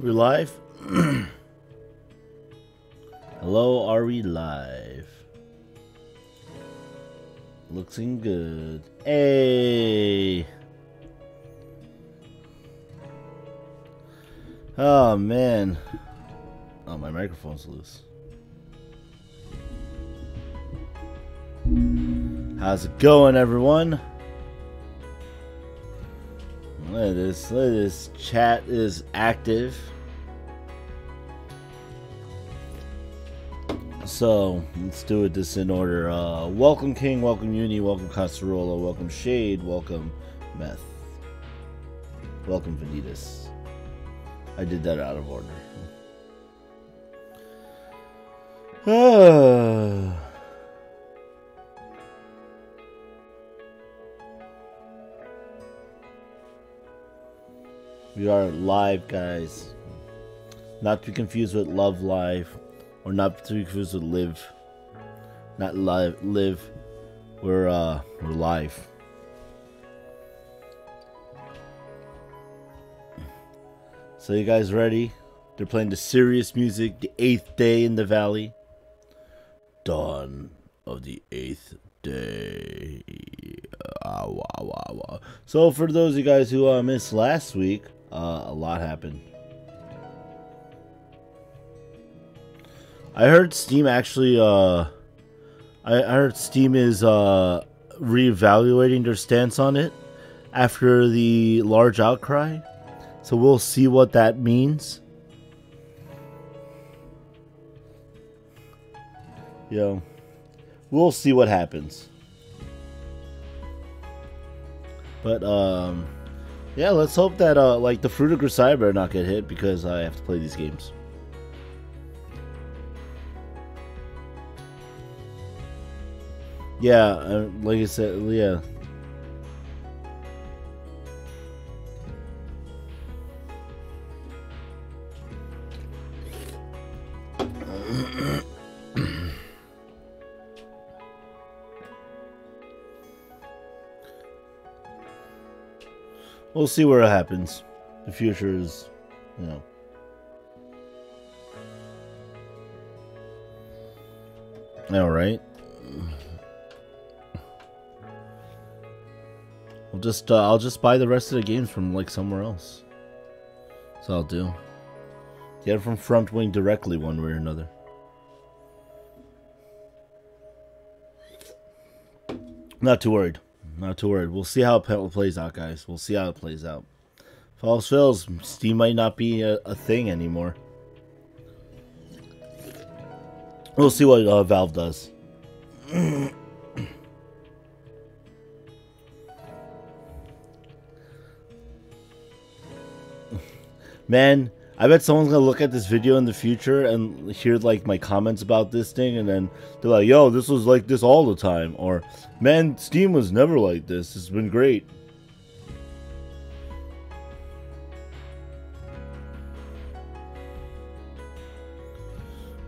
We live? Hello, are we live? Looking good. Hey! Oh, man. Oh, my microphone's loose. How's it going, everyone? Look at this chat is active. So let's do it this in order. Welcome King, welcome Uni, welcome Casarola, welcome Shade, welcome Meth, welcome Vanitas. I did that out of order. We are live, guys. Not to be confused with Love Live, or not to be confused with Live. Not live. We're live. So you guys ready? They're playing the serious music. The 8th day in the valley. Dawn of the 8th day. So for those of you guys who missed last week, a lot happened. I heard Steam actually, I heard Steam is reevaluating their stance on it after the large outcry. So we'll see what that means. We'll see what happens. But yeah, let's hope that like the Fruit of Grisaia better not get hit, because I have to play these games. Yeah, like I said, yeah. We'll see where it happens. The future is, you know. All right. I'll just buy the rest of the games from like somewhere else. That's all I'll do. Get it from Frontwing directly, one way or another. Not too worried. Not too worried. We'll see how it plays out, guys. We'll see how it plays out. If all else fails, Steam might not be a thing anymore. We'll see what Valve does. Man, I bet someone's gonna look at this video in the future and hear like my comments about this thing, and then they're like, yo, this was like this all the time, or man, Steam was never like this, it's been great.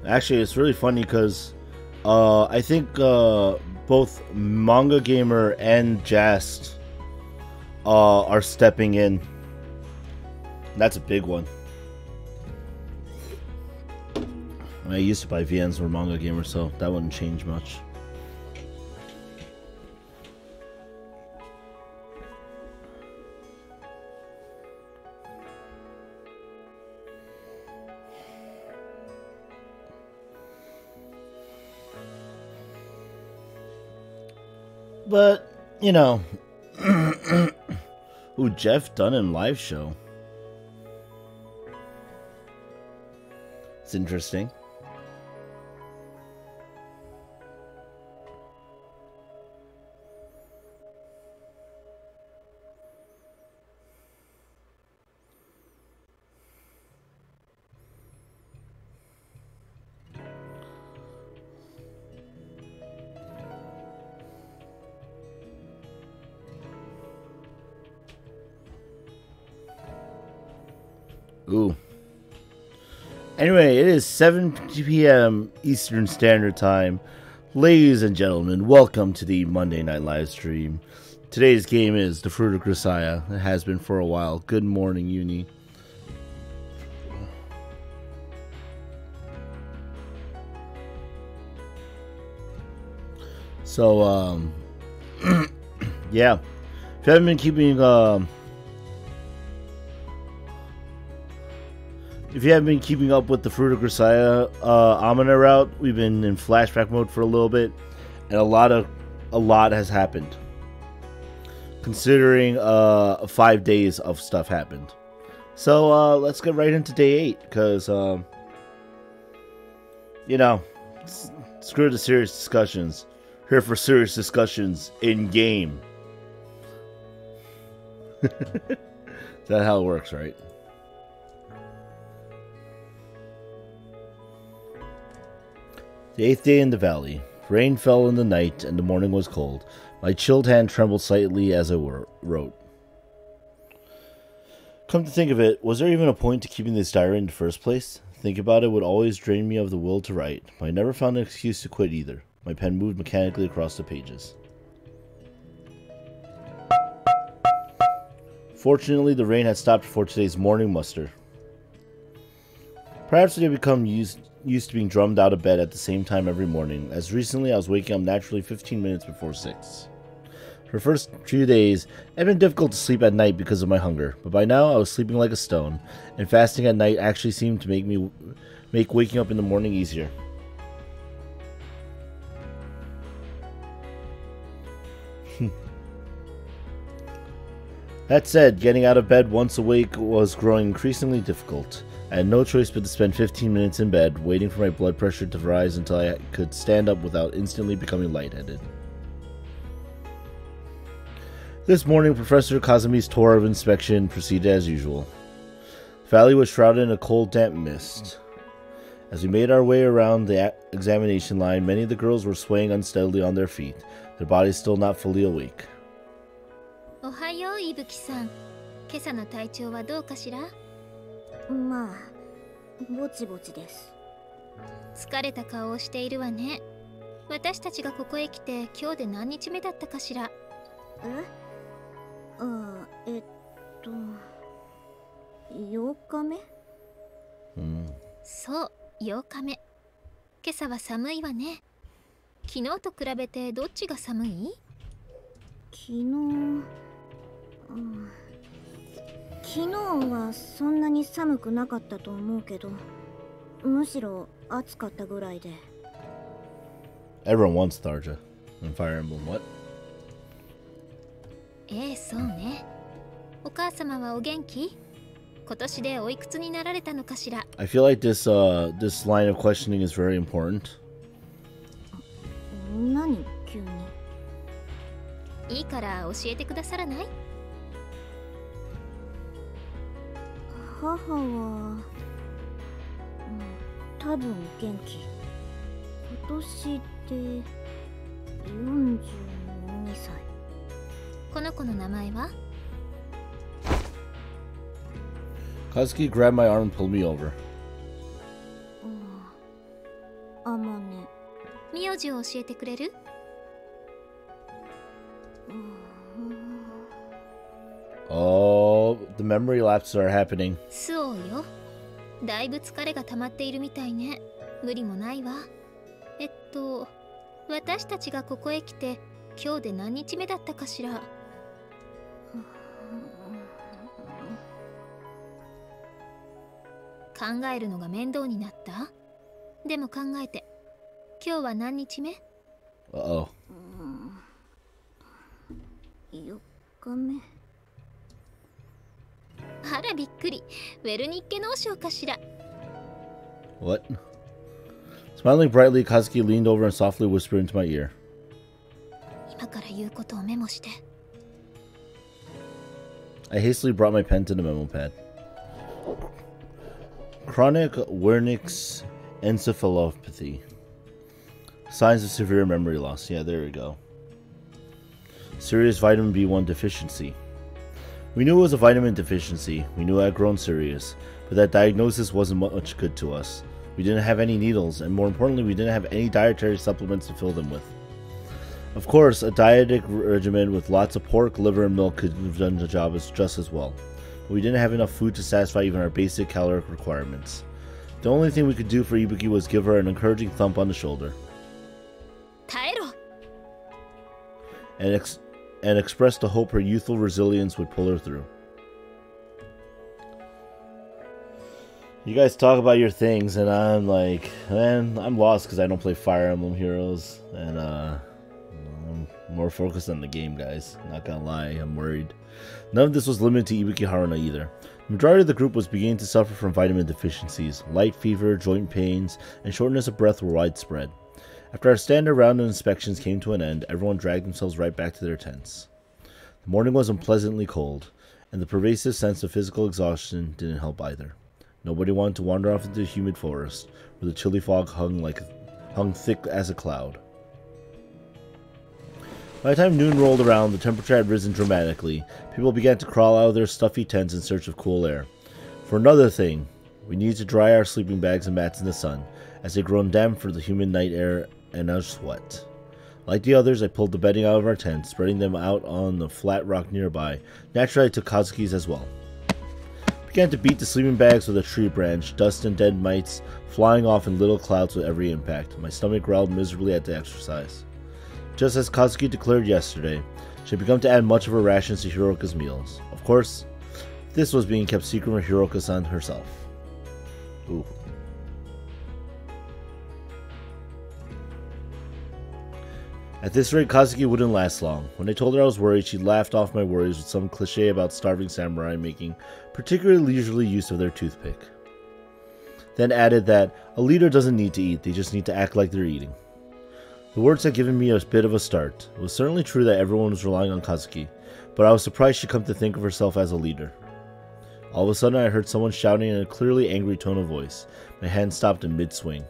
Actually, it's really funny because I think both Manga Gamer and Jast are stepping in. That's a big one. I used to buy VNs for Manga Gamer, so that wouldn't change much. But, you know. Ooh, Jeff Dunham live show. It's interesting. Ooh. Anyway, it is 7 p.m. Eastern Standard Time. Ladies and gentlemen, welcome to the Monday Night Livestream. Today's game is the Fruit of Grisaia. It has been for a while. Good morning, Uni. So, yeah. If you haven't been keeping, up with the Fruit of Grisaia Amane route, we've been in flashback mode for a little bit, and a lot has happened. Considering 5 days of stuff happened. So let's get right into day 8, because you know, screw the serious discussions. Here for serious discussions in game. Is that how it works, right? The 8th day in the valley. Rain fell in the night, and the morning was cold. My chilled hand trembled slightly as I wrote. Come to think of it, was there even a point to keeping this diary in the first place? Think about it would always drain me of the will to write, but I never found an excuse to quit either. My pen moved mechanically across the pages. Fortunately, the rain had stopped before today's morning muster. Perhaps it had become used to being drummed out of bed at the same time every morning, as recently I was waking up naturally 15 minutes before 6. For the first few days, it had been difficult to sleep at night because of my hunger, but by now I was sleeping like a stone, and fasting at night actually seemed to make waking up in the morning easier. That said, getting out of bed once awake was growing increasingly difficult. I had no choice but to spend 15 minutes in bed, waiting for my blood pressure to rise until I could stand up without instantly becoming lightheaded. This morning, Professor Kazumi's tour of inspection proceeded as usual. The valley was shrouded in a cold, damp mist. As we made our way around the examination line, many of the girls were swaying unsteadily on their feet, their bodies still not fully awake. おはよう、いぶきさん。今朝の体調はどうかしら？まあ、ぼちぼちです。疲れた顔をしているわね。私たちがここへ来て今日で何日目だったかしら？8日目？そう、8日目。今朝は寒いわね。昨日と比べてどっちが寒い？昨日はそんなに寒くなかったと思うけど、むしろ暑かったぐらいで。Everyone wants Tharja in Fire Emblem, what? そうね。お母様はお元気？今年でおいくつになられたのかしら？ I feel like this line of questioning is very important. 何急に？いいから教えてくださらない？母は、多分元気。今年で42歳。この子の名前は？ Kazuki grabbed my arm and pulled me over. あまね。名字を教えてくれる？Oh, the memory lapses are happening. そうよ。だいぶ疲れが溜まっているみたいね。無理もないわ。私たちがここへ来て今日で何日目だったかしら。考えるのが面倒になった？でも考えて。今日は何日目？ Uh-oh. 4日目。あらびっくり。ウェル日記脳症かしら。What? Smiling brightly, Kazuki leaned over and softly whispered into my ear. 今から言うことをメモして。I hastily brought my pen to the memo pad. Chronic Wernicke's encephalopathy. Signs of severe memory loss. Yeah, there we go. Serious vitamin B1 deficiency. We knew it was a vitamin deficiency. We knew it had grown serious. But that diagnosis wasn't much good to us. We didn't have any needles, and more importantly, we didn't have any dietary supplements to fill them with. Of course, a dietetic regimen with lots of pork, liver, and milk could have done the job just as well. But we didn't have enough food to satisfy even our basic caloric requirements. The only thing we could do for Ibuki was give her an encouraging thump on the shoulder. 耐えろ。and expressed the hope her youthful resilience would pull her through. You guys talk about your things, and I'm like, man, I'm lost because I don't play Fire Emblem Heroes, and I'm more focused on the game, guys. Not gonna lie, I'm worried. None of this was limited to Ibuki Haruna either. The majority of the group was beginning to suffer from vitamin deficiencies. Light fever, joint pains, and shortness of breath were widespread. After our standard round of inspections came to an end, everyone dragged themselves right back to their tents. The morning was unpleasantly cold, and the pervasive sense of physical exhaustion didn't help either. Nobody wanted to wander off into the humid forest, where the chilly fog hung thick as a cloud. By the time noon rolled around, the temperature had risen dramatically. People began to crawl out of their stuffy tents in search of cool air. For another thing, we needed to dry our sleeping bags and mats in the sun, as they'd grown damp for the humid night air and our sweat. Like the others, I pulled the bedding out of our tents, spreading them out on the flat rock nearby. Naturally, I took Kazuki's as well. I began to beat the sleeping bags with a tree branch, dust and dead mites flying off in little clouds with every impact. My stomach growled miserably at the exercise. Just as Kazuki declared yesterday, she had begun to add much of her rations to Hiroka's meals. Of course, this was being kept secret from Hiroka-san herself. Ooh. At this rate, Kazuki wouldn't last long. When I told her I was worried, she laughed off my worries with some cliche about starving samurai making particularly leisurely use of their toothpick. Then added that a leader doesn't need to eat, they just need to act like they're eating. The words had given me a bit of a start. It was certainly true that everyone was relying on Kazuki, but I was surprised she'd come to think of herself as a leader. All of a sudden I heard someone shouting in a clearly angry tone of voice. My hand stopped in mid-swing.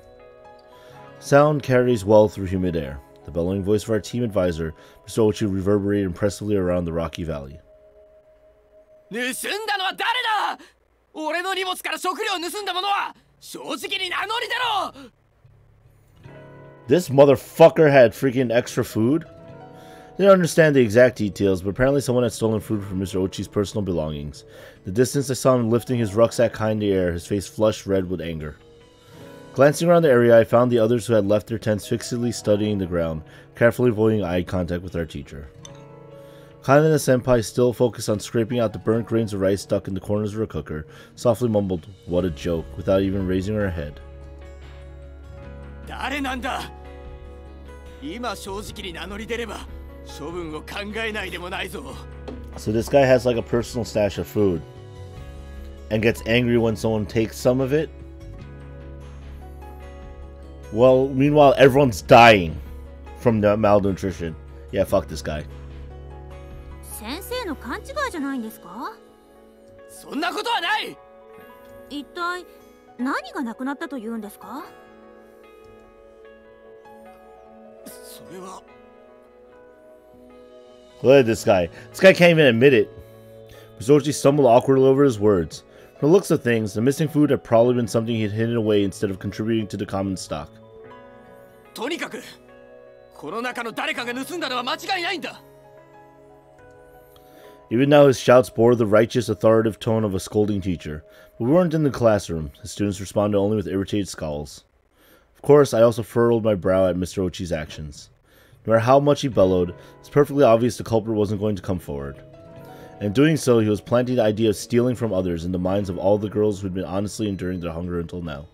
Sound carries well through humid air. The bellowing voice of our team advisor, Mr. Ochi, reverberated impressively around the rocky valley. This motherfucker had freaking extra food? Didn't understand the exact details, but apparently someone had stolen food from Mr. Ochi's personal belongings. In the distance I saw him lifting his rucksack high in the air, his face flushed red with anger. Glancing around the area, I found the others who had left their tents fixedly studying the ground, carefully avoiding eye contact with our teacher. Kanena senpai, still focused on scraping out the burnt grains of rice stuck in the corners of her cooker, softly mumbled, "What a joke," without even raising her head. So this guy has like a personal stash of food and gets angry when someone takes some of it? Well, meanwhile, everyone's dying from the malnutrition. Yeah, fuck this guy. Look at this guy. This guy can't even admit it. Mizochi stumbled awkwardly over his words. From the looks of things, the missing food had probably been something he'd hidden away instead of contributing to the common stock. Even now his shouts bore the righteous, authoritative tone of a scolding teacher. But we weren't in the classroom. The students responded only with irritated scowls. Of course, I also furrowed my brow at Mr. Ochi's actions. No matter how much he bellowed, it's perfectly obvious the culprit wasn't going to come forward. And in doing so, he was planting the idea of stealing from others in the minds of all the girls who'd been honestly enduring their hunger until now.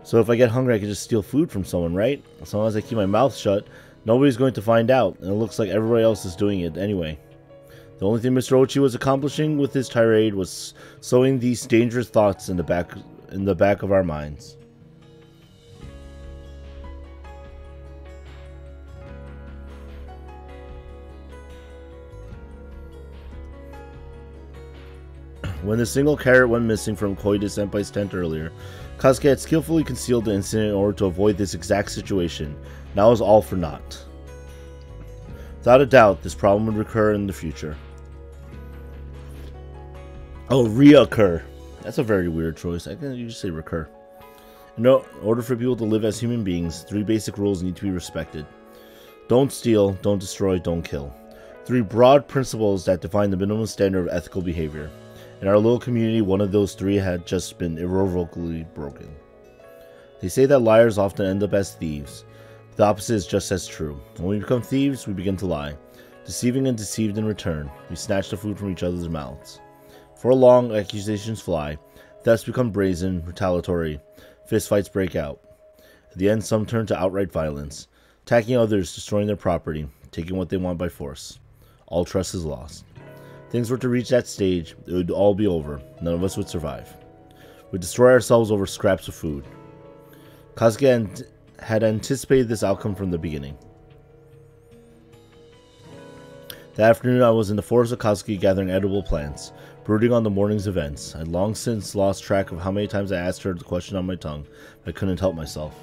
So if I get hungry, I can just steal food from someone, right? As long as I keep my mouth shut, nobody's going to find out, and it looks like everybody else is doing it anyway. The only thing Mr. Ochi was accomplishing with his tirade was sowing these dangerous thoughts in the back of our minds. When the single carrot went missing from Koide Senpai's tent earlier, Kazuki had skillfully concealed the incident in order to avoid this exact situation. Now it was all for naught. Without a doubt, this problem would recur in the future. Oh, reoccur. That's a very weird choice. I can usually say recur. In order for people to live as human beings, 3 basic rules need to be respected. Don't steal, don't destroy, don't kill. 3 broad principles that define the minimum standard of ethical behavior. In our little community, one of those 3 had just been irrevocably broken. They say that liars often end up as thieves. The opposite is just as true. When we become thieves, we begin to lie. Deceiving and deceived in return, we snatch the food from each other's mouths. For long, accusations fly, thefts become brazen, retaliatory, fistfights break out. At the end, some turn to outright violence, attacking others, destroying their property, taking what they want by force. All trust is lost. If things were to reach that stage, it would all be over. None of us would survive. We'd destroy ourselves over scraps of food. Kazuki had anticipated this outcome from the beginning. That afternoon, I was in the forest of Kazuki gathering edible plants, brooding on the morning's events. I'd long since lost track of how many times I asked her the question on my tongue, but I couldn't help myself.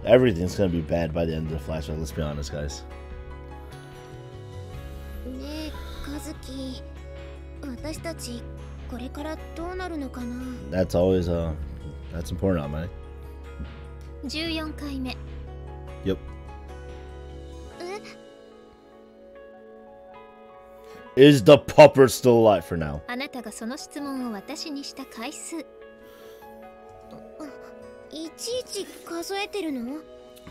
Everything's gonna be bad by the end of the flashback, let's be honest, guys. That's always, that's important, Amane. 14回目 Yep. Is the pupper still alive for now? あなたがその質問を私にした回数いちいち数えてるの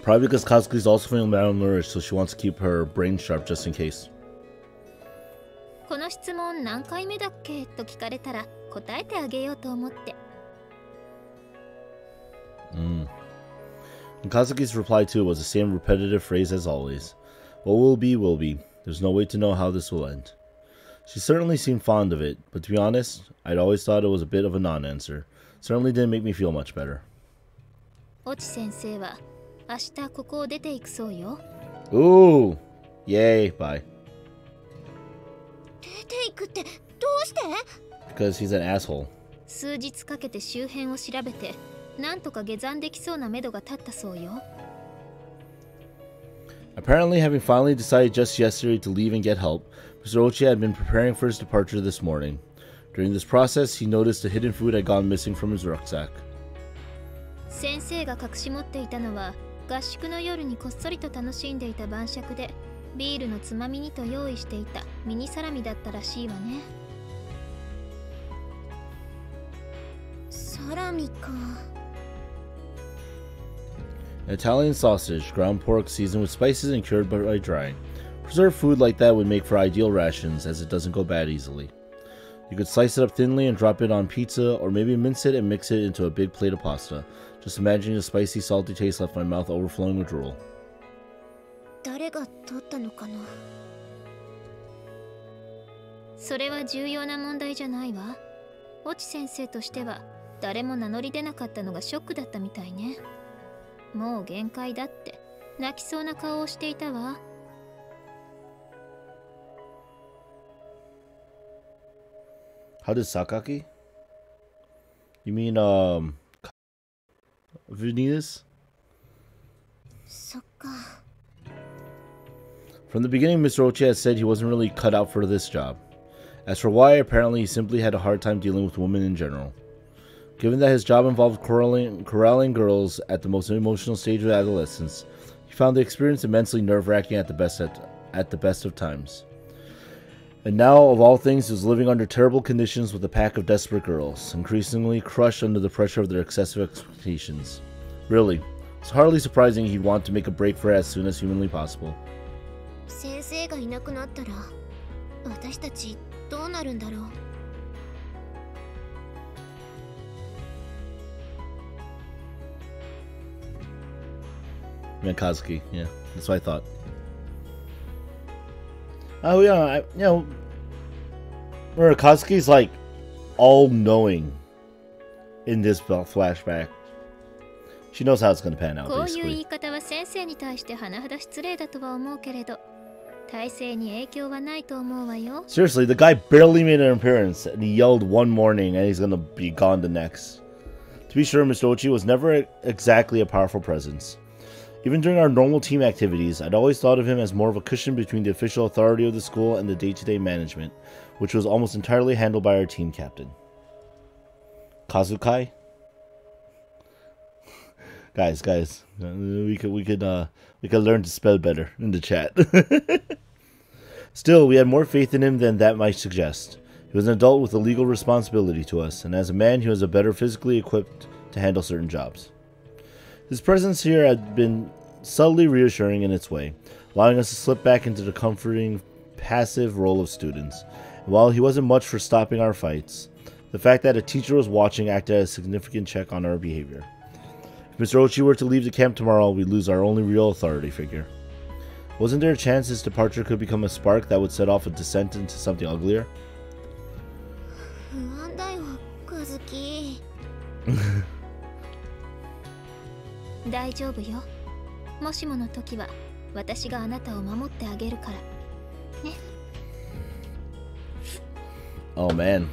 Probably because Kazuki's also feeling malnourished, so she wants to keep her brain sharp just in case. この質問何回目だっけと聞かれたら答えてあげようと思って。And Kazuki's reply to it was the same repetitive phrase as always. What will be, will be. There's no way to know how this will end. She certainly seemed fond of it, but to be honest, I'd always thought it was a bit of a non-answer. Certainly didn't make me feel much better. 越智先生は明日ここを出ていくそうよ。Ooh! Yay, bye. 出ていくってどうして？ Because he's an asshole. 数日かけて周辺を調べて、なんとか下山できそうな目処が立ったそうよ。Apparently, having finally decided just yesterday to leave and get help, Mr. Ochi had been preparing for his departure this morning. During this process, he noticed the hidden food had gone missing from his rucksack. 先生が隠し持っていたのは合宿の夜にこっそりと楽しんでいた晩酌でビールのつまみにと用意していたミニサラミだったらしいわね。サラミか。Italian sausage, ground pork seasoned with spices and cured by drying. Preserved food like that would make for ideal rations, as it doesn't go bad easily. You could slice it up thinly and drop it on pizza, or maybe mince it and mix it into a big plate of pasta. Just imagining the spicy, salty taste left my mouth overflowing with drool. 誰が取ったのかな？それは重要な問題じゃないわ。越智先生としては誰も名乗り出なかったのがショックだったみたいね。もう限界だって泣きそうな顔をしていたわ。How did Sakaki? You mean, Venus? そっか。From the beginning, Mr. Ochi had said he wasn't really cut out for this job. As for why, apparently he simply had a hard time dealing with women in general. Given that his job involved corralling girls at the most emotional stage of adolescence, he found the experience immensely nerve-wracking at the best of times. And now, of all things, he was living under terrible conditions with a pack of desperate girls, increasingly crushed under the pressure of their excessive expectations. Really, it's hardly surprising he'd want to make a break for it as soon as humanly possible. 先生がいなくなったら、私たちどうなるんだろう。Yeah, Kazuki, yeah, that's what I thought. Oh yeah, remember Kazuki's like all-knowing in this flashback. She knows how it's gonna pan out, こういう basically. 言い方は先生に対して甚だ失礼だとは思うけれど、体制に影響はないと思うわよ。 Seriously, the guy barely made an appearance, and he yelled one morning, and he's gonna be gone the next. To be sure, Mr. Ochi was never exactly a powerful presence. Even during our normal team activities, I'd always thought of him as more of a cushion between the official authority of the school and the day-to-day management, which was almost entirely handled by our team captain. Kazukai? guys, we could learn to spell better in the chat. Still, we had more faith in him than that might suggest. He was an adult with a legal responsibility to us, and as a man he was better physically equipped to handle certain jobs. His presence here had been subtly reassuring in its way, allowing us to slip back into the comforting, passive role of students. And while he wasn't much for stopping our fights, the fact that a teacher was watching acted as a significant check on our behavior. If Mr. Ochi were to leave the camp tomorrow, we'd lose our only real authority figure. Wasn't there a chance his departure could become a spark that would set off a descent into something uglier? 不安だよ、和樹。大丈夫よ。もしもの時は私があなたを守ってあげるから。ね。Oh man.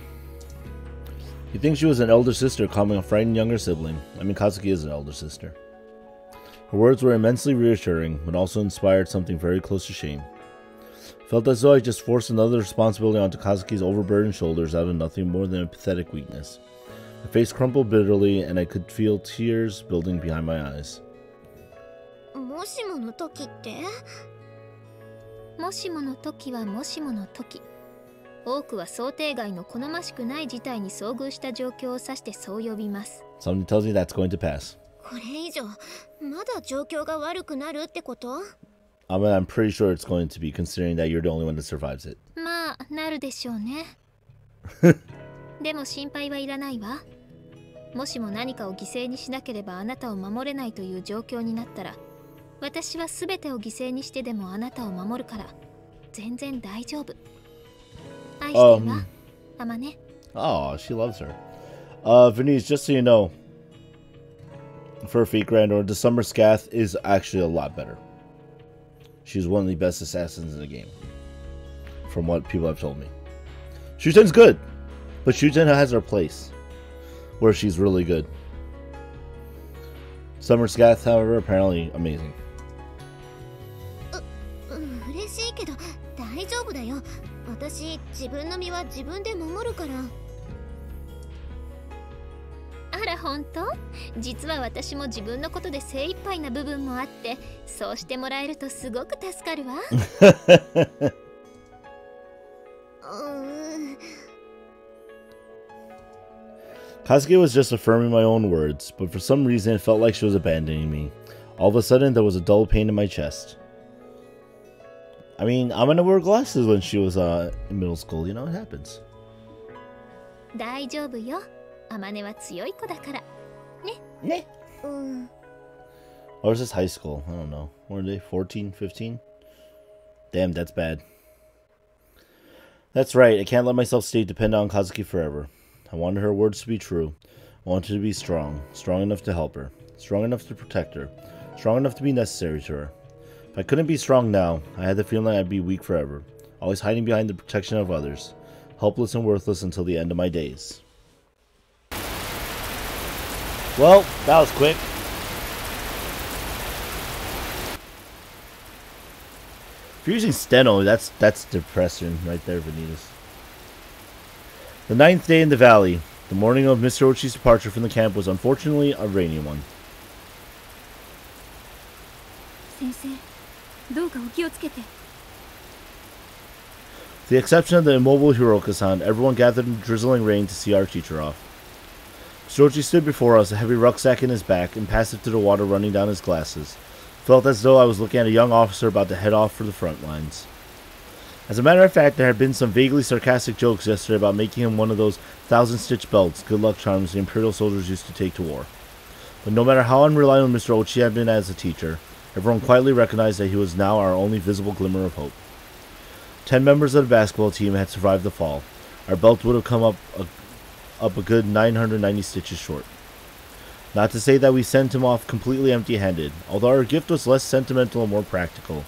You think she was an elder sister calming a frightened younger sibling. I mean, Kazuki is an elder sister. Her words were immensely reassuring, but also inspired something very close to shame. Felt as though I just forced another responsibility onto Kazuki's overburdened shoulders out of nothing more than a pathetic weakness. My face crumpled bitterly, and I could feel tears building behind my eyes. もしもの時って？もしもの時はもしもの時。多くは想定外の好ましくない事態に遭遇した状況を指してそう呼びます。Something tells me that's going to pass. これ以上、まだ状況が悪くなるってこと？ I'm pretty sure it's going to be, considering that you're the only one that survives it. まあ、なるでしょうね。でも心配はいらないわ。もしも何かを犠牲にしなければあなたを守れないという状況になったら、私は全てを犠牲にしてでもあなたを守るから、全然大丈夫。愛してるわ、アマネ。Oh, she loves her. Venice, just so you know, for a fake Grandor, the Summer Scath is actually a lot better. She's one of the best assassins in the game, from what people have told me. Shuten's good, but Shuten has her place, where she's really good. Summer Scath, however, apparently amazing. 嬉しいけど大丈夫だよ。私、自分の身は自分で守るから。あら、本当？実は私も自分のことで精一杯な部分もあって、そうしてもらえるとすごく助かるわ。Kazuki was just affirming my own words, but for some reason it felt like she was abandoning me. All of a sudden, there was a dull pain in my chest. I mean, Amane wore glasses when she was in middle school. You know, it happens. 大丈夫よ。Amaneは強い子だから。ね。ね。Or is this high school? I don't know. What are they? 14, 15? Damn, that's bad. That's right. I can't let myself stay dependent on Kazuki forever. I wanted her words to be true. I wanted her to be strong. Strong enough to help her. Strong enough to protect her. Strong enough to be necessary to her. If I couldn't be strong now, I had the feeling I'd be weak forever. Always hiding behind the protection of others. Helpless and worthless until the end of my days. Well, that was quick. If you're using Steno, that's depressing right there, Vanitas. The 9th day in the valley. The morning of Mr. Ochi's departure from the camp was unfortunately a rainy one. With the exception of the immobile Hiroka-san, everyone gathered in drizzling rain to see our teacher off. Mr. Ochi stood before us, a heavy rucksack in his back, impassive to the water running down his glasses. Felt as though I was looking at a young officer about to head off for the front lines. As a matter of fact, there had been some vaguely sarcastic jokes yesterday about making him one of those 1,000-stitch belts, good luck charms the Imperial soldiers used to take to war. But no matter how unreliable Mr. Ochi had been as a teacher, everyone quietly recognized that he was now our only visible glimmer of hope. 10 members of the basketball team had survived the fall. Our belt would have come up a good 990 stitches short. Not to say that we sent him off completely empty-handed, although our gift was less sentimental and more practical.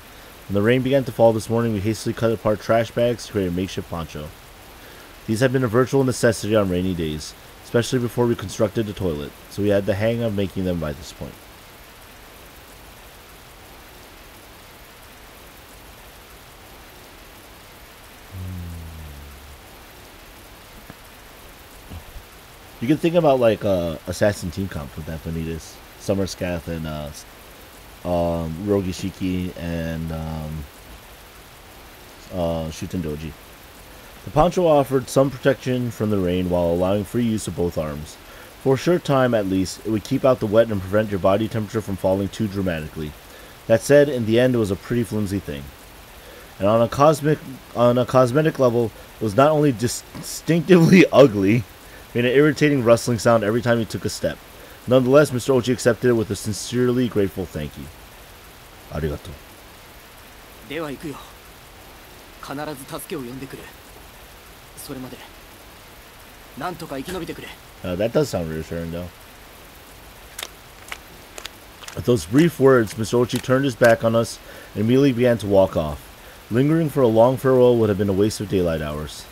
When the rain began to fall this morning, we hastily cut apart trash bags to create a makeshift poncho. These had been a virtual necessity on rainy days, especially before we constructed the toilet, so we had the hang of making them by this point. You can think about like Assassin Team Comp with that Vanitas, Summer Scath, and Rogishiki and Shuten Doji. The poncho offered some protection from the rain while allowing free use of both arms. For a short time, at least, it would keep out the wet and prevent your body temperature from falling too dramatically. That said, in the end, it was a pretty flimsy thing. And on a cosmetic level, it was not only distinctively ugly, made an irritating rustling sound every time he took a step. Nonetheless, Mr. Ochi accepted it with a sincerely grateful thank you. Arigato. That does sound reassuring, though. With those brief words, Mr. Ochi turned his back on us and immediately began to walk off. Lingering for a long farewell would have been a waste of daylight hours.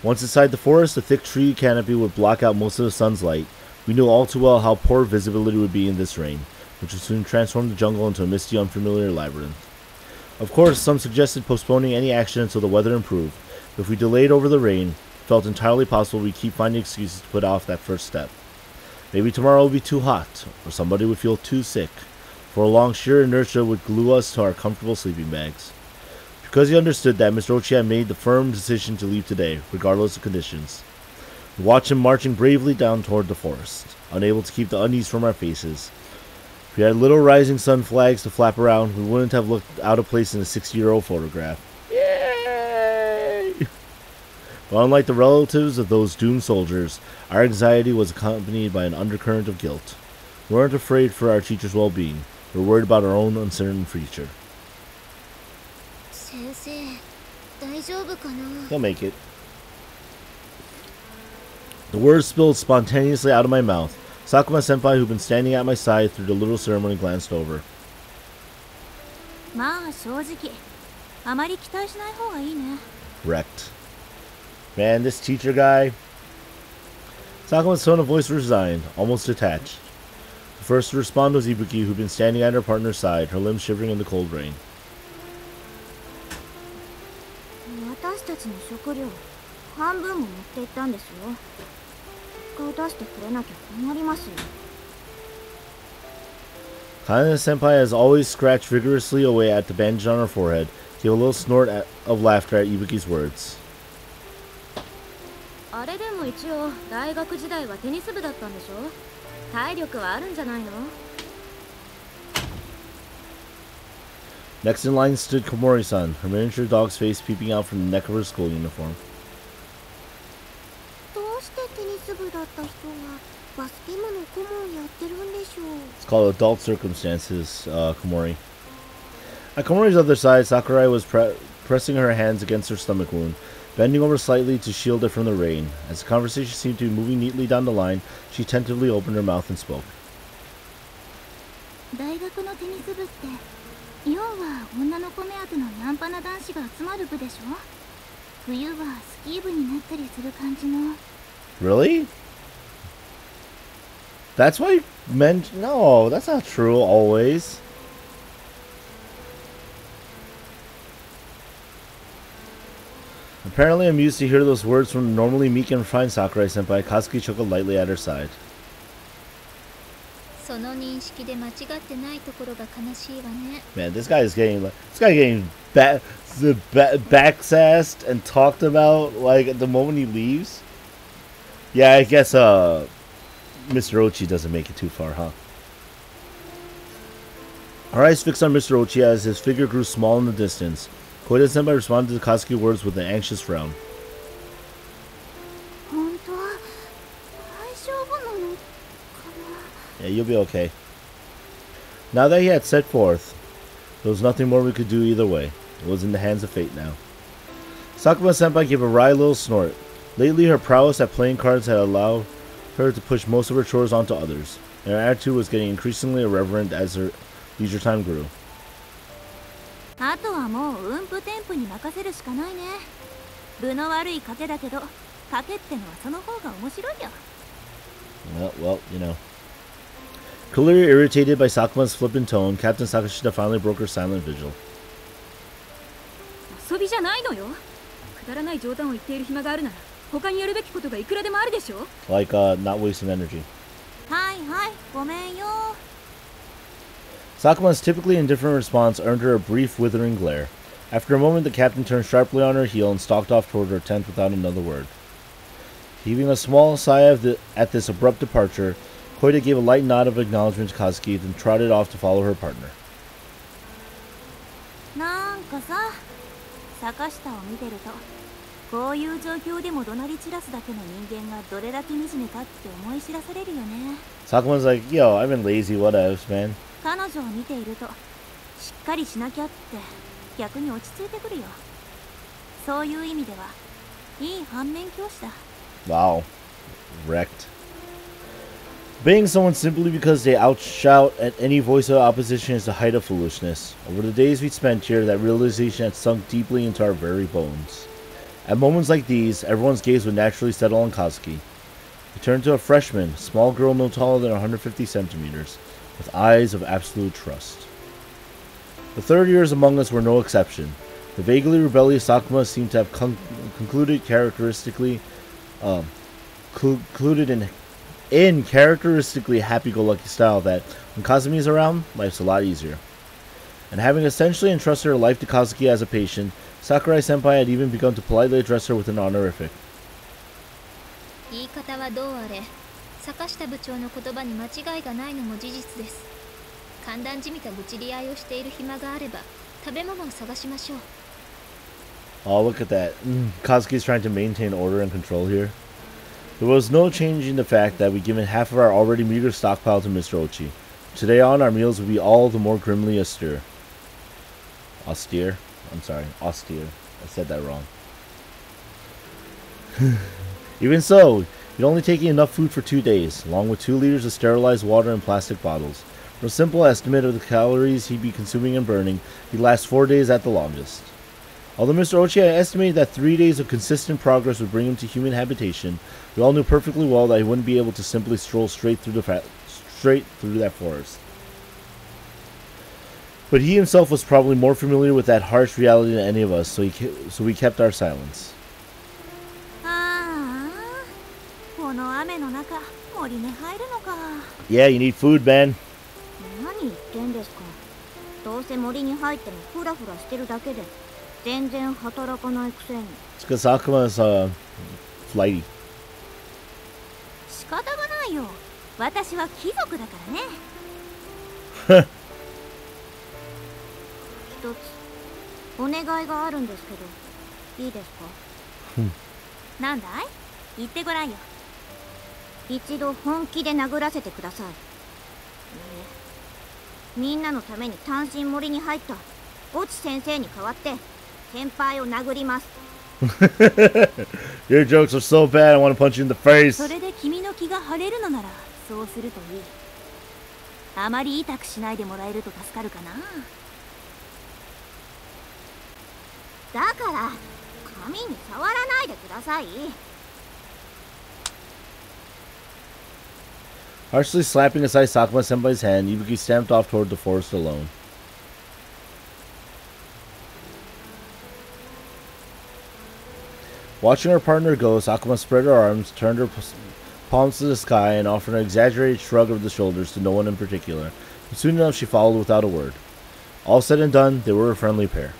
Once inside the forest, a thick tree canopy would block out most of the sun's light. We knew all too well how poor visibility would be in this rain, which would soon transform the jungle into a misty, unfamiliar labyrinth. Of course, some suggested postponing any action until the weather improved, but if we delayed over the rain, it felt entirely possible we'd keep finding excuses to put off that first step. Maybe tomorrow would be too hot, or somebody would feel too sick. For a long, sheer inertia would glue us to our comfortable sleeping bags. Because he understood that, Mr. Ochi had made the firm decision to leave today, regardless of conditions. We watched him marching bravely down toward the forest, unable to keep the unease from our faces. If we had little rising sun flags to flap around, we wouldn't have looked out of place in a 60-year-old photograph. Yay! But unlike the relatives of those doomed soldiers, our anxiety was accompanied by an undercurrent of guilt. We weren't afraid for our teacher's well-being. We were worried about our own uncertain future. He'll make it. The words spilled spontaneously out of my mouth. Sakuma-senpai, who'd been standing at my side through the little ceremony, glanced over. Wrecked. Man, this teacher guy. Sakuma's tone of voice was resigned, almost detached. The first to respond was Ibuki, who'd been standing at her partner's side, her limbs shivering in the cold rain. Kaneda-senpai has always scratched vigorously away at the bandage on her forehead, gave a little snort of laughter at Ibuki's words. Next in line stood Komori-san, her miniature dog's face peeping out from the neck of her school uniform. It's called adult circumstances, Komori. At Komori's other side, Sakurai was pressing her hands against her stomach wound, bending over slightly to shield it from the rain. As the conversation seemed to be moving neatly down the line, she tentatively opened her mouth and spoke. Really? That's why men... No, that's not true always. Apparently amused to hear those words from the normally meek and refined Sakurai-senpai, Kazuki chuckled lightly at her side. Man, this guy is getting backsassed and talked about like at the moment he leaves. Yeah, I guess Mr. Ochi doesn't make it too far, huh? Our eyes fixed on Mr. Ochi as his figure grew small in the distance. Koide-senpai responded to Kazuki's words with an anxious frown. Yeah, you'll be okay. Now that he had set forth, there was nothing more we could do either way. It was in the hands of fate now. Sakuma-senpai gave a wry little snort. Lately, her prowess at playing cards had allowed her to push most of her chores onto others, and her attitude was getting increasingly irreverent as her leisure time grew. Well, you know. Clearly irritated by Sakuma's flippant tone, Captain Sakashita finally broke her silent vigil. Like, not wasting energy. Sakuma's typically indifferent response earned her a brief, withering glare. After a moment, the captain turned sharply on her heel and stalked off toward her tent without another word. Heaving a small sigh at this abrupt departure, Koide gave a light nod of acknowledgement to Kazuki, then trotted off to follow her partner. なんかさ、坂下を見てると、こういう状況でも怒鳴り散らすだけの人間がどれだけ惨めかって思い知らされるよね。Sakuma's like, yo, I've been lazy, whatevs, man. 彼女を見ていると、しっかりしなきゃって逆に落ち着いてくるよ。そういう意味では、いい反面教師だ。Wow. Wrecked. Obeying someone simply because they outshout at any voice of opposition is the height of foolishness. Over the days we spent here, that realization had sunk deeply into our very bones. At moments like these, everyone's gaze would naturally settle on Kazuki. He turned to a freshman, a small girl no taller than 150 centimeters, with eyes of absolute trust. The third years among us were no exception. The vaguely rebellious Sakuma seemed to have concluded in characteristically happy-go-lucky style that, when Kazumi is around, life's a lot easier. And having essentially entrusted her life to Kazuki as a patient, Sakurai-senpai had even begun to politely address her with an honorific. 言い方はどうあれ、坂下部長の言葉に間違いがないのも事実です。寒暖じみたぶちり合いをしている暇があれば、食べ物を探しましょう。Oh, look at that. Kazuki's trying to maintain order and control here. There was no changing the fact that we'd given half of our already meager stockpile to Mr. Ochi. Today on, our meals would be all the more grimly austere. Austere? I'm sorry, austere. I said that wrong. Even so, he'd only taken enough food for 2 days, along with 2 liters of sterilized water in plastic bottles. For a simple estimate of the calories he'd be consuming and burning, he'd last 4 days at the longest. Although Mr. Ochi had estimated that 3 days of consistent progress would bring him to human habitation, we all knew perfectly well that he wouldn't be able to simply stroll straight through that forest. But he himself was probably more familiar with that harsh reality than any of us, so we kept our silence. Yeah, you need food, man. It's because Sakuma is flighty. 仕方がないよ。私は貴族だからね。一つお願いがあるんですけど、いいですか？なんだい？言ってごらんよ。一度本気で殴らせてください。みんなのために単身森に入った越智先生に代わって先輩を殴ります。Your jokes are so bad, I want to punch you in the face. それで君の気が晴れるのならそうするといい。あまり痛くしないでもらえると助かるかな。だから髪に触らないでください。Harshly slapping aside Sakuma-senpai's hand, Ibuki stamped off toward the forest alone. Watching her partner go, Sakuma spread her arms, turned her palms to the sky, and offered an exaggerated shrug of the shoulders to no one in particular. But soon enough, she followed without a word. All said and done, they were a friendly pair.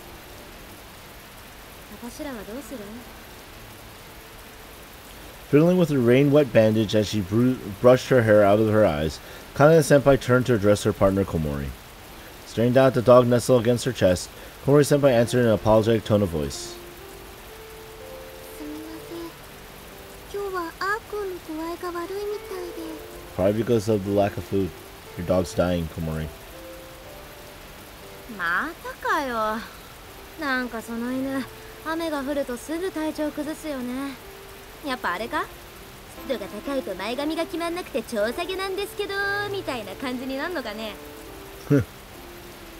Fiddling with her rain-wet bandage as she brushed her hair out of her eyes, Kaneda-senpai turned to address her partner Komori. Staring down at the dog nestled against her chest, Komori-senpai answered in an apologetic tone of voice. Probably because of the lack of food. Your dog's dying, Komori. またかよ。なんかその犬、雨が降るとすぐ体調崩すよね。やっぱあれか？湿度が高いと前髪が決まんなくて超下げなんですけどみたいな感じになるのかね。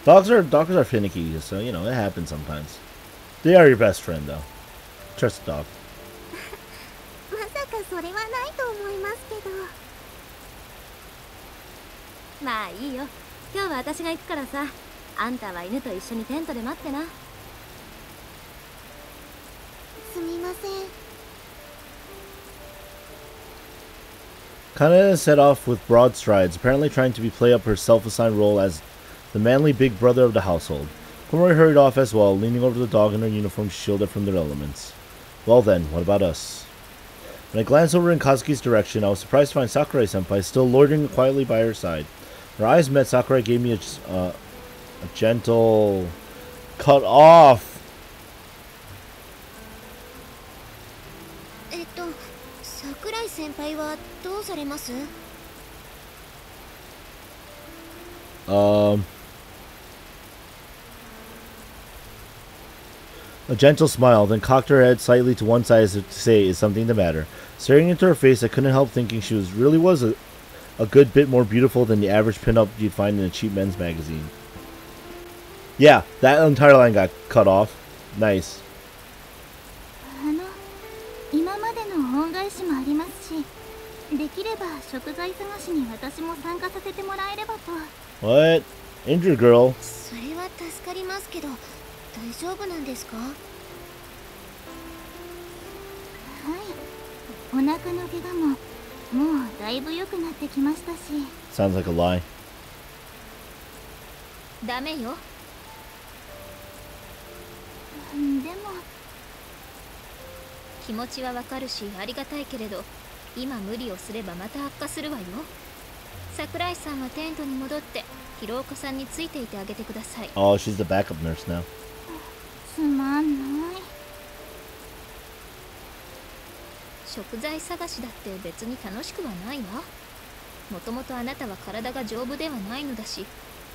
Dogs are finicky, so you know it happens sometimes. They are your best friend, though. Trust the dog. まさかそれはないと思いますけど。まあいいよ。今日は私が行くからさ。あんたは犬と一緒にテントで待ってな。すみません。Kaneda set off with broad strides, apparently trying to play up her self-assigned role as the manly big brother of the household. Komori hurried off as well, leaning over the dog in her uniform to shield it from their elements. Well then, what about us? When I glanced over in Kazuki's direction, I was surprised to find Sakurai-senpai still loitering quietly by her side. Her eyes met. Sakurai gave me a gentle cut off. 桜井先輩はどうされます? A gentle smile, then cocked her head slightly to one side as if to say, is something the matter? Staring into her face, I couldn't help thinking she really was a good bit more beautiful than the average pinup you'd find in a cheap men's magazine. Yeah, that entire line got cut off. Nice. What? Injured girl. それは助かりますけど、大丈夫なんですか? はい、お腹の怪我ももうだいぶ良くなってきましたし。 Sounds like a lie. ダメよ。でも気持ちはわかるしありがたいけれど、今無理をすればまた悪化するわよ。桜井さんはテントに戻って広岡さんについていてあげてください。 Oh, she's the backup nurse now. つまんない。食材探しだって別に楽しくはないわ。もともとあなたは体が丈夫ではないのだし、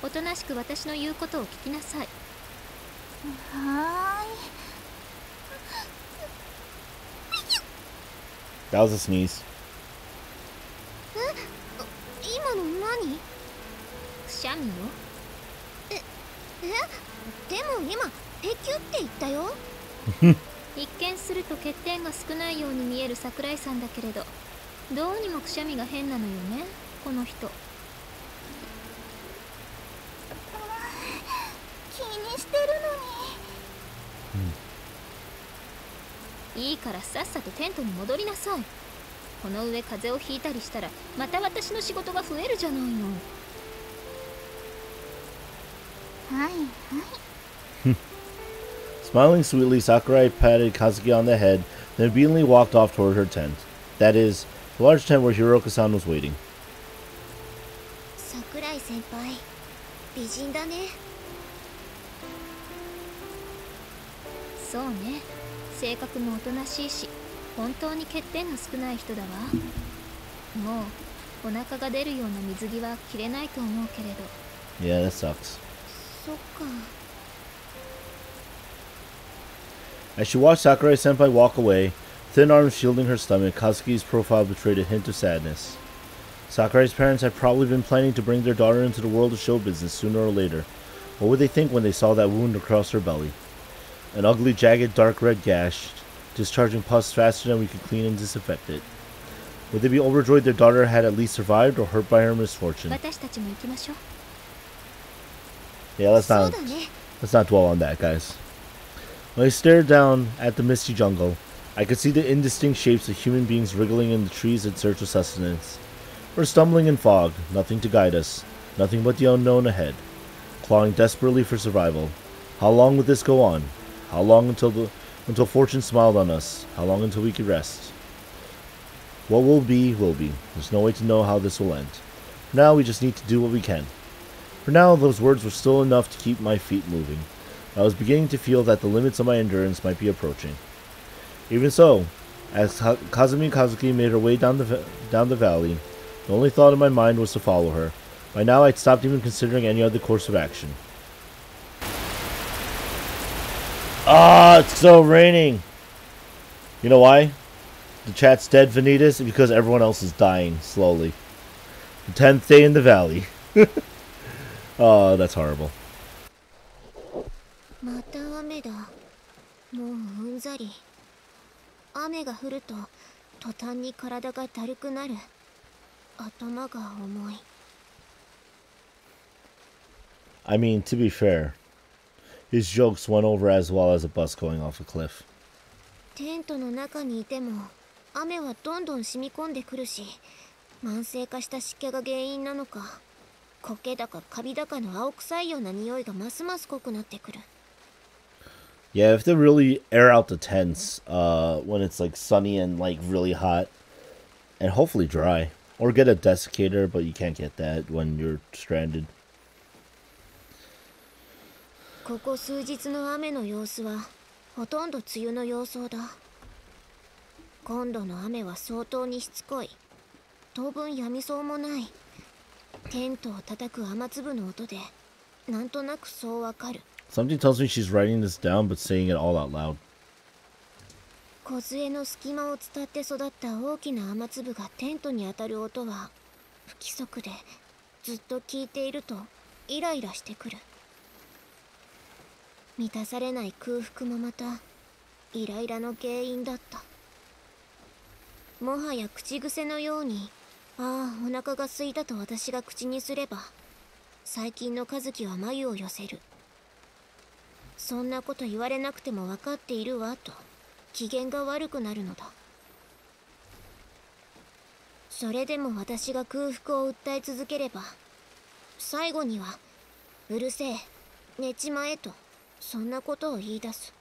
おとなしく私の言うことを聞きなさい。はーい。That was a sneeze. 今の何？くしゃみよ。でも今ペキュって言ったよ。一見すると欠点が少ないように見える桜井さんだけれど、どうにもくしゃみが変なのよね、この人。気にしてるのに。いいからさっさとテントに戻りなさい。この上風邪をひいたりしたらまた私の仕事が増えるじゃないの。はいはい。Smiling sweetly, Sakurai patted Kazuki on the head, then obediently walked off toward her tent. That is, the large tent where Hiroka-san was waiting. Sakurai senpai, 美人だね。そうね。性格もおとなしいし、本当に欠点の少ない人だわ。もうお腹が出るような水着は着れないと思うけれど。Yeah, that sucks. そっか。As she watched Sakurai-senpai walk away, thin arms shielding her stomach, Kazuki's profile betrayed a hint of sadness. Sakurai's parents had probably been planning to bring their daughter into the world of show business sooner or later. What would they think when they saw that wound across her belly? An ugly, jagged, dark red gash, discharging pus faster than we could clean and disinfect it. Would they be overjoyed their daughter had at least survived or hurt by her misfortune? Yeah, let's not dwell on that, guys. When I stared down at the misty jungle, I could see the indistinct shapes of human beings wriggling in the trees in search of sustenance. We're stumbling in fog, nothing to guide us, nothing but the unknown ahead, clawing desperately for survival. How long would this go on? How long until fortune smiled on us? How long until we could rest? What will be, will be. There's no way to know how this will end. For now, we just need to do what we can. For now, those words were still enough to keep my feet moving. I was beginning to feel that the limits of my endurance might be approaching. Even so, as Kazumi and Kazuki made her way down the valley, the only thought in my mind was to follow her. By now, I'd stopped even considering any other course of action. Ah, it's so raining! You know why? The chat's dead, Vanitas, because everyone else is dying slowly. The 10th day in the valley. Oh, that's horrible. また雨だ。もううんざり。雨が降ると途端に体がだるくなる。頭が重い。I mean, to be fair, his jokes went over as well as a bus going off a cliff. テントの中にいても雨はどんどん染み込んでくるし、慢性化した湿気が原因なのか、苔だかカビだかの青臭いような匂いがますます濃くなってくる。 Yeah, if they really air out the tents when it's like sunny and like really hot, and hopefully dry, or get a desiccator, but you can't get that when you're stranded. ここ数日の雨の様子はほとんど梅雨の様相だ。今度の雨は相当にしつこい。当分やみそうもない。テントを叩く雨粒の音でなんとなくそうわかる。 Something tells me she's writing this down but saying it all out loud. 梢の隙間を伝って育った大きな雨粒がテントに当たる音は不規則で、ずっと聞いているとイライラしてくる。満たされない空腹もまたイライラの原因だった。もはや口癖のように、ああお腹が空いたと私が口にすれば、最近の和樹は眉を寄せる。そんなこと言われなくても分かっているわと機嫌が悪くなるのだ。それでも私が空腹を訴え続ければ、最後にはうるせえ、寝ちまえとそんなことを言い出す。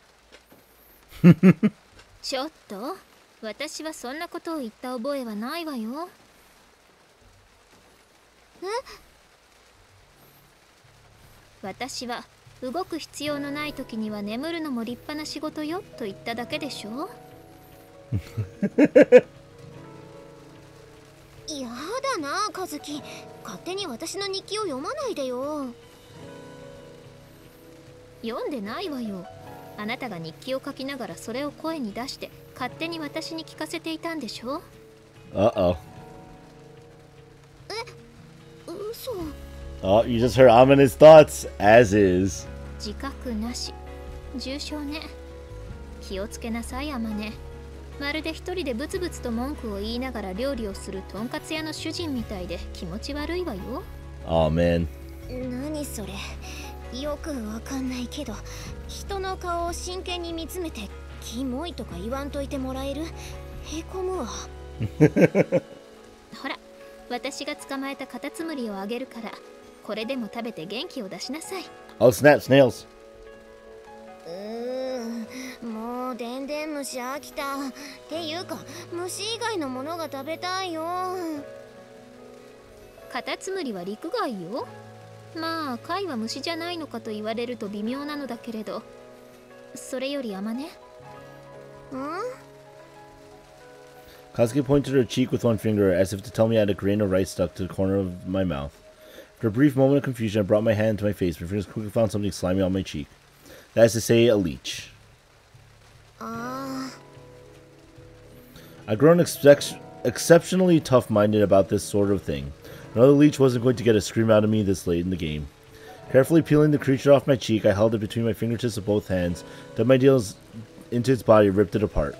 ちょっと、私はそんなことを言った覚えはないわよ。え？私は動く必要のない時には眠るのも立派な仕事よと言っただけでしょ。やだな、和樹。勝手に私の日記を読まないでよ。読んでないわよ。あなたが日記を書きながらそれを声に出して勝手に私に聞かせていたんでしょ。Uh-oh. 嘘。Oh, you just heard Amane's thoughts, as is. 自覚なし。重症ね。気をつけなさい、Amane。まるで一人でブツブツと文句を言いながら料理をするとんかつ屋の主人みたいで気持ち悪いわよ。Oh man。何それ。よくわかんないけど、人の顔を真剣に見つめてキモいとか言わんといてもらえる？へこむわ。ほら、私が捕まえたカタツムリをあげるから、これでも食べて元気を出しなさい。Oh snap, snails. もうでんでん虫飽きた。っていうか、虫以外のものが食べたいよ。カタツムリは陸外よ。まあ貝は虫じゃないのかと言われると微妙なのだけれど、それよりAmane。Kazuki pointed her cheek with one finger as if to tell me I had a grain of rice stuck to the corner of my mouth. After a brief moment of confusion, I brought my hand to my face. My fingers quickly found something slimy on my cheek. That is to say, a leech. I'd grown exceptionally tough-minded about this sort of thing. Another leech wasn't going to get a scream out of me this late in the game. Carefully peeling the creature off my cheek, I held it between my fingertips of both hands, dug my nails into its body, and ripped it apart.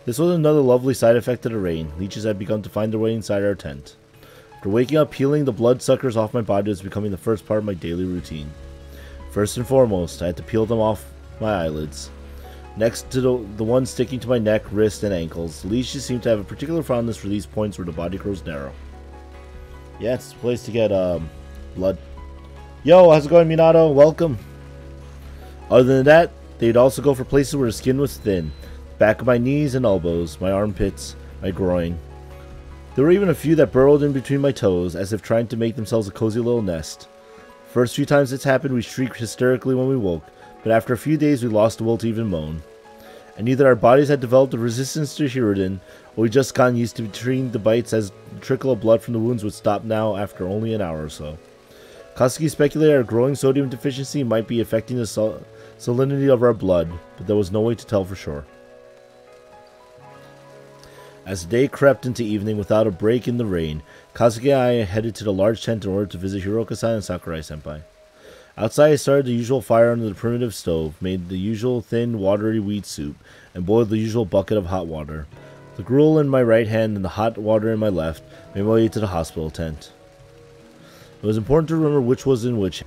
This was another lovely side effect of the rain. Leeches had begun to find their way inside our tent. After waking up, peeling the bloodsuckers off my body was becoming the first part of my daily routine. First and foremost, I had to peel them off my eyelids. Next to the one sticking to my neck, wrist, and ankles, leeches seem to have a particular fondness for these points where the body grows narrow. Yeah, it's a place to get blood. Yo, how's it going, Minato? Welcome. Other than that, they'd also go for places where the skin was thin. Back of my knees and elbows, my armpits, my groin. There were even a few that burrowed in between my toes, as if trying to make themselves a cozy little nest. First few times it's happened, we shrieked hysterically when we woke, but after a few days we lost the will to even moan. And either our bodies had developed a resistance to Hirudin, or we just gotten used to treating the bites as the trickle of blood from the wounds would stop now after only an hour or so. Katsuki speculated our growing sodium deficiency might be affecting the salinity of our blood, but there was no way to tell for sure. As the day crept into evening without a break in the rain, Kazuki and I headed to the large tent in order to visit Hiroka-san and Sakurai-senpai. Outside, I started the usual fire under the primitive stove, made the usual thin, watery weed soup, and boiled the usual bucket of hot water. The gruel in my right hand and the hot water in my left made my way to the hospital tent. It was important to remember which was in which.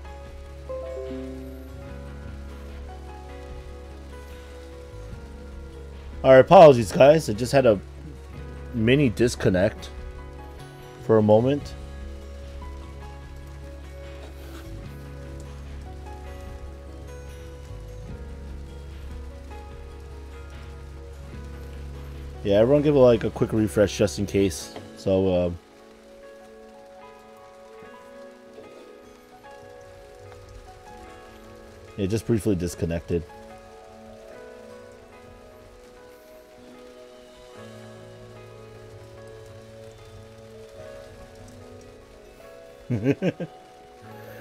Alright, apologies guys, I just had a mini disconnect for a moment. Yeah, everyone give it like a quick refresh just in case. So, yeah, just briefly disconnected.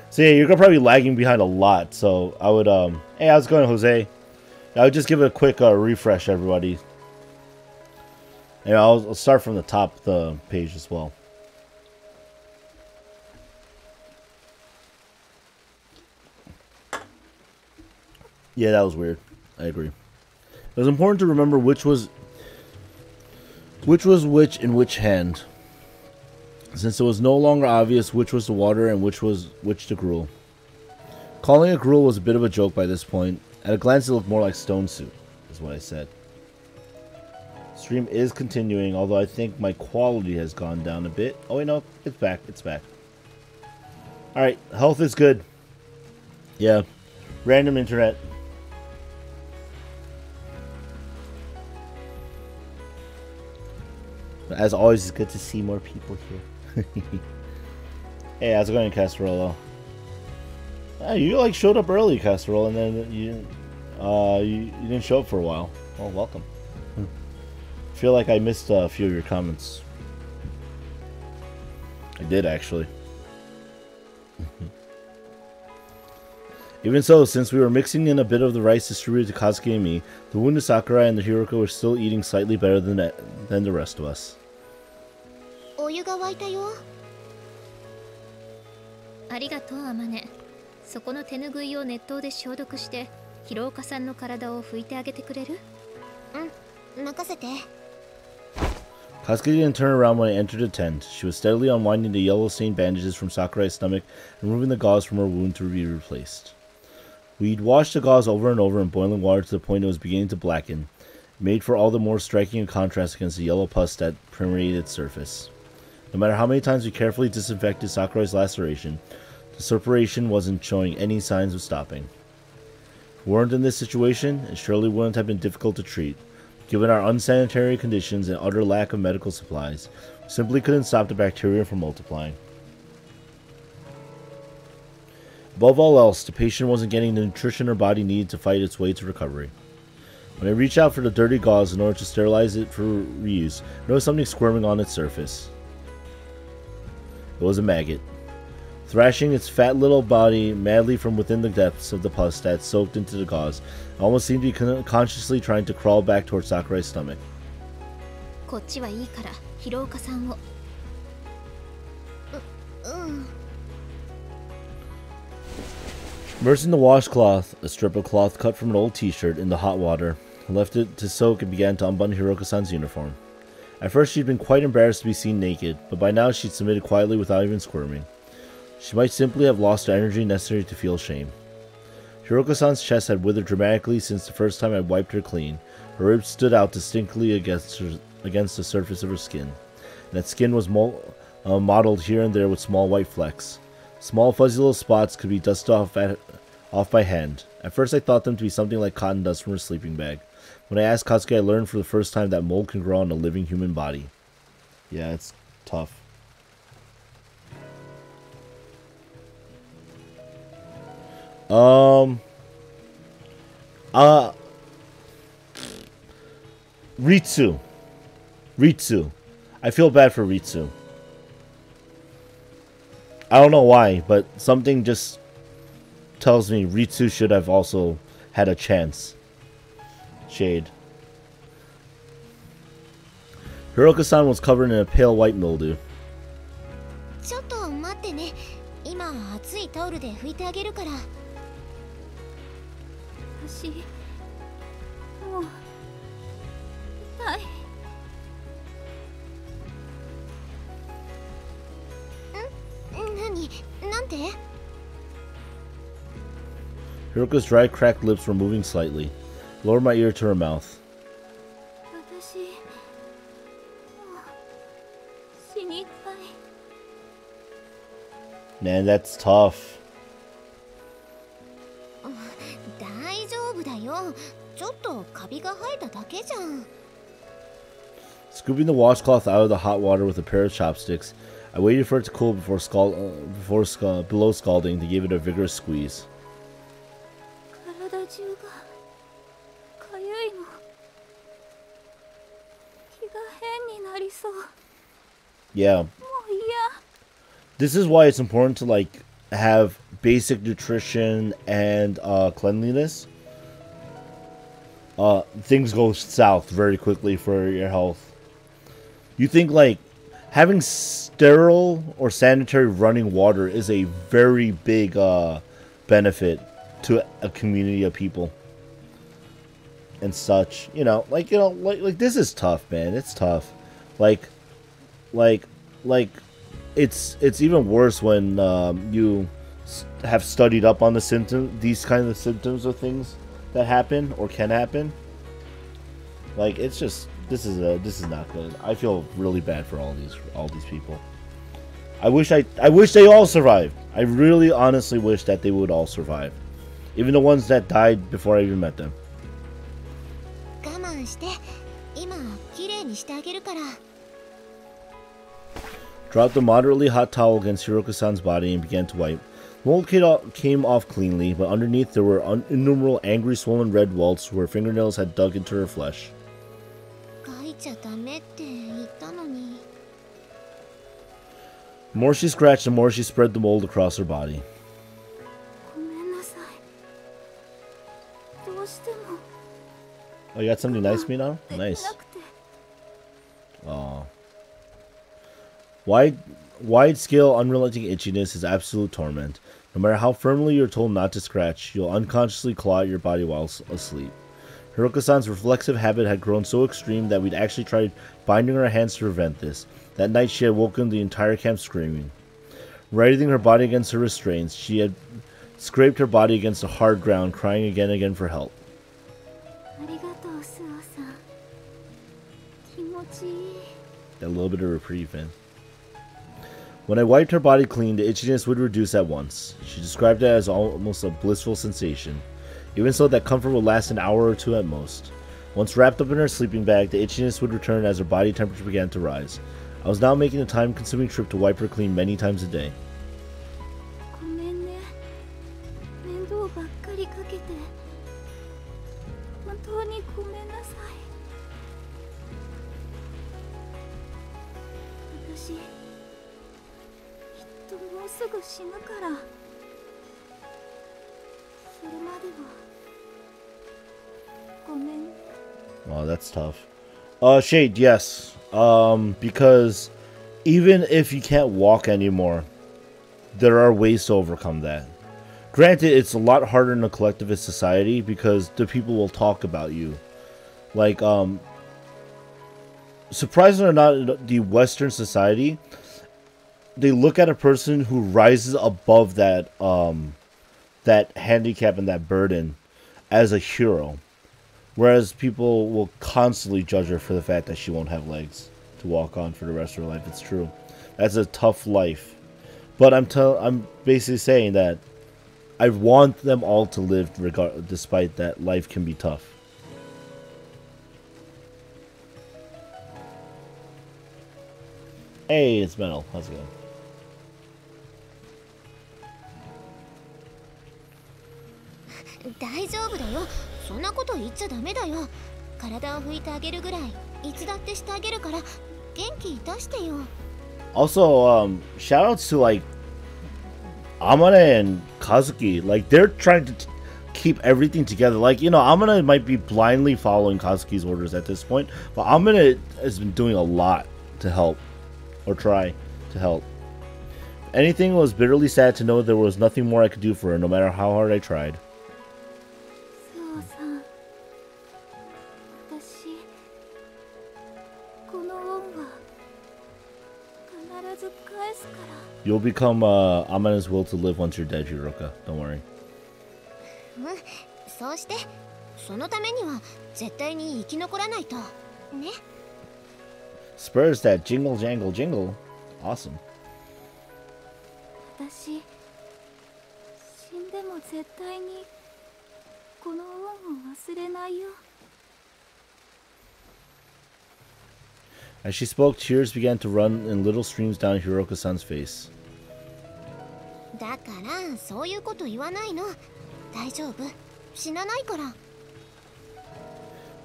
So yeah, you're probably lagging behind a lot. So I would, hey, how's it going, Jose? I would just give it a quick refresh, everybody. And I'll start from the top of the page as well. Yeah, that was weird. I agree. It was important to remember which was which in which hand, since it was no longer obvious which was the water and which the gruel. Calling it gruel was a bit of a joke by this point. At a glance, it looked more like stone soup, is what I said. Stream is continuing, although I think my quality has gone down a bit. Oh wait, no, it's back. It's back. Alright, health is good. Yeah. Random internet. As always, it's good to see more people here. Hey, how's it going, Casserolo? You like showed up early, Casserolo, and then you didn't show up for a while. Well, welcome. I feel like I missed a few of your comments. I did, actually. Even so, since we were mixing in a bit of the rice distributed to Kazuki and me, the wounded Sakurai and the Hiroko were still eating slightly better than the rest of us. Arigatou, Amane. そこの手ぬぐいを熱湯で消毒して、広岡さんの体を拭いてあげてくれる？うん、任せて。Kazuki didn't turn around when I entered the tent. She was steadily unwinding the yellow-stained bandages from Sakurai's stomach and removing the gauze from her wound to be replaced. We'd washed the gauze over and over in boiling water to the point it was beginning to blacken, made for all the more striking a contrast against the yellow pus that permeated its surface. No matter how many times we carefully disinfected Sakurai's laceration, the suppuration wasn't showing any signs of stopping. If we weren't in this situation, it surely wouldn't have been difficult to treat. Given our unsanitary conditions and utter lack of medical supplies, we simply couldn't stop the bacteria from multiplying. Above all else, the patient wasn't getting the nutrition her body needed to fight its way to recovery. When I reached out for the dirty gauze in order to sterilize it for reuse, I noticed something squirming on its surface. It was a maggot, thrashing its fat little body madly from within the depths of the pus that soaked into the gauze. It almost seemed to be consciously trying to crawl back towards Sakurai's stomach. Immersing the washcloth, a strip of cloth cut from an old t-shirt, in the hot water, I left it to soak and began to unbutton Hiroko-san's uniform. At first she'd been quite embarrassed to be seen naked, but by now she'd submitted quietly without even squirming. She might simply have lost the energy necessary to feel shame. Hiroko-san's chest had withered dramatically since the first time I wiped her clean. Her ribs stood out distinctly against the surface of her skin. And that skin was mottled here and there with small white flecks. Small fuzzy little spots could be dusted off by hand. At first I thought them to be something like cotton dust from her sleeping bag. When I asked Kazuki, I learned for the first time that mold can grow on a living human body. Yeah, it's tough. Ritsu. I feel bad for Ritsu. I don't know why, but something just tells me Ritsu should have also had a chance. Shade. Hiroko-san was covered in a pale white mildew. Hiroko's dry, cracked lips were moving slightly. Lowered my ear to her mouth. Man, that's tough. Scooping the washcloth out of the hot water with a pair of chopsticks, I waited for it to cool below scalding to give it a vigorous squeeze. Yeah. This is why it's important to like have basic nutrition and cleanliness. Things go south very quickly for your health. You think like having sterile or sanitary running water is a very big benefit to a community of people and such. Like this is tough, man. It's tough. Like it's even worse when you have studied up on these kinds of symptoms of things that happen or can happen. Like it's just this is not good. I feel really bad for all these people. I wish they all survived. I really honestly wish that they would all survive, even the ones that died before I even met them. Dropped the moderately hot towel against Hiroka-san's body and began to wipe. The mold came off cleanly, but underneath there were innumerable angry, swollen red welts where fingernails had dug into her flesh. The more she scratched, the more she spread the mold across her body. Oh, you got something nice for me now? Nice. Aw. Wide-scale, unrelenting itchiness is absolute torment. No matter how firmly you're told not to scratch, you'll unconsciously claw at your body while asleep. Hiroka-san's reflexive habit had grown so extreme that we'd actually tried binding her hands to prevent this. That night she had woken the entire camp screaming. Writhing her body against her restraints, she had scraped her body against the hard ground, crying again and again for help. That little bit of reprieve, man. When I wiped her body clean, the itchiness would reduce at once. She described it as almost a blissful sensation. Even so, that comfort would last an hour or two at most. Once wrapped up in her sleeping bag, the itchiness would return as her body temperature began to rise. I was now making a time-consuming trip to wipe her clean many times a day. Oh, that's tough. Shade, yes. Because even if you can't walk anymore, there are ways to overcome that. Granted, it's a lot harder in a collectivist society because the people will talk about you. Like, surprisingly or not, in the Western society, they look at a person who rises above that that handicap and that burden as a hero. Whereas people will constantly judge her for the fact that she won't have legs to walk on for the rest of her life. It's true. That's a tough life. But I'm basically saying that I want them all to live despite that life can be tough. Hey, it's Metal. How's it going? Also, shoutouts to like Amane and Kazuki. Like they're trying to keep everything together. Like, you know, Amane might be blindly following Kazuki's orders at this point, but Amane has been doing a lot to help, or try to help. If anything, was bitterly sad to know there was nothing more I could do for her, no matter how hard I tried. You'll become Amane's will to live once you're dead, Hiroka. Don't worry. Spurs that jingle jangle jingle. Awesome. As she spoke, tears began to run in little streams down Hiroka-san's face.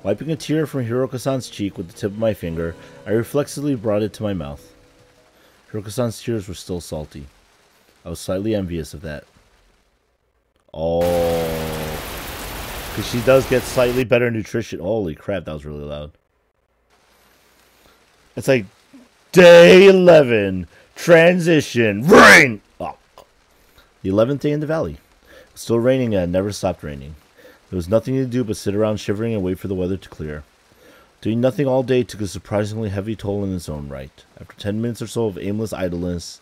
Wiping a tear from Hiroka-san's cheek with the tip of my finger, I reflexively brought it to my mouth. Hiroka-san's tears were still salty. I was slightly envious of that. Oh. Because she does get slightly better nutrition. Holy crap, that was really loud. It's like, day 11, transition, rain! Oh. The 11th day in the valley. It was still raining and it never stopped raining. There was nothing to do but sit around shivering and wait for the weather to clear. Doing nothing all day took a surprisingly heavy toll in its own right. After 10 minutes or so of aimless idleness,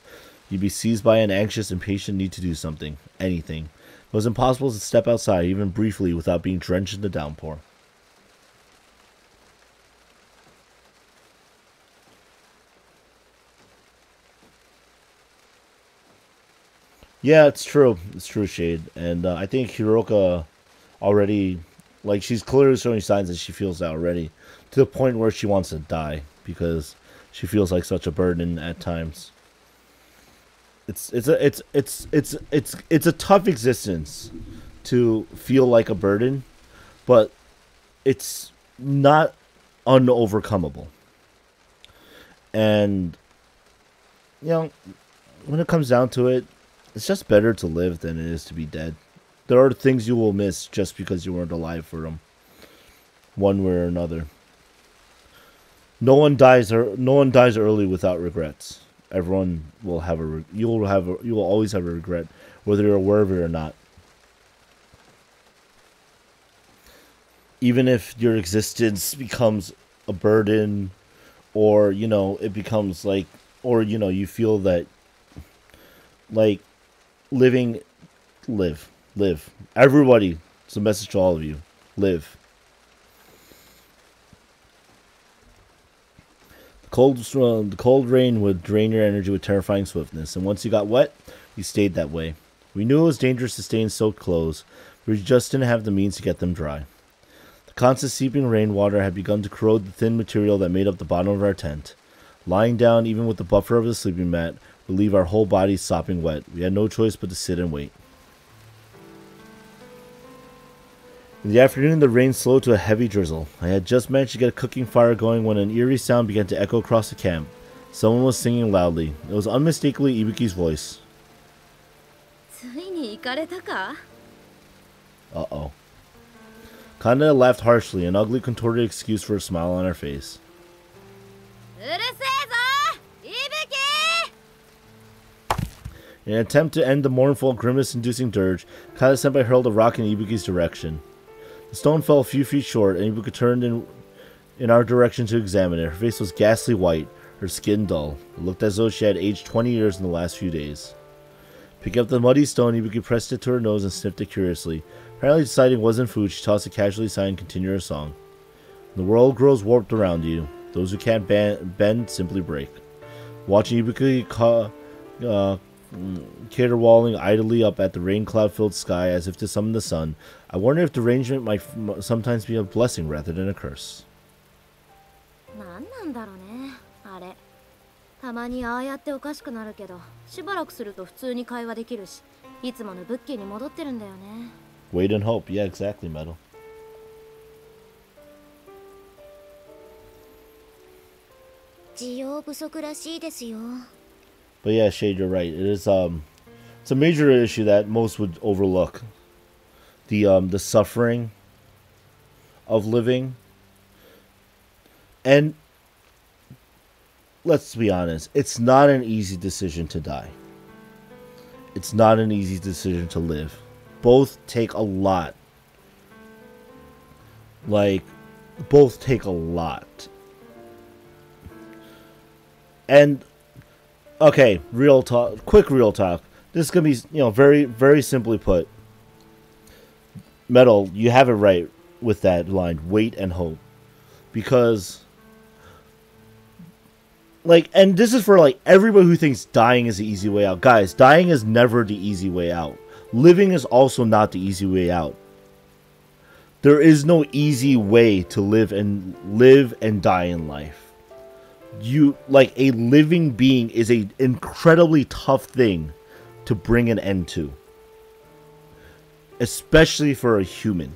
you'd be seized by an anxious, impatient need to do something. Anything. It was impossible to step outside, even briefly, without being drenched in the downpour. Yeah, it's true. It's true, Shade. And I think Hiroka already, like, she's clearly showing signs that she feels that already, to the point where she wants to die because she feels like such a burden at times. It's a tough existence to feel like a burden, but it's not unovercomable. And you know, when it comes down to it, it's just better to live than it is to be dead. There are things you will miss just because you weren't alive for them, one way or another. No one dies early without regrets. Everyone will have you will always have a regret, whether you're aware of it or not. Even if your existence becomes a burden, or it becomes like, or you feel that like live. Everybody, it's a message to all of you. Live. The cold rain would drain your energy with terrifying swiftness, and once you got wet, you stayed that way. We knew it was dangerous to stay in soaked clothes, but we just didn't have the means to get them dry. The constant seeping rainwater had begun to corrode the thin material that made up the bottom of our tent. Lying down, even with the buffer of the sleeping mat, would leave our whole bodies sopping wet. We had no choice but to sit and wait. In the afternoon, the rain slowed to a heavy drizzle. I had just managed to get a cooking fire going when an eerie sound began to echo across the camp. Someone was singing loudly. It was unmistakably Ibuki's voice. Uh-oh. Kanda laughed harshly, an ugly, contorted excuse for a smile on her face. In an attempt to end the mournful, grimace-inducing dirge, Kanda-senpai hurled a rock in Ibuki's direction. The stone fell a few feet short, and Ibuki turned in our direction to examine it. Her face was ghastly white, her skin dull. It looked as though she had aged 20 years in the last few days. Picking up the muddy stone, Ibuki pressed it to her nose and sniffed it curiously. Apparently deciding it wasn't food, she tossed it casually aside and continued her song. The world grows warped around you. Those who can't bend simply break. Watching Ibuki caterwauling idly up at the rain cloud-filled sky as if to summon the sun, I wonder if derangement might sometimes be a blessing rather than a curse. Wait and hope. Yeah, exactly, Metal. But yeah, Shade, you're right. It is it's a major issue that most would overlook. The suffering of living. And let's be honest, it's not an easy decision to die. It's not an easy decision to live. Both take a lot. Like, both take a lot. And okay, real talk, quick real talk. This is going to be, very, very simply put. Metal, you have it right with that line, wait and hope. Because, like, and this is for, like, everybody who thinks dying is the easy way out. Guys, dying is never the easy way out. Living is also not the easy way out. There is no easy way to live and die in life. like a living being is a incredibly tough thing to bring an end to, especially for a human.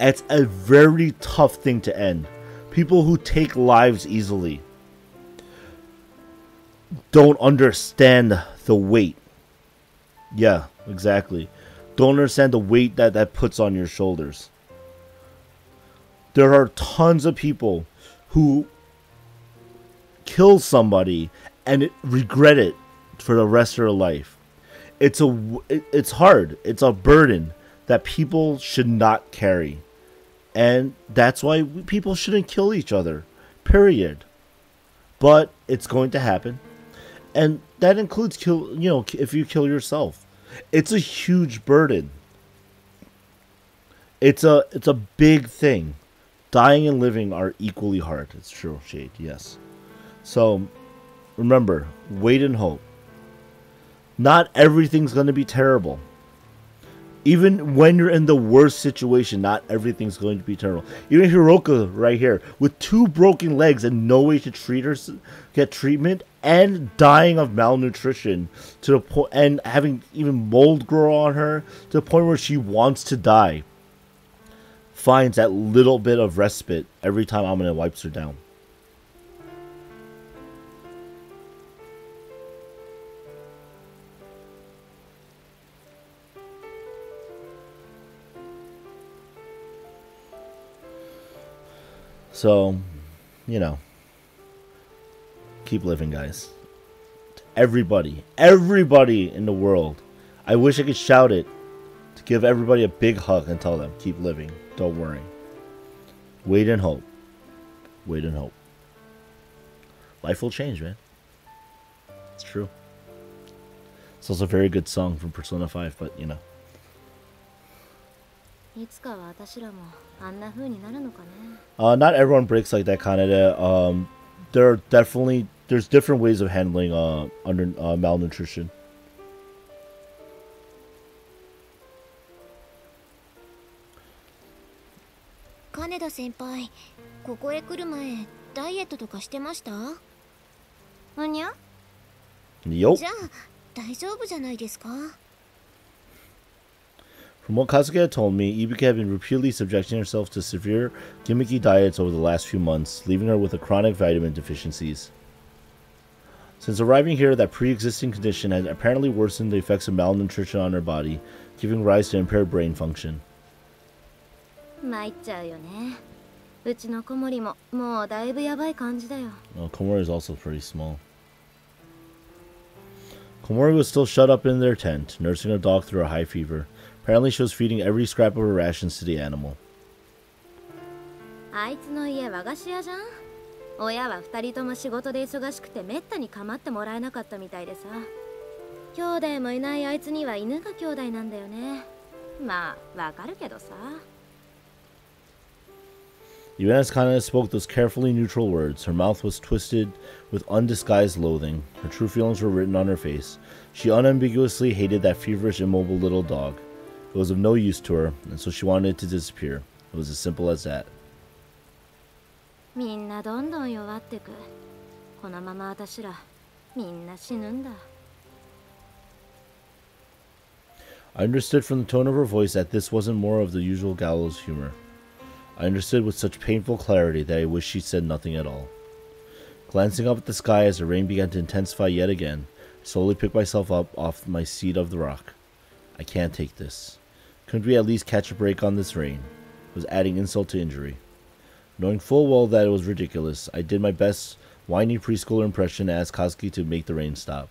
It's a very tough thing to end. People who take lives easily don't understand the weight. Yeah, exactly. Don't understand the weight that puts on your shoulders. There are tons of people who kill somebody and regret it for the rest of their life. It's hard. It's a burden that people should not carry. And that's why people shouldn't kill each other. Period. But it's going to happen. And that includes if you kill yourself. It's a huge burden. It's a big thing. Dying and living are equally hard. It's true, Shade, yes. So, remember, wait and hope. Not everything's going to be terrible. Even when you're in the worst situation, not everything's going to be terrible. Even Hiroka right here, with 2 broken legs and no way to get treatment, and dying of malnutrition to the point, and having even mold grow on her to the point where she wants to die, finds that little bit of respite every time Amane wipes her down. So, keep living, guys. Everybody in the world. I wish I could shout it to give everybody a big hug and tell them, keep living. Don't worry. Wait and hope. Wait and hope. Life will change, man. It's true. It's also a very good song from Persona 5, but not everyone breaks like that, Kaneda. There's different ways of handling malnutrition. Kaneda senpai, ここへ来る前、ダイエットとかしてました？あにゃ？よっ。じゃあ大丈夫じゃないですか？ From what Kazuki had told me, Ibuki had been repeatedly subjecting herself to severe, gimmicky diets over the last few months, leaving her with chronic vitamin deficiencies. Since arriving here, that pre-existing condition had apparently worsened the effects of malnutrition on her body, giving rise to impaired brain function. Oh, Komori is also pretty small. Komori was still shut up in their tent, nursing her dog through a high fever. Apparently she was feeding every scrap of her rations to the animal. Oh, Even as Kaneda spoke those carefully neutral words, her mouth was twisted with undisguised loathing. Her true feelings were written on her face. She unambiguously hated that feverish, immobile little dog. It was of no use to her, and so she wanted it to disappear. It was as simple as that. I understood from the tone of her voice that this wasn't more of the usual gallows humor. I understood with such painful clarity that I wished she said nothing at all. Glancing up at the sky as the rain began to intensify yet again, I slowly picked myself up off my seat of the rock. I can't take this. Couldn't we at least catch a break on this rain? It was adding insult to injury. Knowing full well that it was ridiculous, I did my best whiny preschooler impression and asked Kazuki to make the rain stop.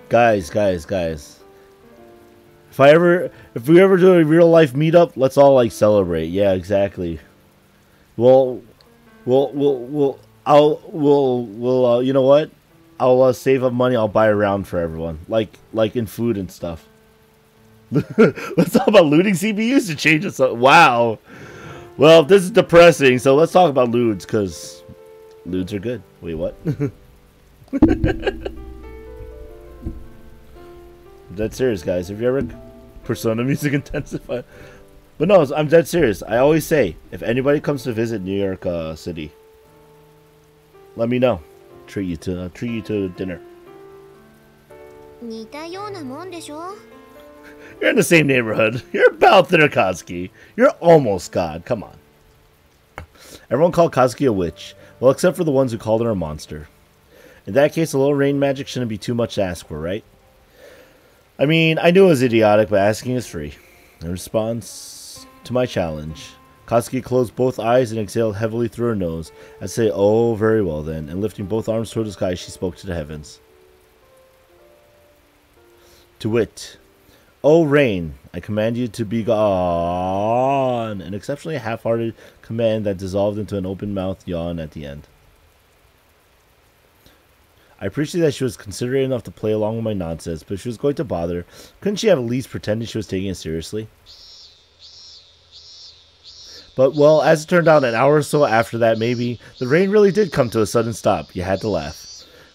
Guys. If we ever do a real life meetup, let's all like celebrate. Yeah, exactly. We'll you know what? I'll save up money. I'll buy a round for everyone, like in food and stuff. Let's talk about looting CPUs to change us up. Wow. Well, this is depressing, so let's talk about loots, because loots are good. Wait, what? dead serious, guys. If you ever Persona music intensify, but no, I'm dead serious. I always say, if anybody comes to visit New York City, let me know. Treat you to dinner. You're in the same neighborhood. You're about there, Kazuki. You're almost God. Come on. Everyone called Kazuki a witch. Well, except for the ones who called her a monster. In that case, a little rain magic shouldn't be too much to ask for, right? I mean, I knew it was idiotic, but asking is free. In response to my challenge, Kazuki closed both eyes and exhaled heavily through her nose. I'd say, oh, very well then, and lifting both arms toward the sky, she spoke to the heavens. To wit, O rain, I command you to be gone. An exceptionally half-hearted command that dissolved into an open-mouthed yawn at the end. I appreciate that she was considerate enough to play along with my nonsense, but if she was going to bother, couldn't she have at least pretended she was taking it seriously? But, well, as it turned out, an hour or so after that, maybe, the rain really did come to a sudden stop. You had to laugh.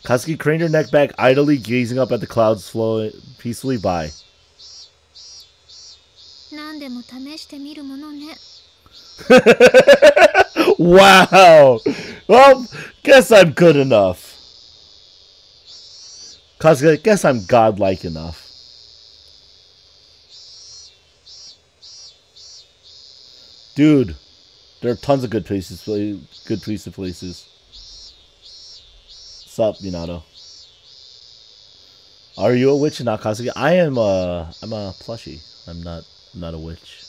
Kazuki craned her neck back, idly gazing up at the clouds flowing peacefully by. Wow! Well, guess I'm good enough. Kazuki, guess I'm godlike enough. Dude, there are tons of good places. Sup, Minato? Are you a witch and not Kazuki? I'm a plushie. I'm not a witch.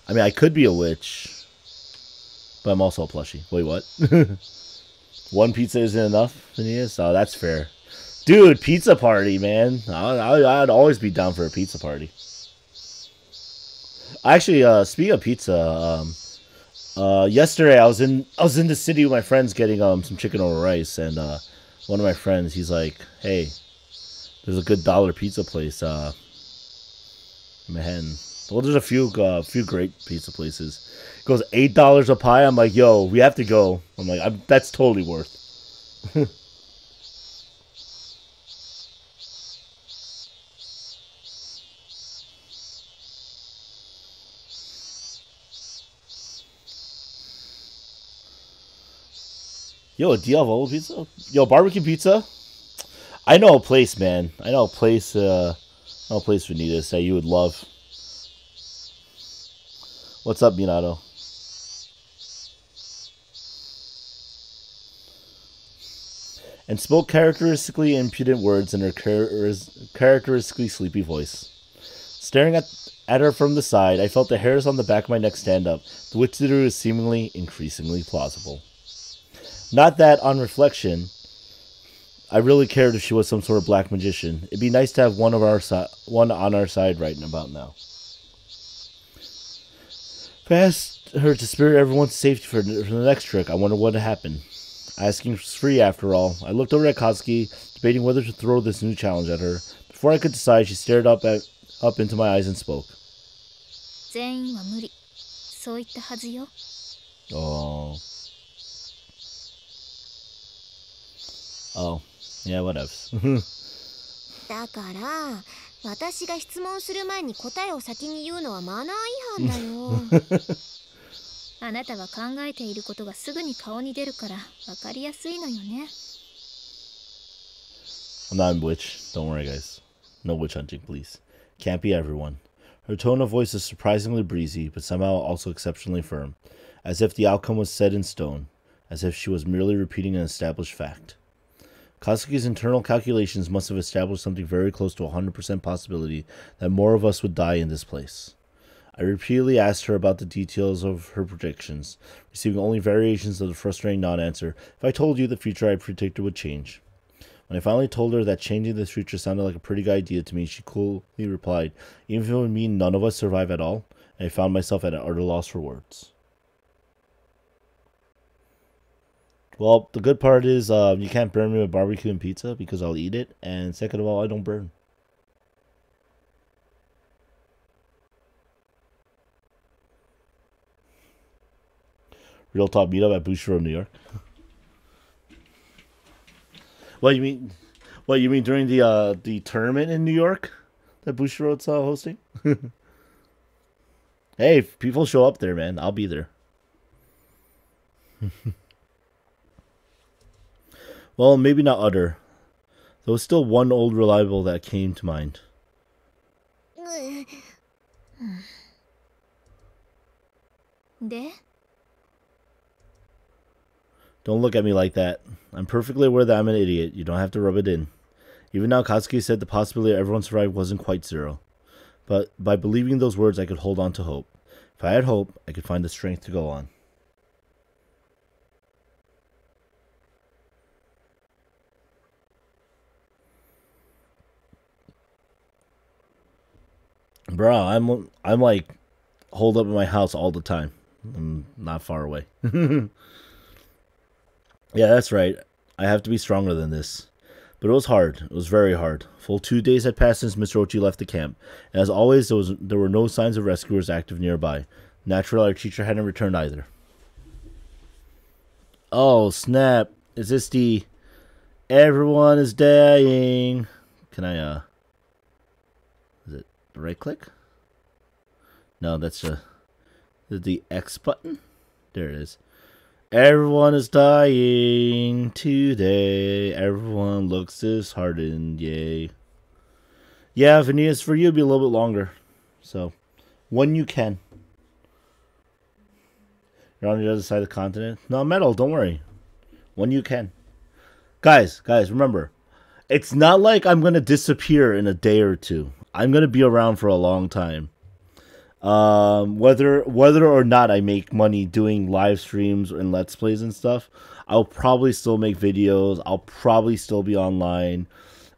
I mean, I could be a witch, but I'm also a plushie. Wait, what? One pizza isn't enough, Phineas? Oh, that's fair. Dude, pizza party, man. I'd always be down for a pizza party. Actually, speaking of pizza, yesterday I was in the city with my friends getting some chicken over rice, and one of my friends, he's like, "Hey, there's a good $1 pizza place in Manhattan." Well, there's a few great pizza places. It goes $8 a pie. I'm like, "Yo, we have to go." I'm like, "That's totally worth." Yo, do you have old pizza? Yo, barbecue pizza? I know a place, man. I know a place, Vanitas, that you would love. What's up, Minato? And spoke characteristically impudent words in her characteristically sleepy voice. Staring at her from the side, I felt the hairs on the back of my neck stand up, the which was seemingly increasingly plausible. Not that, on reflection, I really cared if she was some sort of black magician. It'd be nice to have one on our side right about now. If I asked her to spirit everyone to safety for the next trick, I wonder what would happen. Asking was free after all. I looked over at Kazuki, debating whether to throw this new challenge at her. Before I could decide, she stared up into my eyes and spoke. Oh. Oh, yeah, whatever. だから、私が質問する前に答えを先に言うのはマナー違反だよ。あなたは考えていることがすぐに顔に出るから分かりやすいのよね。I'm not a witch. Don't worry, guys. No witch hunting, please. Can't be everyone. Her tone of voice is surprisingly breezy, but somehow also exceptionally firm, as if the outcome was set in stone, as if she was merely repeating an established fact. Kazuki's internal calculations must have established something very close to a 100% possibility that more of us would die in this place. I repeatedly asked her about the details of her predictions, receiving only variations of the frustrating non-answer. If I told you the future I predicted would change. When I finally told her that changing the future sounded like a pretty good idea to me, she coolly replied, even if it would mean none of us survive at all, and I found myself at an utter loss for words. Well, the good part is you can't burn me with barbecue and pizza because I'll eat it. And second of all, I don't burn. Real talk meetup at Boucher Road, New York. What you mean? What you mean during the tournament in New York? that Bushiroad's hosting? Hey, if people show up there, man, I'll be there. Well, maybe not utter. There was still one old reliable that came to mind. Don't look at me like that. I'm perfectly aware that I'm an idiot. You don't have to rub it in. Even now, Katsuki said the possibility everyone survived wasn't quite zero. But by believing those words, I could hold on to hope. If I had hope, I could find the strength to go on. Bro, I'm like holed up in my house all the time. I'm not far away. Yeah, that's right. I have to be stronger than this. But it was hard. It was very hard. Full 2 days had passed since Mr. Ochi left the camp. And as always, there were no signs of rescuers active nearby. Naturally, our teacher hadn't returned either. Oh, snap. Is this the... Everyone is dying. Can I, Is it the right click? No, that's the X button. There it is. Everyone is dying today. Everyone looks disheartened. Yay. Yeah, Venus, for you, it'll be a little bit longer. So, when you can. You're on the other side of the continent. No, Metal, don't worry. When you can. Guys, remember. It's not like I'm going to disappear in a day or two. I'm going to be around for a long time. Whether or not I make money doing live streams and let's plays and stuff, I'll probably still make videos. I'll probably still be online,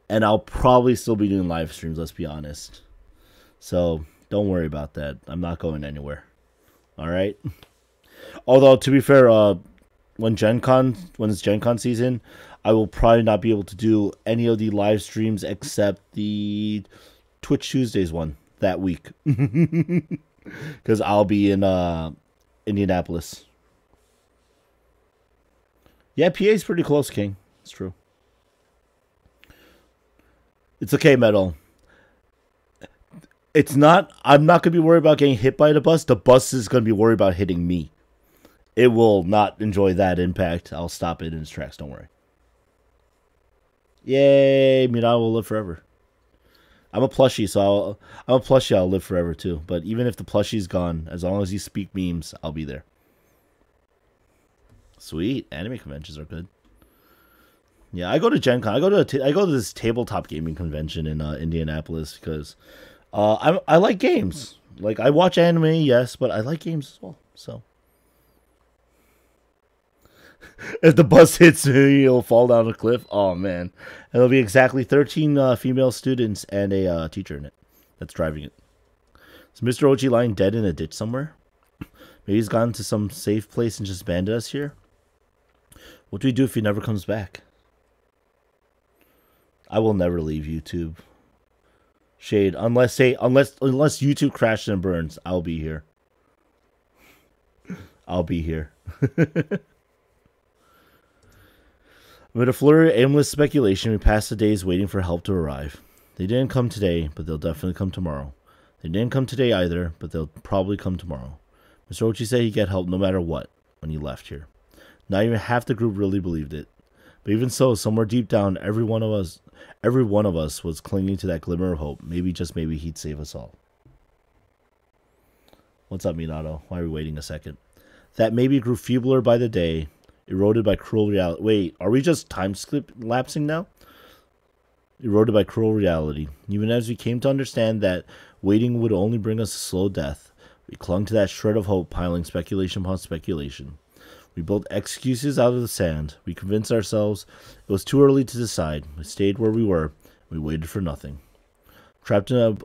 and I'll probably still be doing live streams. Let's be honest. So don't worry about that. I'm not going anywhere. All right. Although to be fair, when it's Gen Con season, I will probably not be able to do any of the live streams except the Twitch Tuesdays one. That week, because I'll be in Indianapolis. Yeah, PA's pretty close, King. It's true. It's okay, Metal. It's not. I'm not gonna be worried about getting hit by the bus. The bus is gonna be worried about hitting me. It will not enjoy that impact. I'll stop it in its tracks. Don't worry. Yay! Mirai will live forever. I'm a plushie, so I'll live forever too. But even if the plushie's gone, as long as you speak memes, I'll be there. Sweet, anime conventions are good. Yeah, I go to Gen Con. I go to this tabletop gaming convention in Indianapolis because I like games. Like I watch anime, yes, but I like games as well. So if the bus hits me, you'll fall down a cliff. Oh man, and there'll be exactly 13 female students and a teacher in it that's driving it. Is Mr. Ochi lying dead in a ditch somewhere? Maybe he's gone to some safe place and just abandoned us here. What do we do if he never comes back? I will never leave YouTube. Shade, unless YouTube crashes and burns, I'll be here. I'll be here. With a flurry of aimless speculation, we passed the days waiting for help to arrive. They didn't come today, but they'll definitely come tomorrow. They didn't come today either, but they'll probably come tomorrow. Mr. Ochi said he'd get help no matter what when he left here. Not even half the group really believed it. But even so, somewhere deep down, every one of us was clinging to that glimmer of hope. Maybe, just maybe, he'd save us all. What's up, Minato? Why are we waiting a second? That maybe grew feebler by the day, eroded by cruel reality. Wait, are we just time lapsing now? Eroded by cruel reality. Even as we came to understand that waiting would only bring us a slow death, we clung to that shred of hope, piling speculation upon speculation. We built excuses out of the sand. We convinced ourselves it was too early to decide. We stayed where we were. We waited for nothing. Trapped in an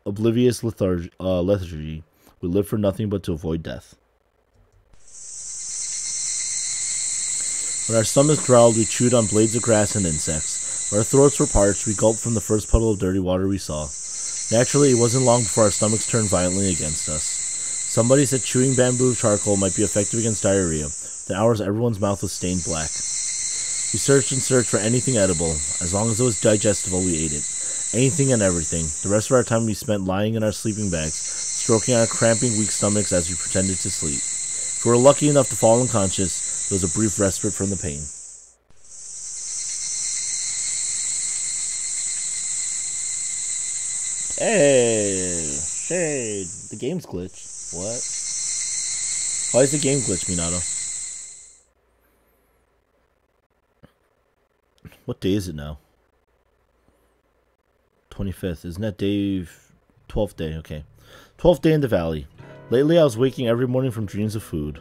oblivious lethargy, we lived for nothing but to avoid death. When our stomachs growled, we chewed on blades of grass and insects. When our throats were parched, we gulped from the first puddle of dirty water we saw. Naturally, it wasn't long before our stomachs turned violently against us. Somebody said chewing bamboo charcoal might be effective against diarrhea. Within hours, everyone's mouth was stained black. We searched and searched for anything edible. As long as it was digestible, we ate it. Anything and everything. The rest of our time we spent lying in our sleeping bags, stroking our cramping, weak stomachs as we pretended to sleep. If we were lucky enough to fall unconscious, there was a brief respite from the pain. Hey, the game's glitched. What? Why is the game glitched, Minato? What day is it now? 25th. Isn't that day 12th day? Okay. 12th day in the valley. Lately, I was waking every morning from dreams of food.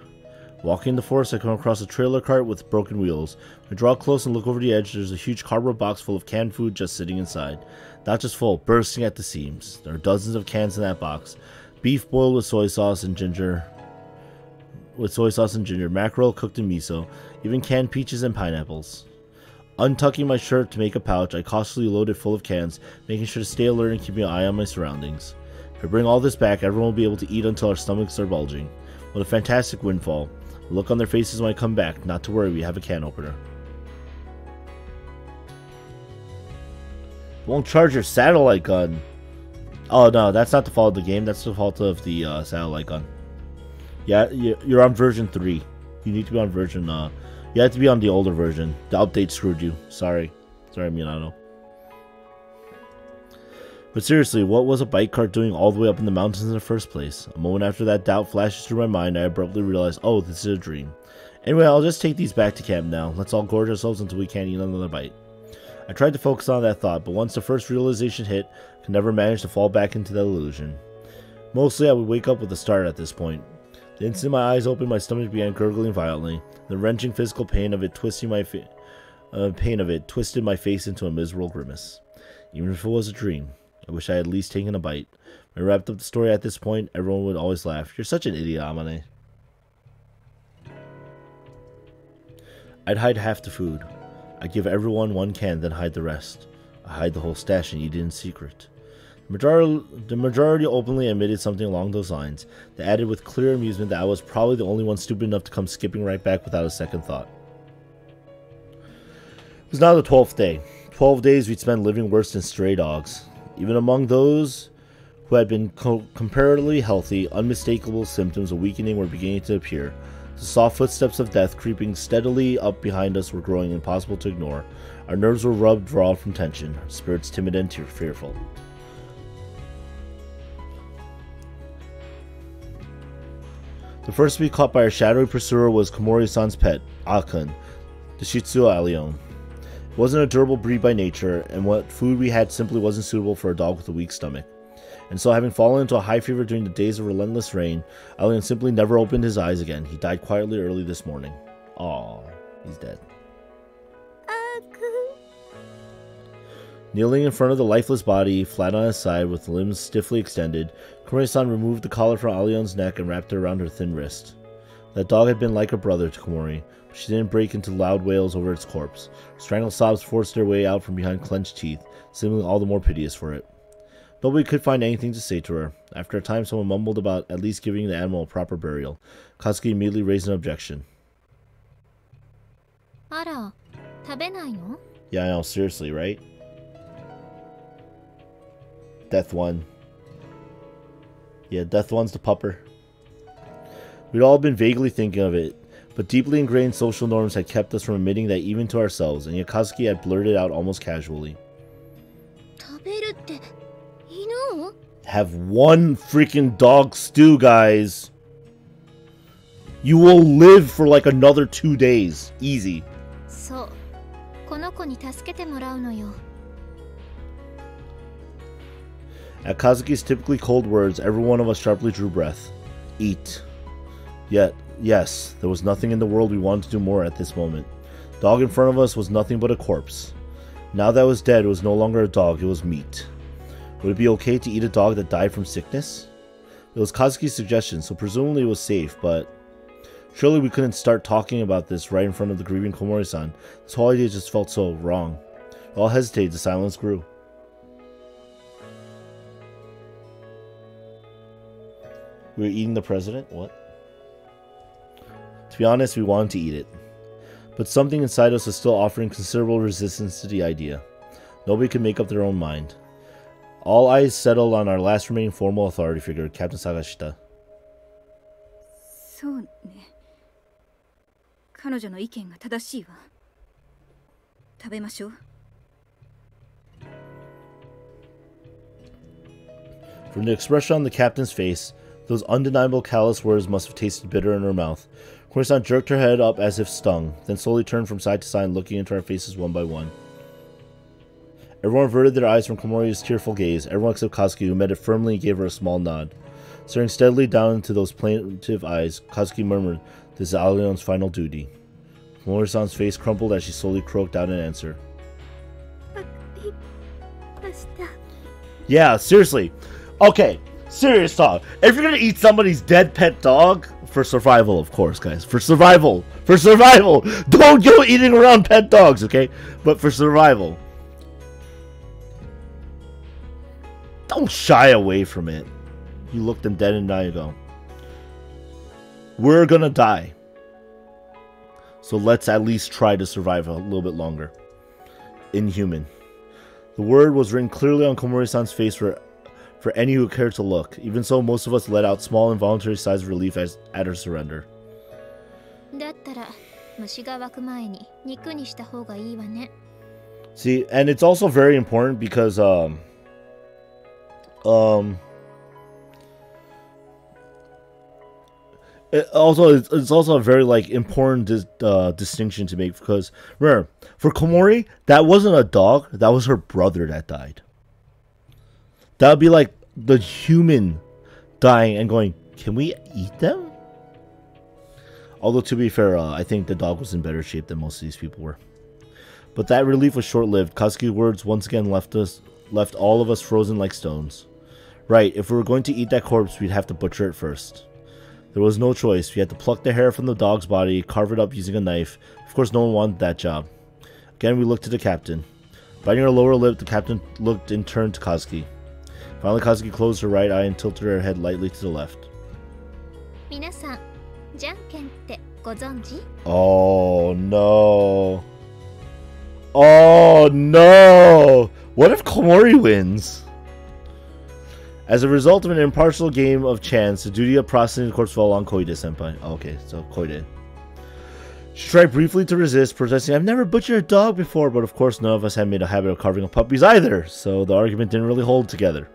Walking in the forest, I come across a trailer cart with broken wheels. I draw close and look over the edge. There's a huge cardboard box full of canned food just sitting inside. Not just full, bursting at the seams. There are dozens of cans in that box. Beef boiled with soy sauce and ginger. Mackerel cooked in miso. Even canned peaches and pineapples. Untucking my shirt to make a pouch, I cautiously load it full of cans, making sure to stay alert and keeping an eye on my surroundings. If I bring all this back, everyone will be able to eat until our stomachs are bulging. What a fantastic windfall. The look on their faces when I come back. Not to worry, we have a can opener. Won't charge your satellite gun. Oh no, that's not the fault of the game, that's the fault of the satellite gun. Yeah, you're on version 3. You need to be on version, you have to be on the older version. The update screwed you. Sorry, Minato. But seriously, what was a bike cart doing all the way up in the mountains in the first place? A moment after that doubt flashes through my mind, I abruptly realize, oh, this is a dream. Anyway, I'll just take these back to camp now. Let's all gorge ourselves until we can't eat another bite. I tried to focus on that thought, but once the first realization hit, I could never manage to fall back into that illusion. Mostly, I would wake up with a start at this point. The instant my eyes opened, my stomach began gurgling violently. The wrenching physical pain of it twisted my face into a miserable grimace. Even if it was a dream, I wish I had at least taken a bite. When I wrapped up the story at this point, everyone would always laugh. You're such an idiot, Amane. I'd hide half the food. I'd give everyone one can, then hide the rest. I hide the whole stash and eat it in secret. The majority openly admitted something along those lines. They added with clear amusement that I was probably the only one stupid enough to come skipping right back without a second thought. It was now the 12th day. 12 days we'd spent living worse than stray dogs. Even among those who had been comparatively healthy, unmistakable symptoms of weakening were beginning to appear. The soft footsteps of death creeping steadily up behind us were growing impossible to ignore. Our nerves were rubbed raw from tension, our spirits timid and fearful. The first to be caught by our shadowy pursuer was Komori-san's pet, Akun, the Shih Tzu Allione. It wasn't a durable breed by nature, and what food we had simply wasn't suitable for a dog with a weak stomach. And so, having fallen into a high fever during the days of relentless rain, Allione simply never opened his eyes again. He died quietly early this morning. Aww, he's dead. Kneeling in front of the lifeless body, flat on his side, with limbs stiffly extended, Komori-san removed the collar from Allione's neck and wrapped it around her thin wrist. That dog had been like a brother to Komori, but she didn't break into loud wails over its corpse. Strangled sobs forced their way out from behind clenched teeth, seemingly all the more piteous for it. Nobody could find anything to say to her. After a time, someone mumbled about at least giving the animal a proper burial. Katsuki immediately raised an objection. Yeah, I know, seriously, right? Death one. Yeah, Death one's the pupper. We'd all been vaguely thinking of it, but deeply ingrained social norms had kept us from admitting that even to ourselves, and yet Katsuki had blurted out almost casually. Have one freaking dog stew, guys. You will live for like another 2 days. Easy. At Kazuki's typically cold words, every one of us sharply drew breath. Eat. Yet, yes, there was nothing in the world we wanted to do more at this moment. The dog in front of us was nothing but a corpse. Now that it was dead, it was no longer a dog, it was meat. Would it be okay to eat a dog that died from sickness? It was Kazuki's suggestion, so presumably it was safe, but surely we couldn't start talking about this right in front of the grieving Komori-san. This whole idea just felt so wrong. We all hesitated, the silence grew. We were eating the president? What? To be honest, we wanted to eat it. But something inside us was still offering considerable resistance to the idea. Nobody could make up their own mind. All eyes settled on our last remaining formal authority figure, Captain Sagashita. そうね。彼女の意見が正しいわ。食べましょう。From the expression on the captain's face, those undeniable callous words must have tasted bitter in her mouth. Komori-san jerked her head up as if stung, then slowly turned from side to side, looking into our faces one by one. Everyone averted their eyes from Komori's tearful gaze, everyone except Kazuki, who met it firmly and gave her a small nod. Staring steadily down into those plaintive eyes, Kazuki murmured, "This is Alion's final duty." Komori-san's face crumpled as she slowly croaked out an answer. Yeah, seriously. Okay, serious talk. If you're gonna eat somebody's dead pet dog, for survival, of course, guys. For survival. For survival. Don't go eating around pet dogs, okay? But for survival. Don't shy away from it. You look them dead in the eye and go, we're gonna die. So let's at least try to survive a little bit longer. Inhuman. The word was written clearly on Komori-san's face for any who cared to look. Even so, most of us let out small involuntary sighs of relief at her surrender. See, and it's also very important because it's also a very important distinction to make, because remember, for Komori, that wasn't a dog, that was her brother that died. That would be like the human dying and going, can we eat them? Although, to be fair, I think the dog was in better shape than most of these people were. But that relief was short-lived. Kazuki's words once again left all of us frozen like stones. Right, if we were going to eat that corpse, we'd have to butcher it first. There was no choice. We had to pluck the hair from the dog's body, carve it up using a knife. Of course, no one wanted that job. Again, we looked to the captain. Biting her lower lip, the captain looked and turned to Kazuki. Finally, Kazuki closed her right eye and tilted her head lightly to the left. Oh no. Oh no! What if Komori wins? As a result of an impartial game of chance, the duty of processing the corpse fell on Koide-senpai. Oh, okay, so Koide. She tried briefly to resist, protesting, "I've never butchered a dog before," but of course none of us had made a habit of carving up puppies either, so the argument didn't really hold together.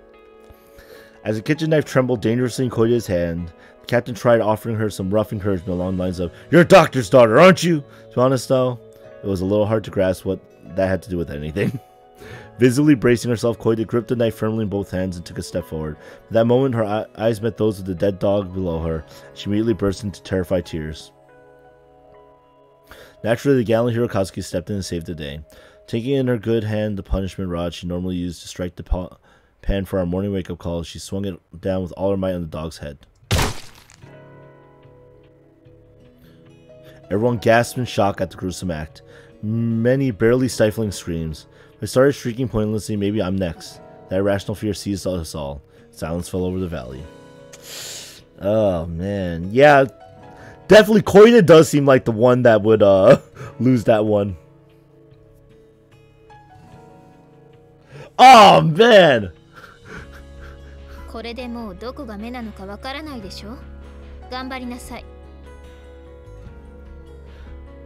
As the kitchen knife trembled dangerously in Koide's hand, the captain tried offering her some rough encouragement along the lines of, "You're a doctor's daughter, aren't you?" To be honest though, it was a little hard to grasp what that had to do with anything. Visibly bracing herself, Koide gripped the knife firmly in both hands and took a step forward. At that moment, her eyes met those of the dead dog below her. She immediately burst into terrified tears. Naturally, the gallant hero Kazuki stepped in and saved the day. Taking in her good hand the punishment rod she normally used to strike the pan for our morning wake-up call, she swung it down with all her might on the dog's head. Everyone gasped in shock at the gruesome act. Many barely stifling screams. I started shrieking pointlessly, "Maybe I'm next." That irrational fear seized us all. Silence fell over the valley. Oh man. Yeah, definitely Koide does seem like the one that would lose that one. Oh man!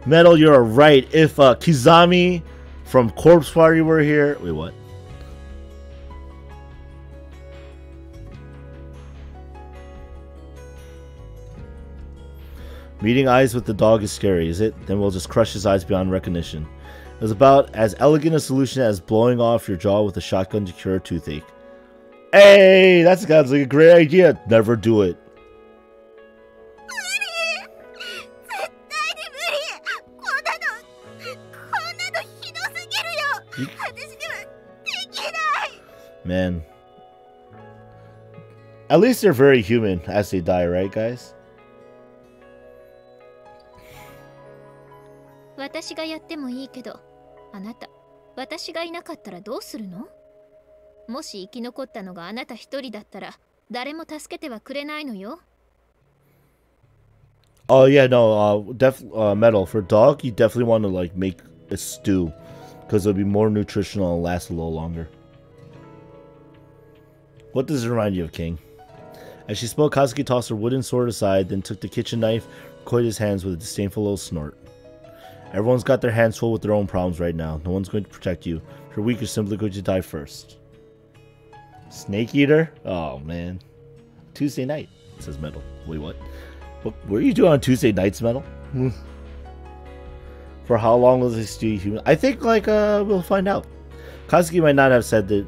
Metal, you're right. If Kizami from Corpse Party were here... Wait, what? Meeting eyes with the dog is scary, is it? Then we'll just crush his eyes beyond recognition. It was about as elegant a solution as blowing off your jaw with a shotgun to cure a toothache. Hey, that sounds like a great idea. Never do it. Man. At least they're very human as they die, right, guys? Oh yeah, no, Metal, for dog, you definitely want to like make a stew, because it'll be more nutritional and last a little longer. What does it remind you of, King? As she spoke, Kazuki tossed her wooden sword aside, then took the kitchen knife, coiled his hands with a disdainful little snort. Everyone's got their hands full with their own problems right now. No one's going to protect you. If you're weak, you're simply going to die first. Snake Eater? Oh, man. Tuesday night, says Metal. Wait, what? What are you doing on Tuesday nights, Metal? For how long will this do human? I think, like, we'll find out. Kazuki might not have said that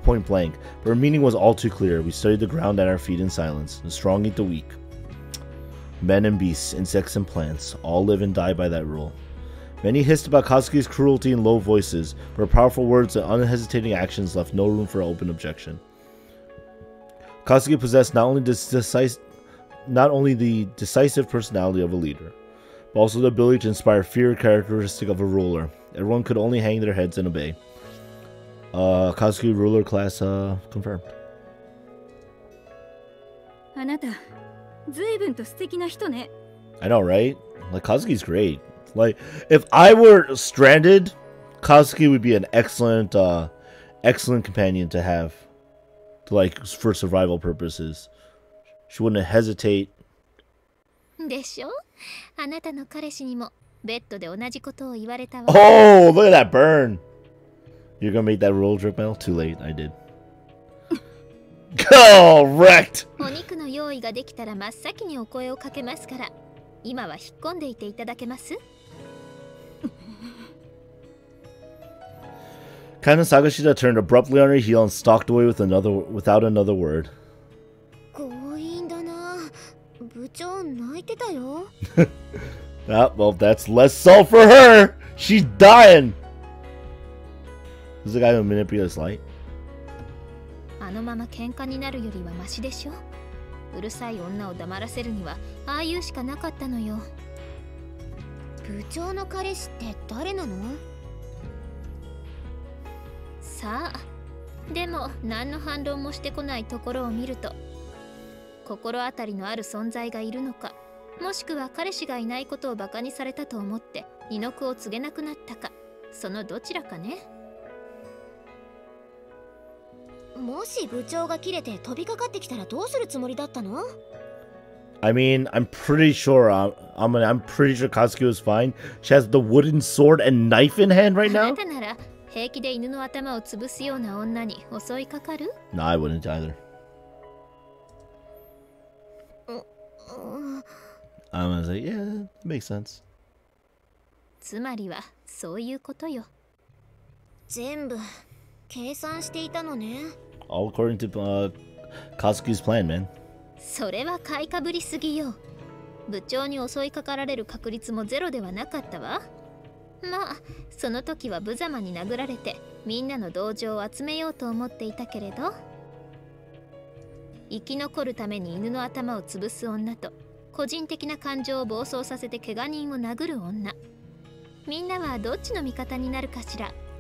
point blank, but her meaning was all too clear. We studied the ground at our feet in silence. The strong eat the weak. Men and beasts, insects and plants, all live and die by that rule. Many hissed about Kazuki's cruelty in low voices, but her powerful words and unhesitating actions left no room for open objection. Kazuki possessed not only the decisive personality of a leader, but also the ability to inspire fear, characteristic of a ruler. Everyone could only hang their heads and obey. Kazuki ruler class confirmed. I know, right? Like, Kazuki's great. Like, if I were stranded, Kazuki would be an excellent companion to have, for survival purposes. She wouldn't hesitate. Oh, look at that burn! You're gonna make that roll drip, Mel? Too late, I did. Oh, wrecked! Kana Sagashida turned abruptly on her heel and stalked away without another word. Ah, well, that's less salt for her! She's dying! This is the guy who manipulates light. I mean, I'm pretty sure Kazuki was fine. She has the wooden sword and knife in hand right now. No, I wouldn't either. I was like, yeah, it makes sense. All according to Kazuki's plan, man.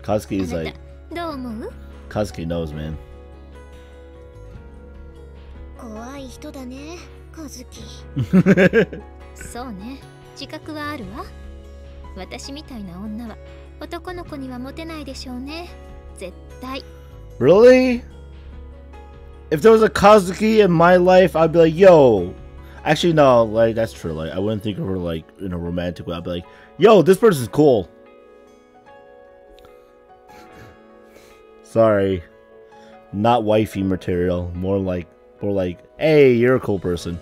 Kazuki is like... Kazuki knows, man. Really? If there was a Kazuki in my life, I'd be like, yo. Actually, no, like, that's true. Like, I wouldn't think of her, like, in a romantic way. I'd be like, yo, this person's cool. Sorry. Not wifey material. More like, hey, you're a cool person.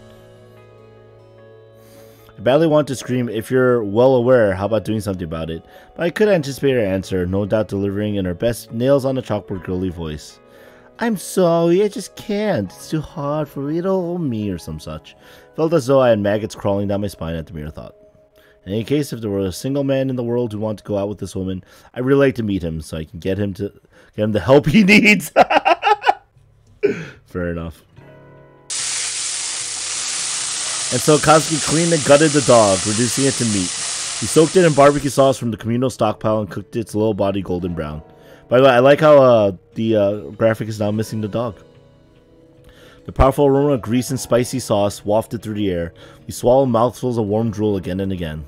I badly want to scream, if you're well aware, how about doing something about it? But I could anticipate her answer, no doubt delivering in her best nails on the chalkboard girly voice. I'm sorry, I just can't. It's too hard for little me or some such. Felt as though I had maggots crawling down my spine at the mere thought. In any case, if there were a single man in the world who wanted to go out with this woman, I'd really like to meet him so I can get him the help he needs. Fair enough. And so Kazuki cleaned and gutted the dog, reducing it to meat. He soaked it in barbecue sauce from the communal stockpile and cooked its little body golden brown. By the way, I like how the graphic is now missing the dog. The powerful aroma of grease and spicy sauce wafted through the air. We swallowed mouthfuls of warm drool again and again.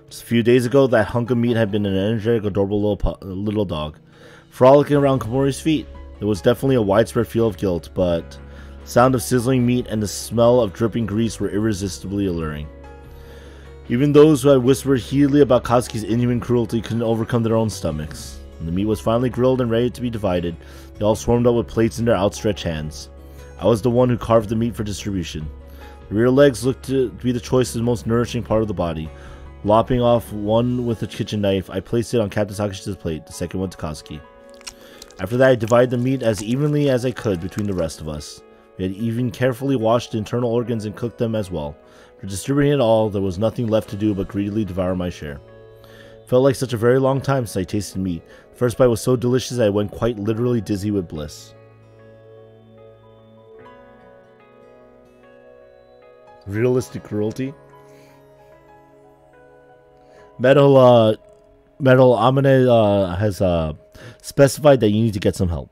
Just a few days ago, that hunk of meat had been an energetic, adorable little dog, frolicking around Komori's feet. There was definitely a widespread feel of guilt, but the sound of sizzling meat and the smell of dripping grease were irresistibly alluring. Even those who had whispered heatedly about Kazuki's inhuman cruelty couldn't overcome their own stomachs. When the meat was finally grilled and ready to be divided, they all swarmed up with plates in their outstretched hands. I was the one who carved the meat for distribution. The rear legs looked to be the choicest and most nourishing part of the body. Lopping off one with a kitchen knife, I placed it on Captain Sakishi's plate. The second went to Kazuki. After that, I divided the meat as evenly as I could between the rest of us. We had even carefully washed the internal organs and cooked them as well. For distributing it all, there was nothing left to do but greedily devour my share. It felt like such a very long time since I tasted meat. The first bite was so delicious that I went quite literally dizzy with bliss. Realistic cruelty? Metal Amane has specified that you need to get some help.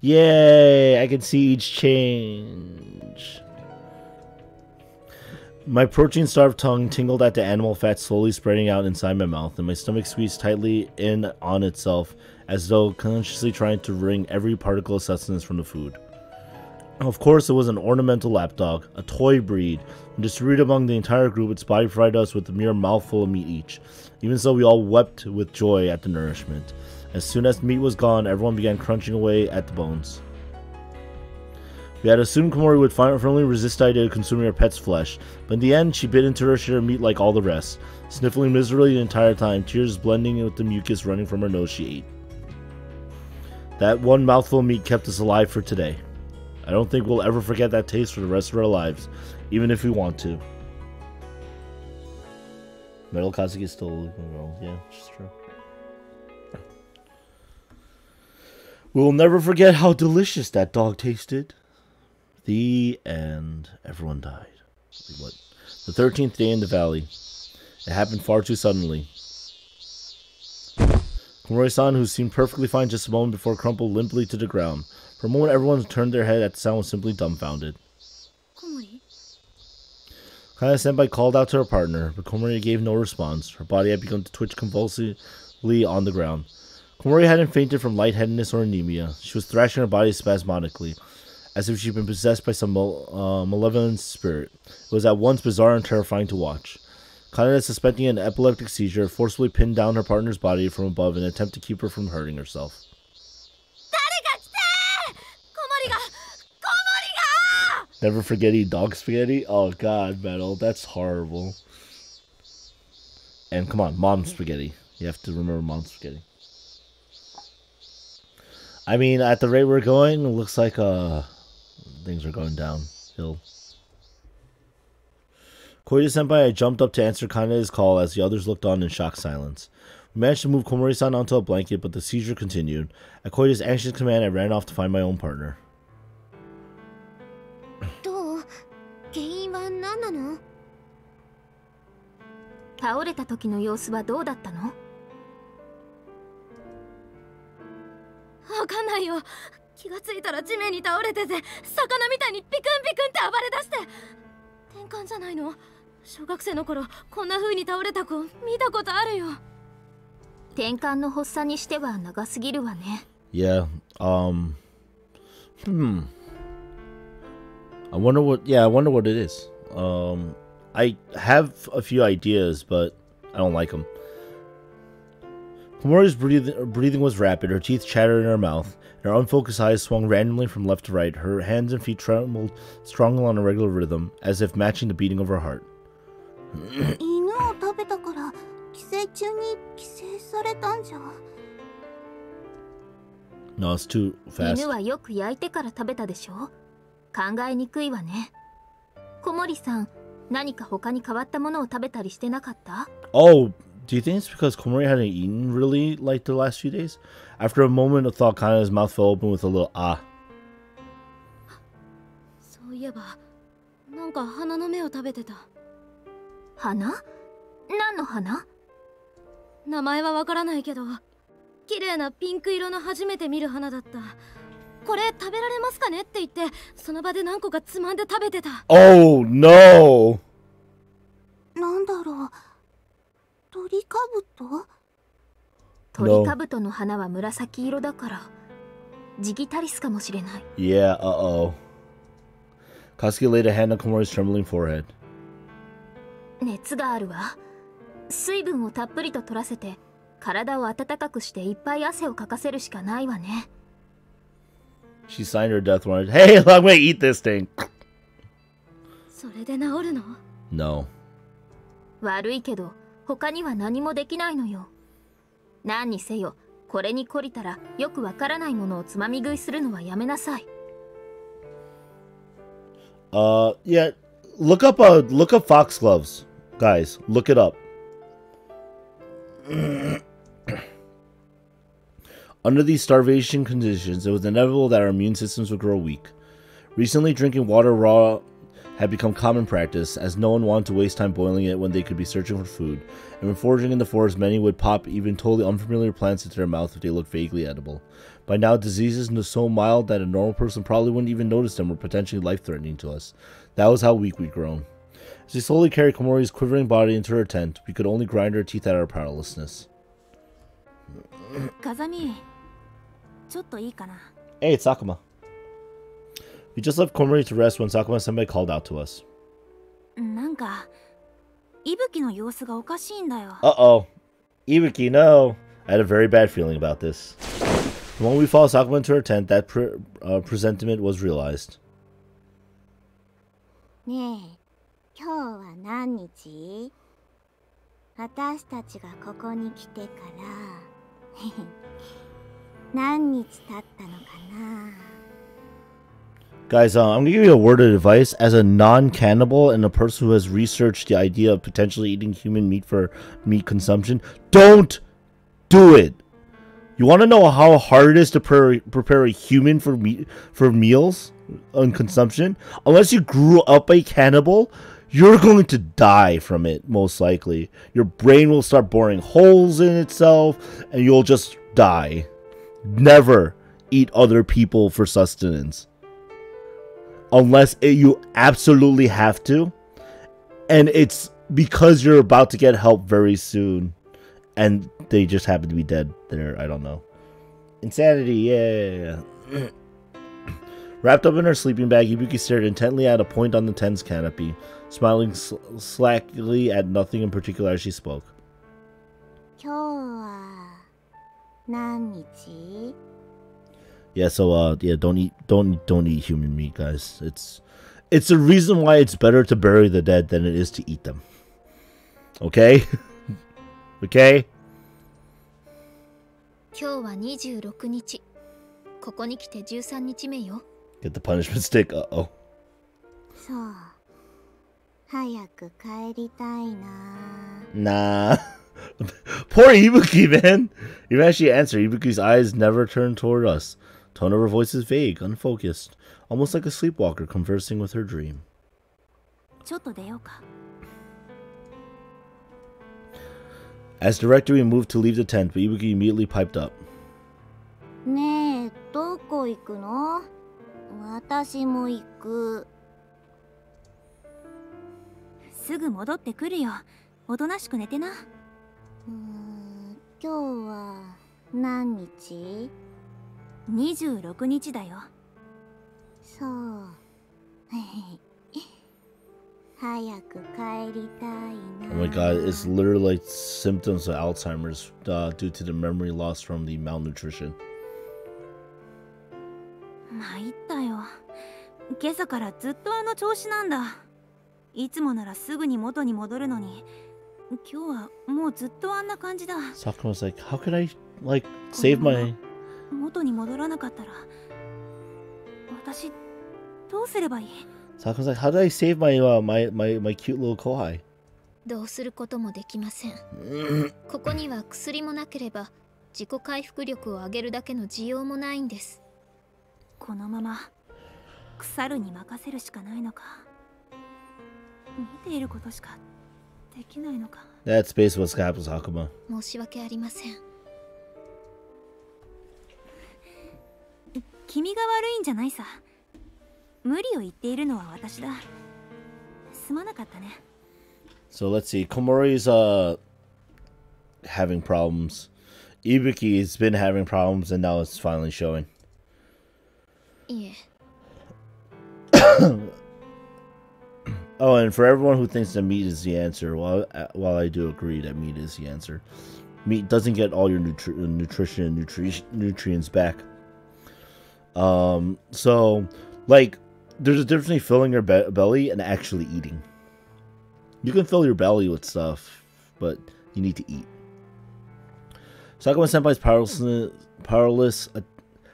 Yay! I can see each change. My protein-starved tongue tingled at the animal fat slowly spreading out inside my mouth, and my stomach squeezed tightly in on itself as though consciously trying to wring every particle of sustenance from the food. Of course, it was an ornamental lapdog, a toy breed, and distributed among the entire group, its body provided us with a mere mouthful of meat each. Even so, we all wept with joy at the nourishment. As soon as the meat was gone, everyone began crunching away at the bones. We had assumed Komori would firmly resist the idea of consuming her pet's flesh, but in the end, she bit into her share of meat like all the rest, sniffling miserably the entire time, tears blending with the mucus running from her nose she ate. That one mouthful of meat kept us alive for today. I don't think we'll ever forget that taste for the rest of our lives, even if we want to. Metal Kazuki is still looking wrong. Yeah, it's true. We'll never forget how delicious that dog tasted. The end. Everyone died. What? The 13th day in the valley. It happened far too suddenly. Komori-san, who seemed perfectly fine just a moment before, crumpled limply to the ground. For a moment, everyone turned their head at the sound and was simply dumbfounded. Komori? Kana-senpai called out to her partner, but Komori gave no response. Her body had begun to twitch convulsively on the ground. Komori hadn't fainted from lightheadedness or anemia. She was thrashing her body spasmodically, as if she'd been possessed by some malevolent spirit. It was at once bizarre and terrifying to watch. Kaneda, suspecting an epileptic seizure, forcibly pinned down her partner's body from above in an attempt to keep her from hurting herself. Never forget eat dog spaghetti? Oh god, Metal, that's horrible. And come on, mom spaghetti. You have to remember mom spaghetti. I mean, at the rate we're going, it looks like things are going downhill. Koide-senpai had jumped up to answer Kaneda's call as the others looked on in shocked silence. We managed to move Komori-san onto a blanket, but the seizure continued. At Koide's anxious command, I ran off to find my own partner. Yeah, I wonder what it is. I have a few ideas, but I don't like them. Komori's breathing was rapid, her teeth chattered in her mouth, and her unfocused eyes swung randomly from left to right. Her hands and feet trembled strongly on a regular rhythm, as if matching the beating of her heart. No, it's too fast. Oh, do you think it's because Komori hadn't eaten really like the last few days? After a moment of thought, Kaneda's mouth fell open with a little ah. Oh no! 鳥かぶと？鳥かぶとの花は紫色だからジギタリスかもしれない。 Yeah, uh-oh. Katsuki laid a hand on Komori's trembling forehead. 熱があるわ。水分をたっぷりと取らせて体を温かくしていっぱい汗をかかせるしかないわね。 She signed her death warrant. Hey, I'm gonna eat this thing. それで治るの？ No. 悪いけど他には何もできないのよ。何にせよこれに懲りたらよくわからないものをつまみ食いするのはやめなさい。 Yeah. Look up foxgloves. Guys, look it up. Under these starvation conditions, it was inevitable that our immune systems would grow weak. Recently, drinking water raw had become common practice, as no one wanted to waste time boiling it when they could be searching for food. And when foraging in the forest, many would pop even totally unfamiliar plants into their mouth if they looked vaguely edible. By now, diseases were so mild that a normal person probably wouldn't even notice them were potentially life-threatening to us. That was how weak we'd grown. As we slowly carried Komori's quivering body into her tent, we could only grind our teeth at our powerlessness. Kazami, ちょっといいかな? Hey, it's Sakuma. We just left Komori to rest when Sakuma-senpai called out to us. なんか、伊吹の様子がおかしいんだよ。 Uh-oh. Ibuki, no. I had a very bad feeling about this. The moment we followed Sakuma into her tent, that presentiment was realized. ねえ、今日は何日？私たちがここに来てから何日経ったのかな? Guys, I'm gonna give you a word of advice as a non-cannibal and a person who has researched the idea of potentially eating human meat for meat consumption. Don't do it. You want to know how hard it is to prepare a human for meals and consumption? Unless you grew up a cannibal, you're going to die from it, most likely. Your brain will start boring holes in itself, and you'll just die. Never eat other people for sustenance. Unless you absolutely have to. And it's because you're about to get help very soon. And they just happen to be dead there. I don't know. Insanity, yeah. Wrapped up in her sleeping bag, Ibuki stared intently at a point on the tent's canopy, smiling slackly at nothing in particular as she spoke. 今日は何日? Yeah, so yeah, don't eat human meat, guys. It's the reason why it's better to bury the dead than it is to eat them. Okay? Okay? 今日は26日。ここに来て13日目よ。 Get the punishment stick. Uh-oh. そう。早く帰りたいな。 Nah. Poor Ibuki, man. Even as she answered, Ibuki's eyes never turned toward us. Tone of her voice is vague, unfocused, almost like a sleepwalker conversing with her dream. ちょっと出ようか。 As directed, we moved to leave the tent, but Ibuki immediately piped up. ねえ、どこ行くの？私も行く。すぐ戻ってくるよ。おとなしく寝てな。今日は何日？26日だよ。そう。早く帰りたいな。 Oh my god, it's literally like symptoms of Alzheimer's due to the memory loss from the malnutrition. 参ったよ。今朝からずっとあの調子なんだ。いつもならすぐに元に戻るのに、今日はもうずっとあんな感じだ。 Sakuma was like, how could I, like, save my... 元に戻らなかったら、私どうすればいい? Sakuma was like, how did I save my cute little kohai? どうすることもできません。ここには薬もなければ自己回復力を上げるだけの需要もないんです。このまま腐るに任せるしかないのか。見ていることしかできないのか。 That's basically what's happened to Sakuma. 申し訳ありません。君が悪いんじゃないさ。無理を言っているのは私だ。すまなかったね。 So let's see. Komori's having problems. Ibuki has been having problems, and now it's finally showing. Yeah. Oh, and for everyone who thinks that meat is the answer, while I do agree that meat is the answer, meat doesn't get all your nutrition and nutrients back. So, like, there's a difference between filling your belly and actually eating. You can fill your belly with stuff, but you need to eat. Sakuma Senpai's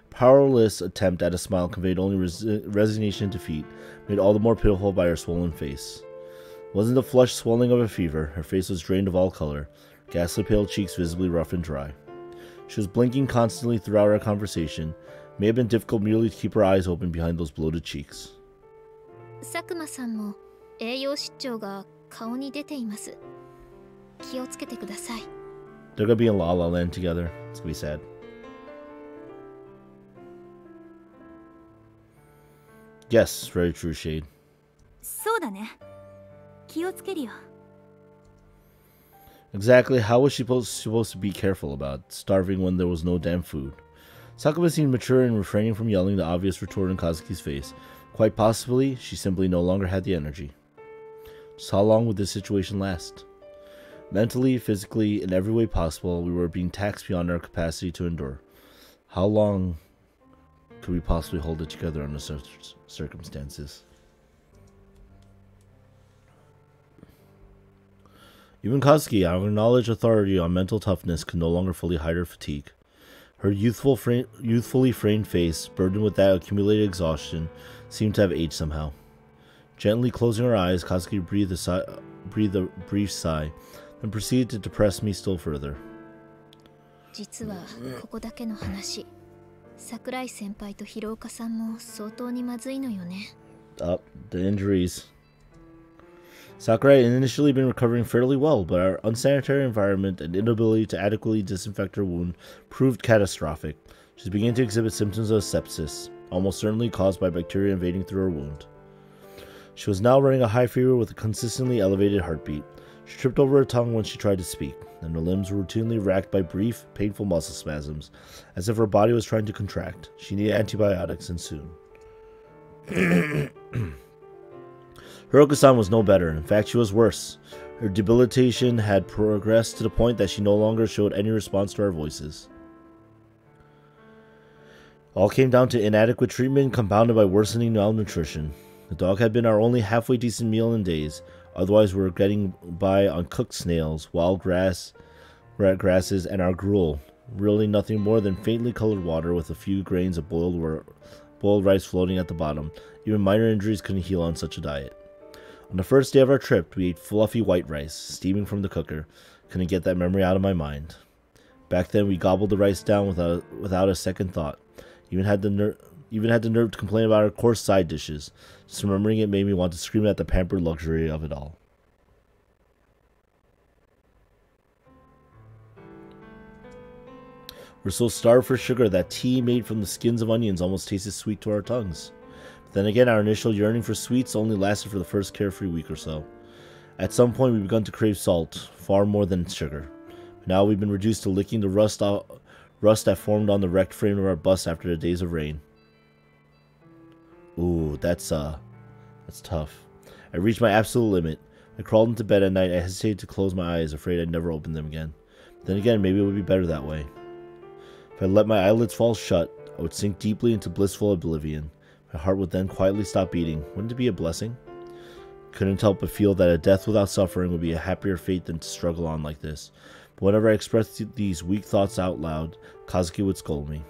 powerless attempt at a smile conveyed only resignation and defeat, made all the more pitiful by her swollen face. It wasn't the flush swelling of a fever. Her face was drained of all color, ghastly pale cheeks visibly rough and dry. She was blinking constantly throughout our conversation. It may have been difficult merely to keep her eyes open behind those bloated cheeks. Sakuma-sanも栄養失調が顔に出ています。気をつけてください。They're gonna be in La La Land together. It's gonna be sad. Yes, very true, Shade. そうだね。気をつけるよ。 Exactly how was she supposed to be careful about starving when there was no damn food? Sakuma seemed mature and refraining from yelling the obvious retort in Kazuki's face. Quite possibly, she simply no longer had the energy. Just how long would this situation last? Mentally, physically, in every way possible, we were being taxed beyond our capacity to endure. How long could we possibly hold it together under such circumstances? Even Kazuki, our acknowledged authority on mental toughness, could no longer fully hide her fatigue. Her youthfully framed face, burdened with that accumulated exhaustion, seemed to have aged somehow. Gently closing her eyes, Kazuki breathed a brief sigh, then proceeded to depress me still further. 実はここだけの話。桜井先輩と広岡さんも相当にまずいのよね。Up, the injuries. Sakurai had initially been recovering fairly well, but our unsanitary environment and inability to adequately disinfect her wound proved catastrophic. She began to exhibit symptoms of sepsis, almost certainly caused by bacteria invading through her wound. She was now running a high fever with a consistently elevated heartbeat. She tripped over her tongue when she tried to speak, and her limbs were routinely racked by brief, painful muscle spasms, as if her body was trying to contract. She needed antibiotics, and soon. Hiroka-san was no better. In fact, she was worse. Her debilitation had progressed to the point that she no longer showed any response to our voices. All came down to inadequate treatment compounded by worsening malnutrition. The dog had been our only halfway decent meal in days. Otherwise, we were getting by on cooked snails, wild grasses, and our gruel. Really nothing more than faintly colored water with a few grains of boiled rice floating at the bottom. Even minor injuries couldn't heal on such a diet. On the first day of our trip, we ate fluffy white rice, steaming from the cooker. Couldn't get that memory out of my mind. Back then, we gobbled the rice down without a second thought. Even had the nerve to complain about our coarse side dishes. Just remembering it made me want to scream at the pampered luxury of it all. We're so starved for sugar that tea made from the skins of onions almost tasted sweet to our tongues. But then again, our initial yearning for sweets only lasted for the first carefree week or so. At some point, we begun to crave salt, far more than sugar. But now we've been reduced to licking the rust that formed on the wrecked frame of our bus after the days of rain. Ooh, that's tough. I reached my absolute limit. I crawled into bed at night. I hesitated to close my eyes, afraid I'd never open them again. But then again, maybe it would be better that way. If I let my eyelids fall shut, I would sink deeply into blissful oblivion. My heart would then quietly stop beating. Wouldn't it be a blessing? Couldn't help but feel that a death without suffering would be a happier fate than to struggle on like this. But whenever I expressed these weak thoughts out loud, Kazuki would scold me.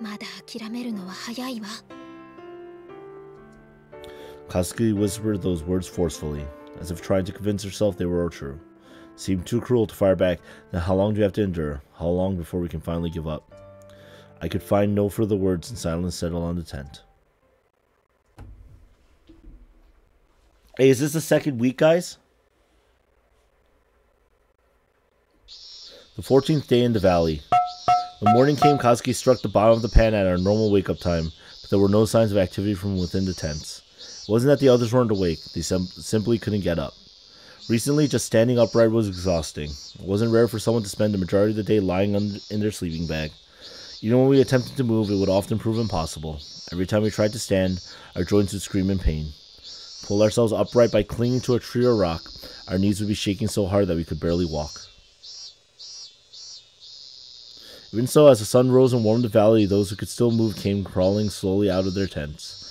まだ諦めるのは早いわ。 Kazuki whispered those words forcefully, as if trying to convince herself they were true. It seemed too cruel to fire back. Then how long do we have to endure? How long before we can finally give up? I could find no further words, and silence settled on the tent. Hey, is this the second week, guys? The 14th day in the valley. When morning came, Kazuki struck the bottom of the pan at our normal wake-up time, but there were no signs of activity from within the tents. It wasn't that the others weren't awake, they simply couldn't get up. Recently, just standing upright was exhausting. It wasn't rare for someone to spend the majority of the day lying in their sleeping bag. Even when we attempted to move, it would often prove impossible. Every time we tried to stand, our joints would scream in pain. Pull ourselves upright by clinging to a tree or rock, our knees would be shaking so hard that we could barely walk. Even so, as the sun rose and warmed the valley, those who could still move came crawling slowly out of their tents.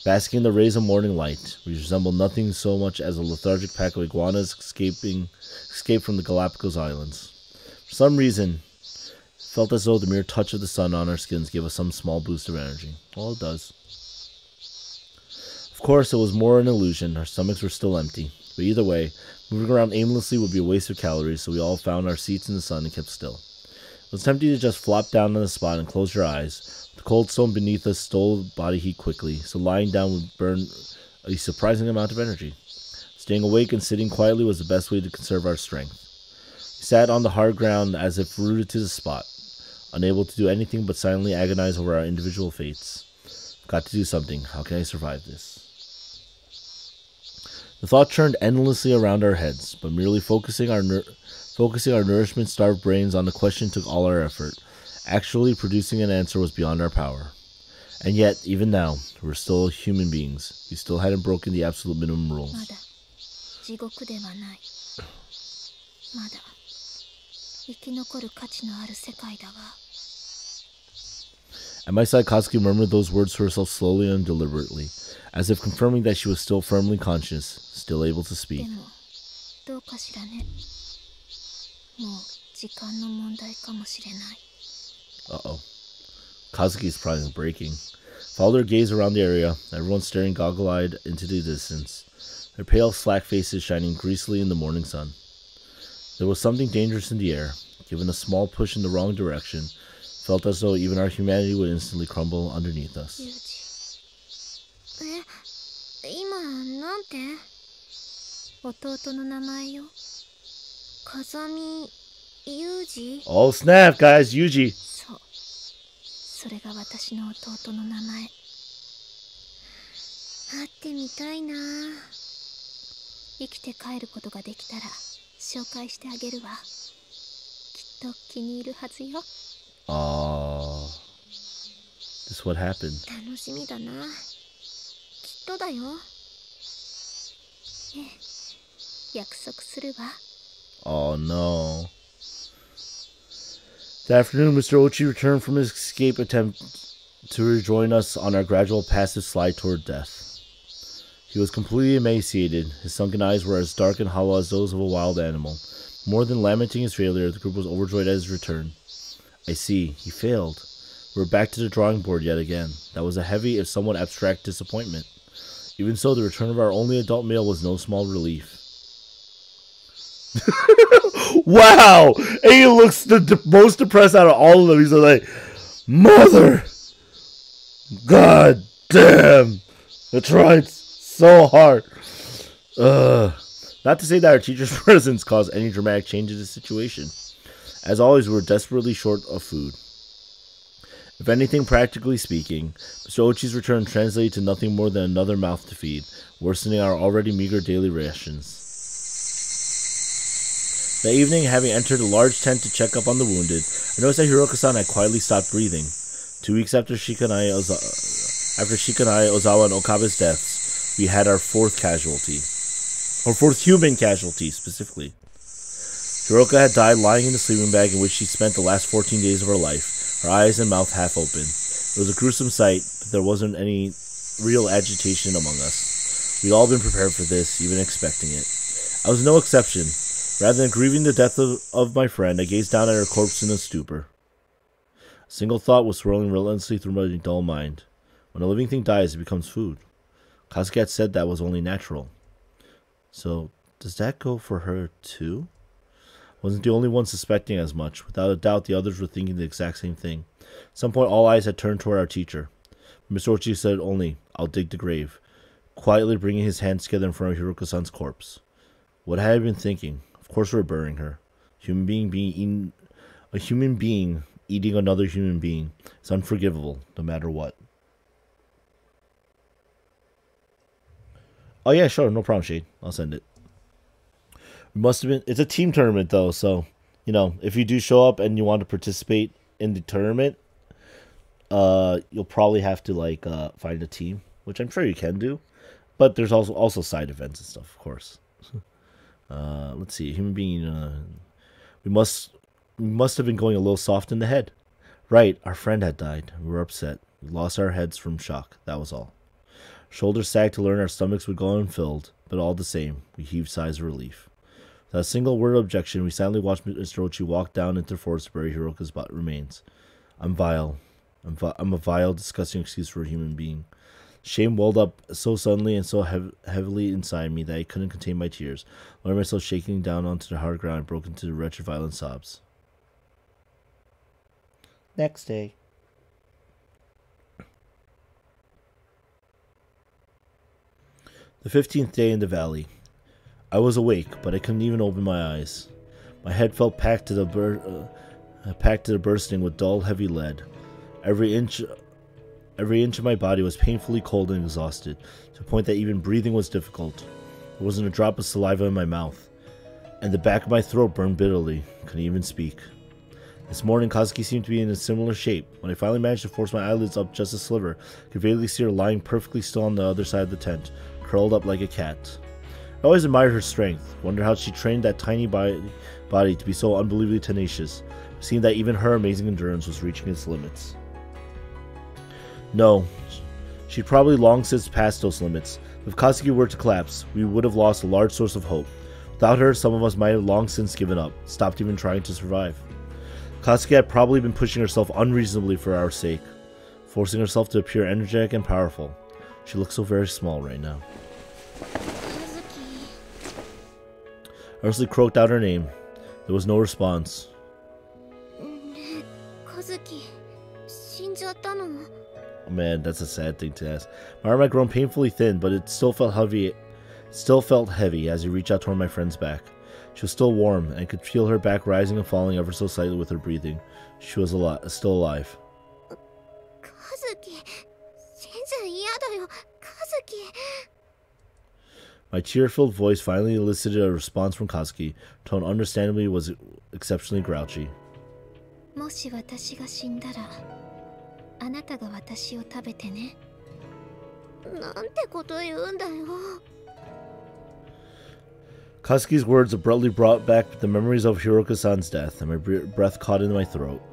Basking in the rays of morning light, we resembled nothing so much as a lethargic pack of iguanas escaped from the Galapagos Islands. For some reason, it felt as though the mere touch of the sun on our skins gave us some small boost of energy. Well, it does. Of course, it was more an illusion. Our stomachs were still empty. But either way, moving around aimlessly would be a waste of calories, so we all found our seats in the sun and kept still. It was tempting to just flop down on the spot and close your eyes. The cold stone beneath us stole body heat quickly, so lying down would burn a surprising amount of energy. Staying awake and sitting quietly was the best way to conserve our strength. We sat on the hard ground as if rooted to the spot, unable to do anything but silently agonize over our individual fates. Got to do something. How can I survive this? The thought churned endlessly around our heads, but merely focusing our nourishment-starved brains on the question took all our effort. Actually producing an answer was beyond our power. And yet, even now, we're still human beings. We still hadn't broken the absolute minimum rules. At my side, Katsuki murmured those words to herself slowly and deliberately, as if confirming that she was still firmly conscious, still able to speak. Uh-oh. Kazuki's probably breaking. Followed her gaze around the area, everyone staring goggle-eyed into the distance, their pale, slack faces shining greasily in the morning sun. There was something dangerous in the air. Given a small push in the wrong direction, felt as though even our humanity would instantly crumble underneath us. Oh snap, guys, Yuji. This is what happened. Oh no. That afternoon, Mr. Ochi returned from his escape attempt to rejoin us on our gradual passive slide toward death. He was completely emaciated. His sunken eyes were as dark and hollow as those of a wild animal. More than lamenting his failure, the group was overjoyed at his return. I see, he failed. We're back to the drawing board yet again. That was a heavy, if somewhat abstract, disappointment. Even so, the return of our only adult male was no small relief. Wow! And he looks the most depressed out of all of them. He's like, Mother! God damn! I tried so hard. Not to say that our teacher's presence caused any dramatic change in the situation. As always, we were desperately short of food. If anything, practically speaking, Mr. Ochi's return translated to nothing more than another mouth to feed, worsening our already meager daily rations. That evening, having entered a large tent to check up on the wounded, I noticed that Hiroka-san had quietly stopped breathing. 2 weeks after Shikanai Ozawa and Okabe's deaths, we had our fourth casualty. Or fourth human casualty, specifically. Hiroka had died lying in the sleeping bag in which she spent the last 14 days of her life, her eyes and mouth half open. It was a gruesome sight, but there wasn't any real agitation among us. We'd all been prepared for this, even expecting it. I was no exception. Rather than grieving the death of my friend, I gazed down at her corpse in a stupor. A single thought was swirling relentlessly through my dull mind. When a living thing dies, it becomes food. Kazuki had said that was only natural. So, does that go for her too? I wasn't the only one suspecting as much. Without a doubt, the others were thinking the exact same thing. At some point, all eyes had turned toward our teacher. Mr. Ochi said only, "I'll dig the grave," quietly bringing his hands together in front of Hiroka-san's corpse. What had I been thinking? Of course we're burying her. A human being eating another human being. It's unforgivable, no matter what. Oh yeah, sure, no problem, Shade. I'll send it. It must have been. It's a team tournament though, so you know if you do show up and you want to participate in the tournament, you'll probably have to like find a team, which I'm sure you can do. But there's also side events and stuff, of course. Let's see, human being. We must have been going a little soft in the head. Right, our friend had died. We were upset. We lost our heads from shock. That was all. Shoulders sagged to learn our stomachs would go unfilled, but all the same, we heaved sighs of relief. Without a single word of objection, we silently watched Mr. Ochi walk down into the forest to bury Hiroka's remains. I'm vile. I'm a vile, disgusting excuse for a human being. Shame welled up so suddenly and so heavily inside me that I couldn't contain my tears. I learned myself shaking down onto the hard ground and broke into wretched, violent sobs. Next day. The 15th day in the valley. I was awake, but I couldn't even open my eyes. My head felt packed to the bursting with dull, heavy lead. Every inch of my body was painfully cold and exhausted, to the point that even breathing was difficult. There wasn't a drop of saliva in my mouth, and the back of my throat burned bitterly. Couldn't even speak. This morning, Kazuki seemed to be in a similar shape. When I finally managed to force my eyelids up just a sliver, I could vaguely see her lying perfectly still on the other side of the tent, curled up like a cat. I always admired her strength, wondered how she trained that tiny body to be so unbelievably tenacious, seeing that even her amazing endurance was reaching its limits. No, she'd probably long since passed those limits. If Kazuki were to collapse, we would have lost a large source of hope. Without her, some of us might have long since given up, stopped even trying to survive. Kazuki had probably been pushing herself unreasonably for our sake, forcing herself to appear energetic and powerful. She looks so very small right now. I earnestly croaked out her name. There was no response. Oh man, that's a sad thing to ask. My arm had grown painfully thin, but it still felt heavy. As he reached out toward my friend's back. She was still warm, and I could feel her back rising and falling ever so slightly with her breathing. She was still alive. My tear-filled voice finally elicited a response from Kazuki. Her tone understandably was exceptionally grouchy. Kazuki's words abruptly brought back the memories of Hiroka-san's death, and my breath caught in my throat.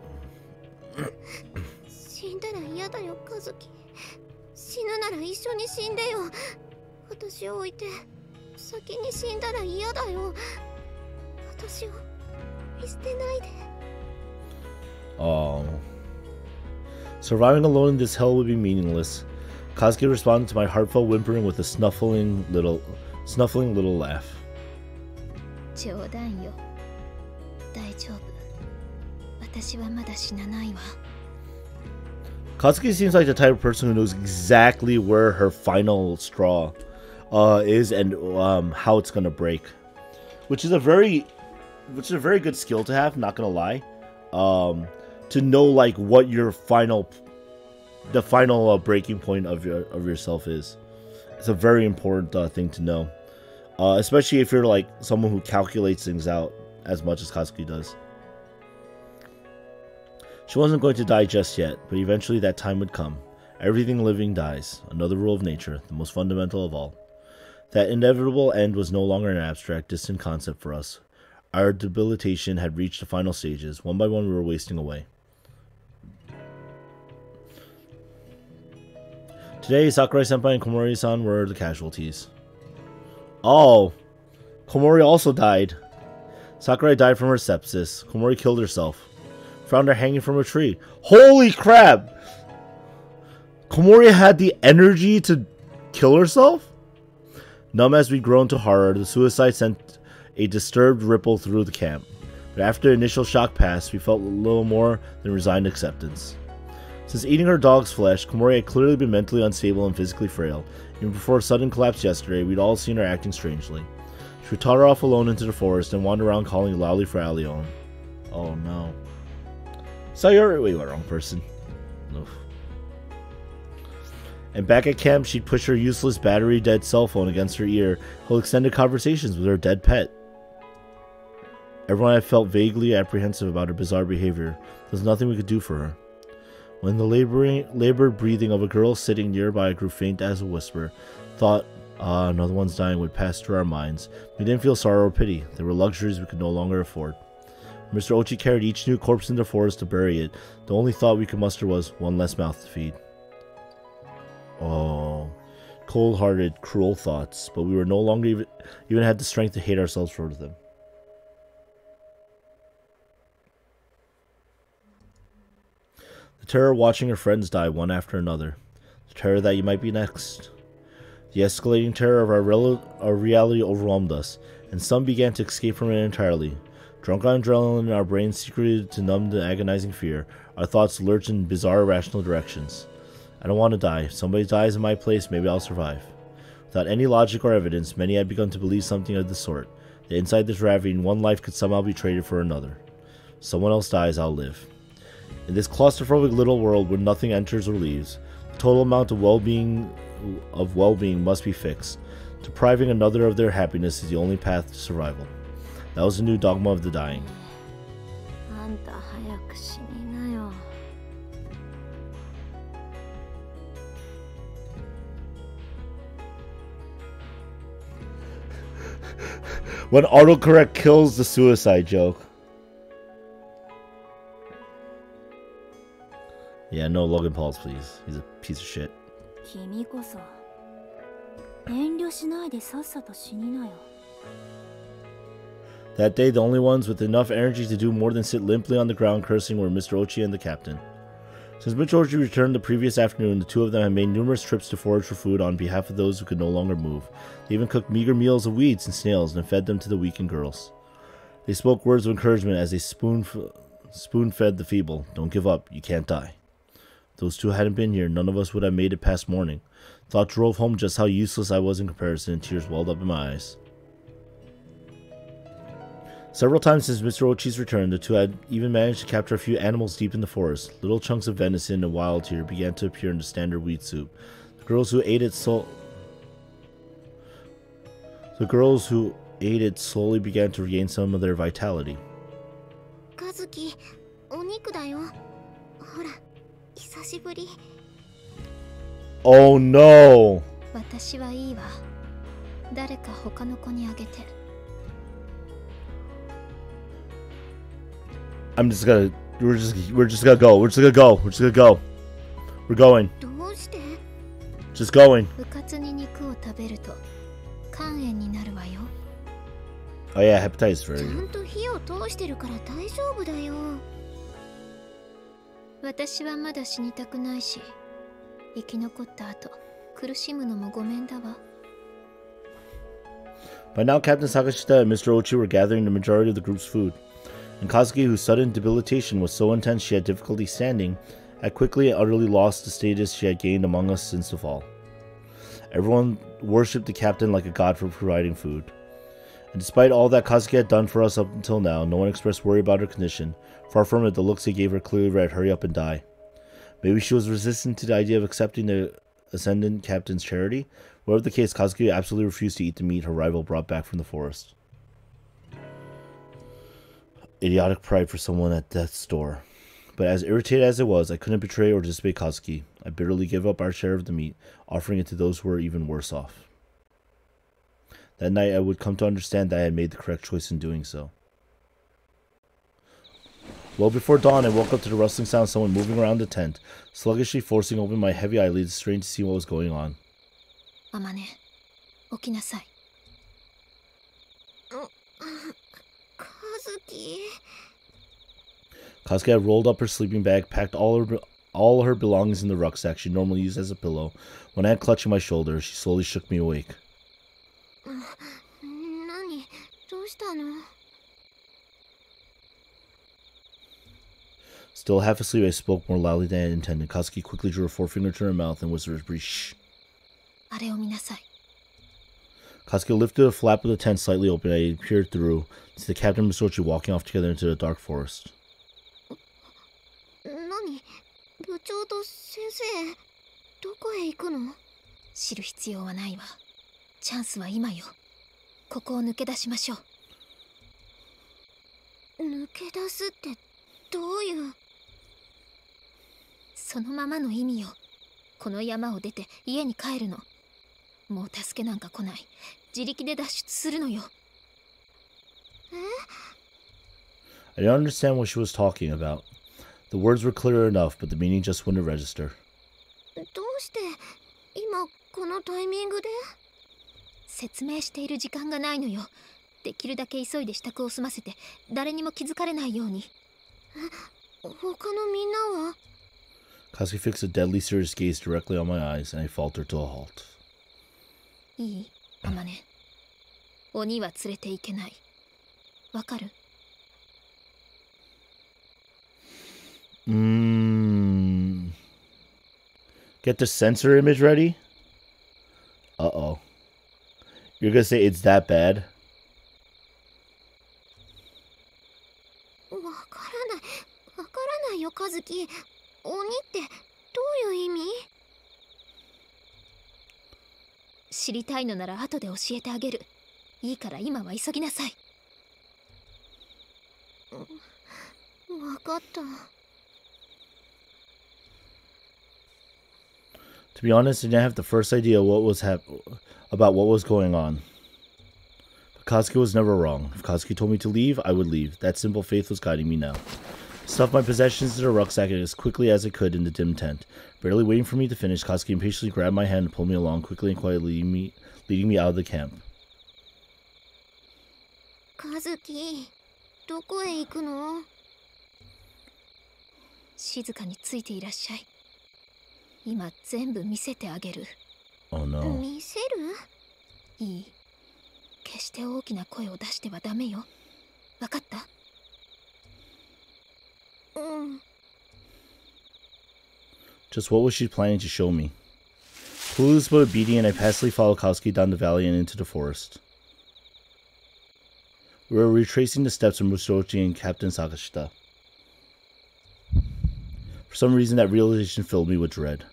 Oh. Surviving alone in this hell would be meaningless. Kazuki responded to my heartfelt whimpering with a snuffling little laugh. Kazuki seems like the type of person who knows exactly where her final straw is and how it's gonna break, which is a very good skill to have. Not gonna lie, to know like what your final breaking point of yourself is. It's a very important thing to know, especially if you're like someone who calculates things out as much as Kazuki does. She wasn't going to die just yet, but eventually that time would come. Everything living dies. Another rule of nature, the most fundamental of all. That inevitable end was no longer an abstract, distant concept for us. Our debilitation had reached the final stages. One by one we were wasting away. Today, Sakurai-senpai and Komori-san were the casualties. Oh! Komori also died. Sakurai died from her sepsis. Komori killed herself. Found her hanging from a tree. Holy crap! Komori had the energy to kill herself? Numb as we'd grown to horror, the suicide sent a disturbed ripple through the camp. But after the initial shock passed, we felt a little more than resigned acceptance. Since eating her dog's flesh, Komori had clearly been mentally unstable and physically frail. Even before a sudden collapse yesterday, we'd all seen her acting strangely. She would totter off alone into the forest and wander around calling loudly for Alion. Oh no. So you're wrong person. Oof. And back at camp, she'd push her useless battery-dead cell phone against her ear, hold extended conversations with her dead pet. Everyone had felt vaguely apprehensive about her bizarre behavior. There was nothing we could do for her. When the labored breathing of a girl sitting nearby grew faint as a whisper, thought, another one's dying would pass through our minds. We didn't feel sorrow or pity. They were luxuries we could no longer afford. Mr. Ochi carried each new corpse into the forest to bury it. The only thought we could muster was one less mouth to feed. Oh, cold-hearted, cruel thoughts, but we were no longer even had the strength to hate ourselves for them. The terror watching her friends die one after another. The terror that you might be next. The escalating terror of our reality overwhelmed us, and some began to escape from it entirely. Drunk on adrenaline, our brains secreted to numb the agonizing fear. Our thoughts lurched in bizarre, irrational directions. I don't want to die. If somebody dies in my place, maybe I'll survive. Without any logic or evidence, many had begun to believe something of the sort. That inside this ravine, one life could somehow be traded for another. Someone else dies, I'll live. In this claustrophobic little world where nothing enters or leaves, the total amount of well-being must be fixed. Depriving another of their happiness is the only path to survival. That was the new dogma of the dying. When autocorrect kills the suicide joke. Yeah, no Logan Pauls, please. He's a piece of shit. That day, the only ones with enough energy to do more than sit limply on the ground cursing were Mr. Ochi and the captain. Since Mr. Ochi returned the previous afternoon, the two of them had made numerous trips to forage for food on behalf of those who could no longer move. They even cooked meager meals of weeds and snails and fed them to the weak and girls. They spoke words of encouragement as they spoon-fed the feeble. Don't give up, you can't die. If those two hadn't been here, none of us would have made it past morning. Thought drove home just how useless I was in comparison, and tears welled up in my eyes. Several times since Mr. Ochi's return, the two had even managed to capture a few animals deep in the forest. Little chunks of venison and wild deer began to appear in the standard weed soup. The girls who ate it slowly began to regain some of their vitality. Kazuki, oniku da yo. Hora, hisashiburi. Oh no! Watashi wa ii wa. Dareka hoka no ko ni agete. We're just gonna go. We're going. Just going. Oh yeah, hepatitis for you. By now, Captain Sakashita and Mr. Ochi were gathering the majority of the group's food. And Kazuki, whose sudden debilitation was so intense she had difficulty standing, had quickly and utterly lost the status she had gained among us since the fall. Everyone worshipped the captain like a god for providing food. And despite all that Kazuki had done for us up until now, no one expressed worry about her condition. Far from it, the looks they gave her clearly read, hurry up and die. Maybe she was resistant to the idea of accepting the ascendant captain's charity. Whatever the case, Kazuki absolutely refused to eat the meat her rival brought back from the forest. Idiotic pride for someone at death's door. But as irritated as I was, I couldn't betray or disobey Kazuki. I bitterly gave up our share of the meat, offering it to those who were even worse off. That night I would come to understand that I had made the correct choice in doing so. Well before dawn, I woke up to the rustling sound of someone moving around the tent, sluggishly forcing open my heavy eyelids, straining to see what was going on. Amane, okinasai. Kazuki had rolled up her sleeping bag, packed all her belongings in the rucksack she normally used as a pillow. When I had clutching my shoulder, she slowly shook me awake. Still half asleep, I spoke more loudly than I had intended. Kazuki quickly drew her forefinger to her mouth and whispered, "Shh." Kazuki lifted the flap of the tent slightly open and I peered through to see the captain and Misochi walking off together into the dark forest. 抜け出すってどういう。そのままの意味よ。この山を出て家に帰るの。もう助けなんか来ない。自力で脱出するのよ。I didn't understand what she was talking about. The words were clear enough, but the meaning just wouldn't register. どうして今このタイミングで。説明している時間がないのよ。できるだけ急いで支度を済ませて誰にも気づかれないように。他のみんなは。 Katsuki fixed a deadly serious gaze directly on my eyes, and I faltered to a halt. いい、あまね。鬼は連れていけない。わかる？ Get the censor image ready? Uh-oh. You're gonna say it's that bad? わからないよ、和樹。鬼ってどういう意味？知りたいのなら後で教えてあげる。いいから今は急ぎなさい。わかった。To be honest, I didn't have the first idea about what was going on. But Katsuki was never wrong. If Katsuki told me to leave, I would leave. That simple faith was guiding me now. Stuffed my possessions into the rucksack as quickly as I could in the dim tent. Barely waiting for me to finish, Katsuki impatiently grabbed my hand and pulled me along quickly and quietly, leading me out of the camp. 和樹、どこへ行くの？静かについていらっしゃい。今全部見せてあげる。Oh no. 見せる？いい。決して大きな声を出してはダメよ。わかった？うん。 Just what was she planning to show me? Clueless but obedient, I passively followed Katsuki down the valley and into the forest. We were retracing the steps of Musochi and Captain Sakashita. For some reason, that realization filled me with dread.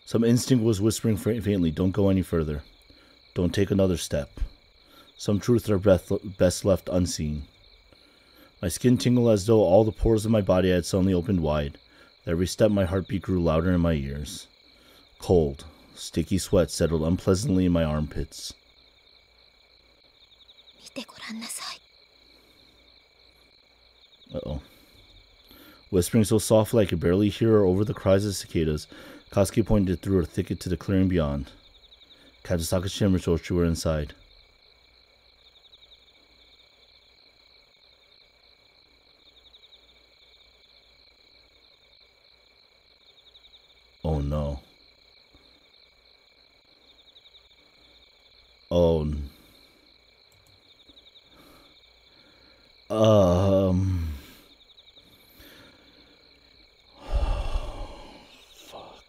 Some instinct was whispering faintly, don't go any further. Don't take another step. Some truths are best left unseen. My skin tingled as though all the pores of my body had suddenly opened wide. At every step, my heartbeat grew louder in my ears. Cold, sticky sweat settled unpleasantly in my armpits. Uh-oh. Whispering so softly I could barely hear her over the cries of cicadas, Katsuki pointed through a thicket to the clearing beyond. Captain Sakashita and Michochi were inside. Oh no. Oh. Fuck.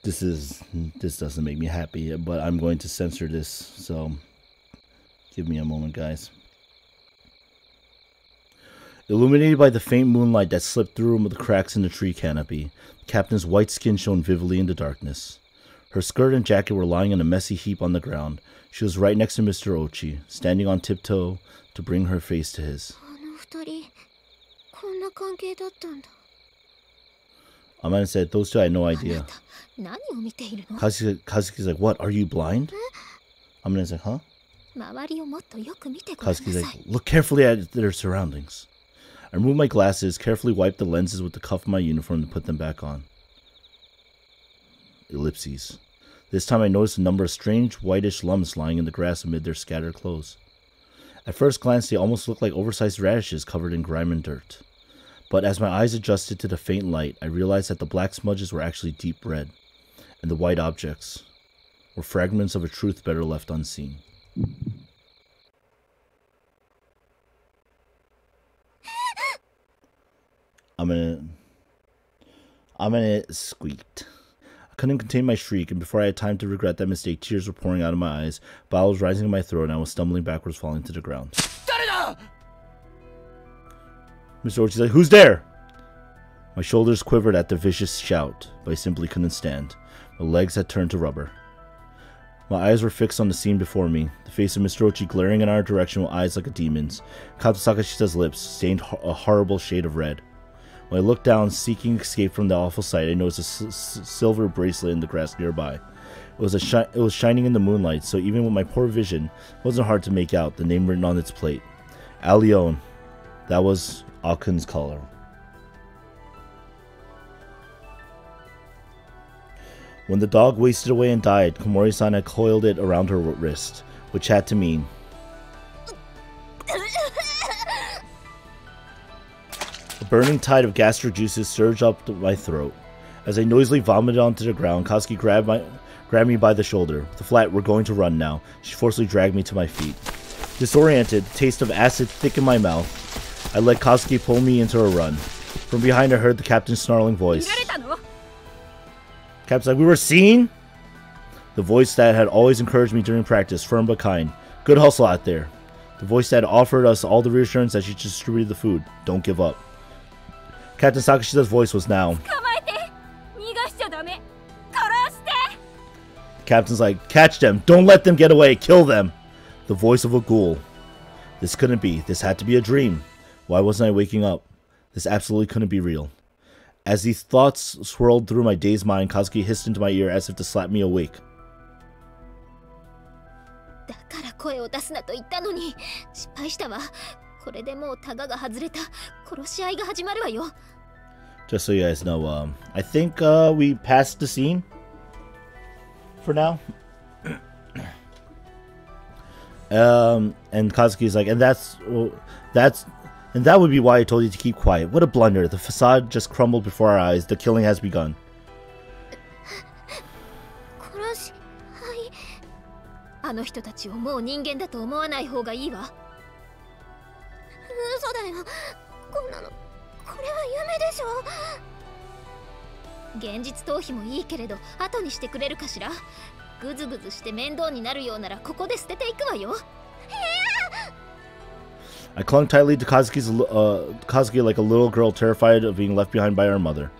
This doesn't make me happy, but I'm going to censor this, so give me a moment, guys. Illuminated by the faint moonlight that slipped through the cracks in the tree canopy, the captain's white skin shone vividly in the darkness. Her skirt and jacket were lying in a messy heap on the ground. She was right next to Mr. Ochi, standing on tiptoe to bring her face to his. Amane said, those two had no idea. Kazuki's like, what, are you blind? Amane's like, huh? Kazuki's like, look carefully at their surroundings. I removed my glasses, carefully wiped the lenses with the cuff of my uniform to put them back on. Ellipses. This time I noticed a number of strange whitish lumps lying in the grass amid their scattered clothes. At first glance, they almost looked like oversized radishes covered in grime and dirt. But as my eyes adjusted to the faint light, I realized that the black smudges were actually deep red, and the white objects were fragments of a truth better left unseen. Amane squeaked. I couldn't contain my shriek, and before I had time to regret that mistake, tears were pouring out of my eyes, bile was rising in my throat, and I was stumbling backwards, falling to the ground. Mr. Ochi's like, who's there? My shoulders quivered at the vicious shout, but I simply couldn't stand. My legs had turned to rubber. My eyes were fixed on the scene before me, the face of Mr. Ochi glaring in our direction with eyes like a demon's. Kato Sakashisa's lips stained a horrible shade of red. When I looked down, seeking escape from the awful sight, I noticed a silver bracelet in the grass nearby. It was shining in the moonlight, so even with my poor vision, it wasn't hard to make out the name written on its plate. Allione. That was Akun's color. When the dog wasted away and died, Komori-san had coiled it around her wrist, which had to mean... A burning tide of gastric juices surged up my throat. As I noisily vomited onto the ground, Katsuki grabbed me by the shoulder. The flat, we're going to run now. She forcibly dragged me to my feet. Disoriented, the taste of acid thick in my mouth, I let Katsuki pull me into a run. From behind I heard the captain's snarling voice. Captain's like, we were seen? The voice that had always encouraged me during practice, firm but kind. Good hustle out there. The voice that offered us all the reassurance that she distributed the food. Don't give up. Captain Sakashisa's voice was now. Captain's like, catch them. Don't let them get away. Kill them. The voice of a ghoul. This couldn't be. This had to be a dream. Why wasn't I waking up? This absolutely couldn't be real. As these thoughts swirled through my dazed mind, Kazuki hissed into my ear as if to slap me awake. Just so you guys know, I think we passed the scene for now. And Kazuki's like, and that would be why I told you to keep quiet. What a blunder. The facade just crumbled before our eyes. The killing has begun. I clung tightly to Kazuki like a little girl terrified of being left behind by her mother.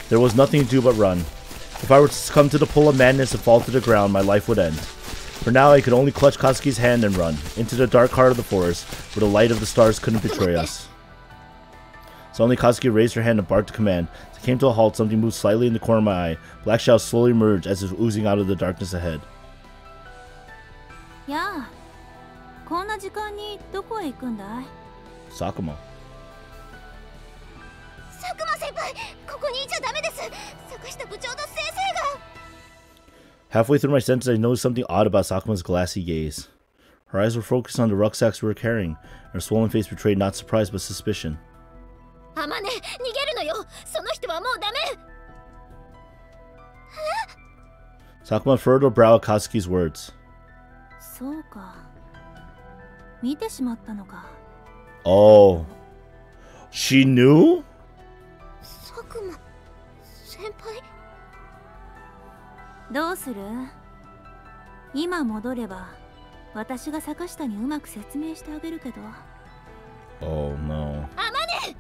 There was nothing to do but run. If I were to succumb to the pull of madness and fall to the ground, my life would end. For now, I could only clutch Kazuki's hand and run, into the dark heart of the forest, where the light of the stars couldn't betray us. Suddenly, Kazuki raised her hand and barked a command. As it came to a halt, something moved slightly in the corner of my eye. Black shadows slowly emerged as if oozing out of the darkness ahead. Yeah. Sakuma. Halfway through my sentence, I noticed something odd about Sakuma's glassy gaze. Her eyes were focused on the rucksacks we were carrying, and her swollen face betrayed not surprise but suspicion. Amane, Sakuma furrowed her brow at Katsuki's words. Oh. She knew? Sakuma, senpai? Oh no. Amane!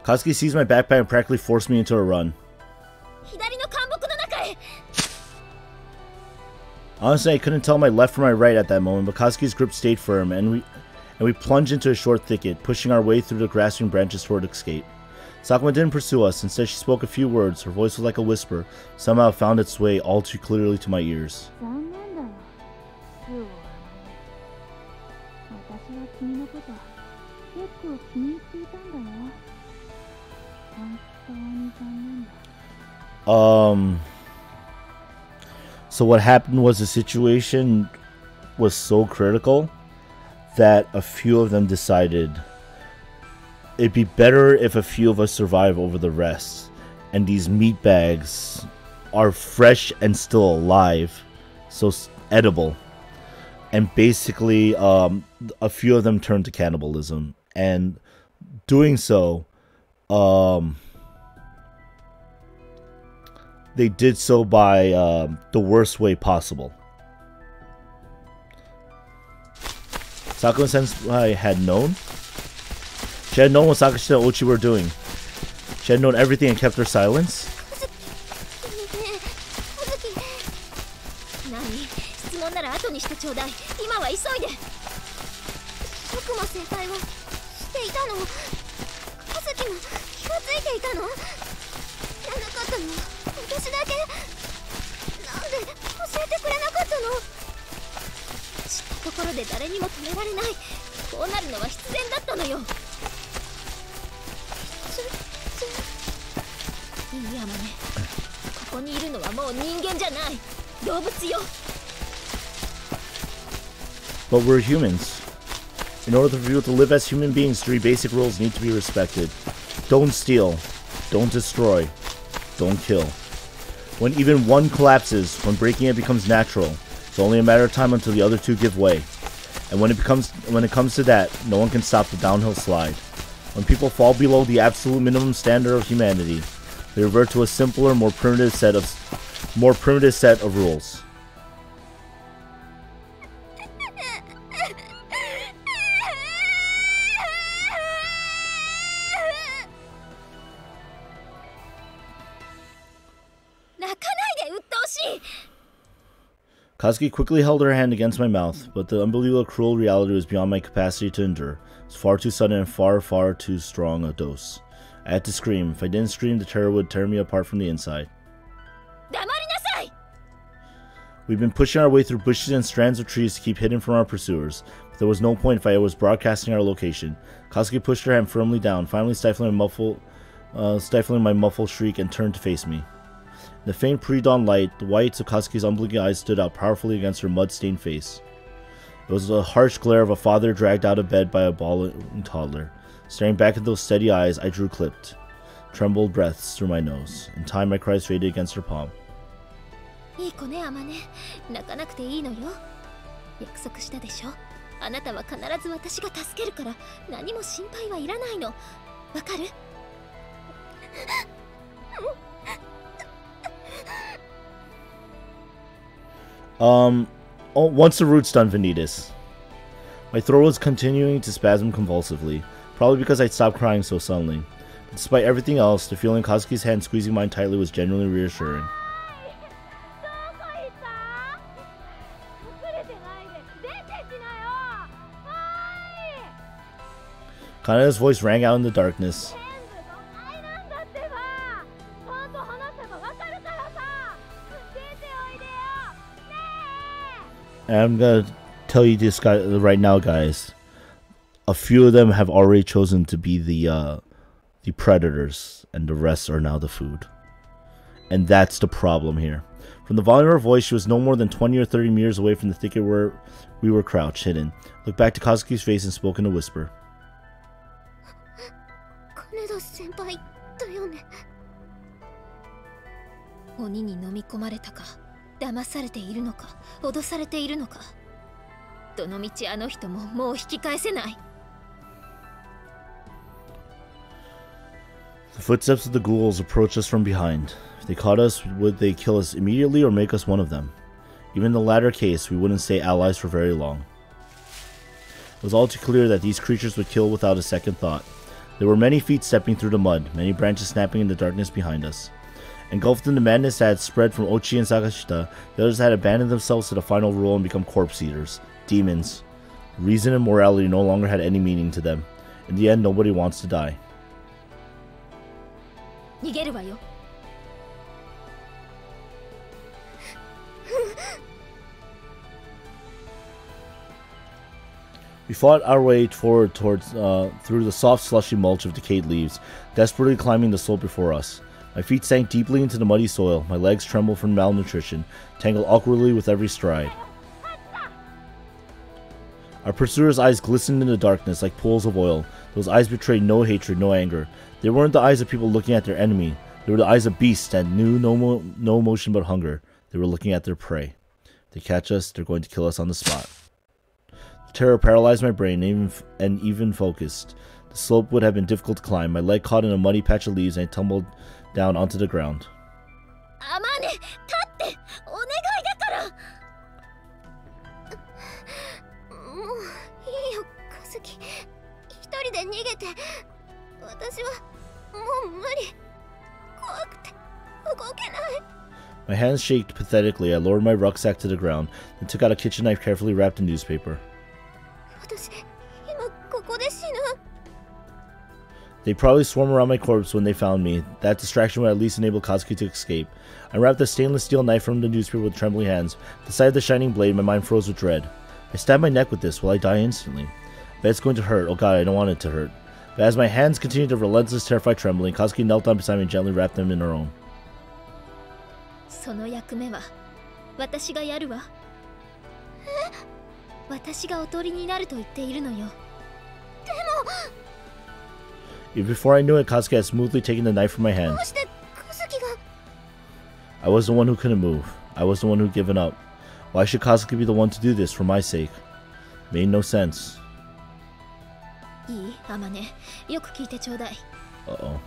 Katsuki seized my backpack and practically forced me into a run. Honestly, I couldn't tell my left from my right at that moment, but Katsuki's grip stayed firm, and we plunged into a short thicket, pushing our way through the grasping branches toward escape. Sakuma didn't pursue us. Instead, she spoke a few words. Her voice was like a whisper, somehow it found its way all too clearly to my ears. So what happened was the situation was so critical that a few of them decided it'd be better if a few of us survive over the rest, and these meat bags are fresh and still alive, so edible. And basically a few of them turned to cannibalism, and doing so they did so by the worst way possible. Sakuma Sensei had known. She had known what Sakashita and Ochi were doing. She had known everything and kept her silence. にしてちょうだい。今は急いで。僕も正解をしていたの？和樹も気がついていたの？知らなかったの私だけ？なんで教えてくれなかったの？知ったところで誰にも止められない。こうなるのは必然だったのよ。いいやまね、ここにいるのはもう人間じゃない、動物よ。 But we're humans. In order for people to live as human beings, 3 basic rules need to be respected. Don't steal, don't destroy, don't kill. When even one collapses, when breaking it becomes natural, it's only a matter of time until the other 2 give way. And when it comes to that, no one can stop the downhill slide. When people fall below the absolute minimum standard of humanity, they revert to a simpler, more primitive set of rules. Kazuki quickly held her hand against my mouth, but the unbelievable cruel reality was beyond my capacity to endure. It was far too sudden and far too strong a dose. I had to scream. If I didn't scream, the terror would tear me apart from the inside. We'd been pushing our way through bushes and strands of trees to keep hidden from our pursuers, but there was no point if I was broadcasting our location. Kazuki pushed her hand firmly down, finally stifling my muffled shriek, and turned to face me. In the faint pre-dawn light, the whites of Kazuki's unblinking eyes stood out powerfully against her mud-stained face. It was the harsh glare of a father dragged out of bed by a bawling toddler. Staring back at those steady eyes, I drew clipped, trembled breaths through my nose. In time, my cries faded against her palm. いい子ね、アマネ。泣かなくていいのよ。約束したでしょ。あなたは必ず私が助けるから、何も心配はいらないの。わかる？ Once the root's done, Vanitas. My throat was continuing to spasm convulsively, probably because I'd stopped crying so suddenly. But despite everything else, the feeling Kazuki's hand squeezing mine tightly was genuinely reassuring. Kaneda's voice rang out in the darkness. And I'm gonna tell you this guy right now, guys. A few of them have already chosen to be the predators, and the rest are now the food. And that's the problem here. From the volume of her voice, she was no more than 20 or 30 meters away from the thicket where we were crouched, hidden. Looked back to Kazuki's face and spoke in a whisper. 先輩だよね。鬼に飲み込まれたか、騙されているのか、脅されているのか。どのみちあの人ももう引き返せない。The footsteps of the ghouls approached us from behind. If they caught us, would they kill us immediately or make us one of them? Even in the latter case, we wouldn't stay allies for very long. It was all too clear that these creatures would kill without a second thought. There were many feet stepping through the mud, many branches snapping in the darkness behind us. Engulfed in the madness that had spread from Ochi and Sakashita, the others had abandoned themselves to the final rule and become corpse eaters, demons. Reason and morality no longer had any meaning to them. In the end, nobody wants to die. 逃げるわよ。 We fought our way through the soft, slushy mulch of decayed leaves, desperately climbing the slope before us. My feet sank deeply into the muddy soil, my legs trembled from malnutrition, tangled awkwardly with every stride. Our pursuers' eyes glistened in the darkness like pools of oil. Those eyes betrayed no hatred, no anger. They weren't the eyes of people looking at their enemy. They were the eyes of beasts that knew no emotion but hunger. They were looking at their prey. If they catch us, they're going to kill us on the spot. Terror paralyzed my brain and even focused. The slope would have been difficult to climb. My leg caught in a muddy patch of leaves and I tumbled down onto the ground. Amane, 立って、お願いだから。もういいよ、カズキ。一人で逃げて。私はもう無理。怖くて動けない。My hands shaked pathetically. I lowered my rucksack to the ground, and took out a kitchen knife carefully wrapped in newspaper. They'd probably swarm around my corpse when they found me. That distraction would at least enable Kazuki to escape. I wrapped the stainless steel knife from the newspaper with trembling hands. Beside the shining blade, my mind froze with dread. I stabbed my neck with this. Will I die instantly? I bet it's going to hurt. Oh god, I don't want it to hurt. But as my hands continued to relentless, terrified trembling, Kazuki knelt down beside me and gently wrapped them in her own. Even before I knew it, Kazuki had smoothly taken the knife from my hand. I was the one who couldn't move. I was the one who'd given up. Why should Kazuki be the one to do this for my sake? Made no sense. Uh-oh.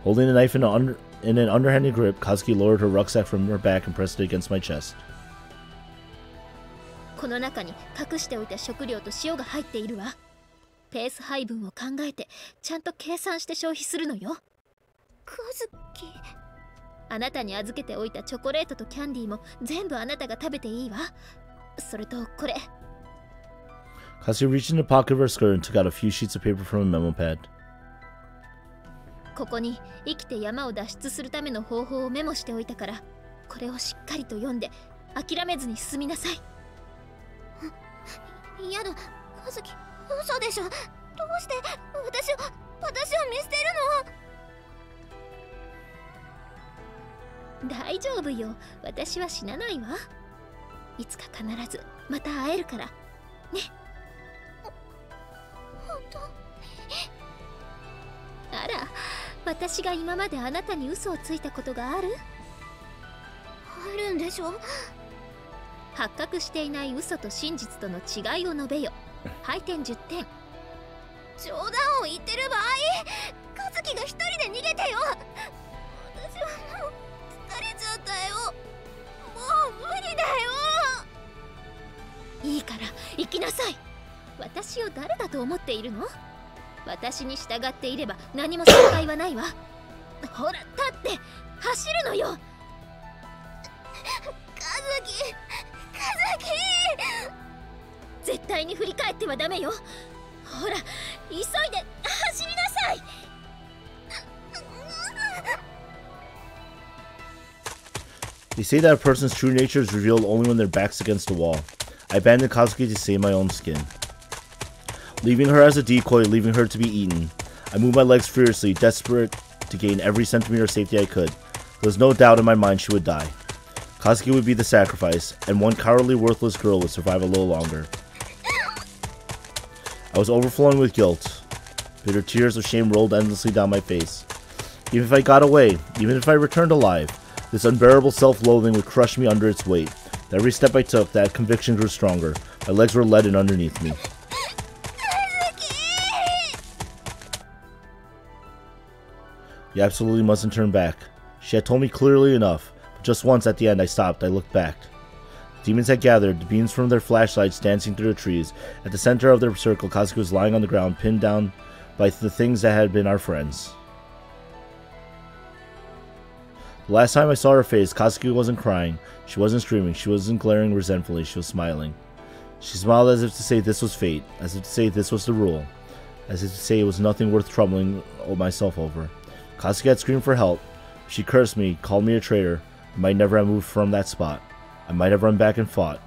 Holding the knife in an underhanded grip, Kazuki lowered her rucksack from her back and pressed it against my chest. Kazuki reached in the pocket of her skirt and took out a few sheets of paper from a memo pad. They say that a person's true nature is revealed only when their back's against the wall. I abandoned Kazuki to save my own skin. Leaving her as a decoy, leaving her to be eaten. I moved my legs furiously, desperate to gain every centimeter of safety I could. There was no doubt in my mind she would die. Kazuki would be the sacrifice, and one cowardly, worthless girl would survive a little longer. I was overflowing with guilt. Bitter tears of shame rolled endlessly down my face. Even if I got away, even if I returned alive, this unbearable self-loathing would crush me under its weight. With every step I took, that conviction grew stronger. My legs were leaden underneath me. You absolutely mustn't turn back. She had told me clearly enough, but just once at the end I stopped. I looked back. Demons had gathered, the beams from their flashlights dancing through the trees. At the center of their circle, Kazuki was lying on the ground, pinned down by the things that had been our friends. The last time I saw her face, Kazuki wasn't crying, she wasn't screaming, she wasn't glaring resentfully, she was smiling. She smiled as if to say this was fate, as if to say this was the rule, as if to say it was nothing worth troubling myself over. Kazuki had screamed for help. She cursed me, called me a traitor. I might never have moved from that spot. I might have run back and fought.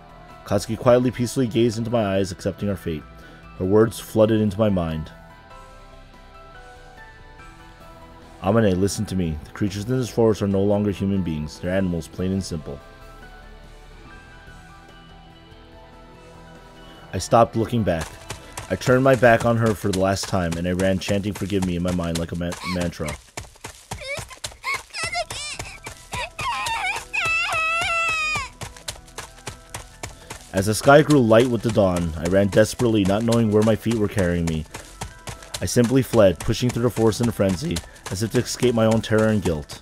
Kazuki quietly, peacefully gazed into my eyes, accepting our fate. Her words flooded into my mind. Amane, listen to me. The creatures in this forest are no longer human beings. They're animals, plain and simple. I stopped looking back. I turned my back on her for the last time, and I ran chanting forgive me in my mind like a mantra. As the sky grew light with the dawn, I ran desperately, not knowing where my feet were carrying me. I simply fled, pushing through the forest in a frenzy, as if to escape my own terror and guilt.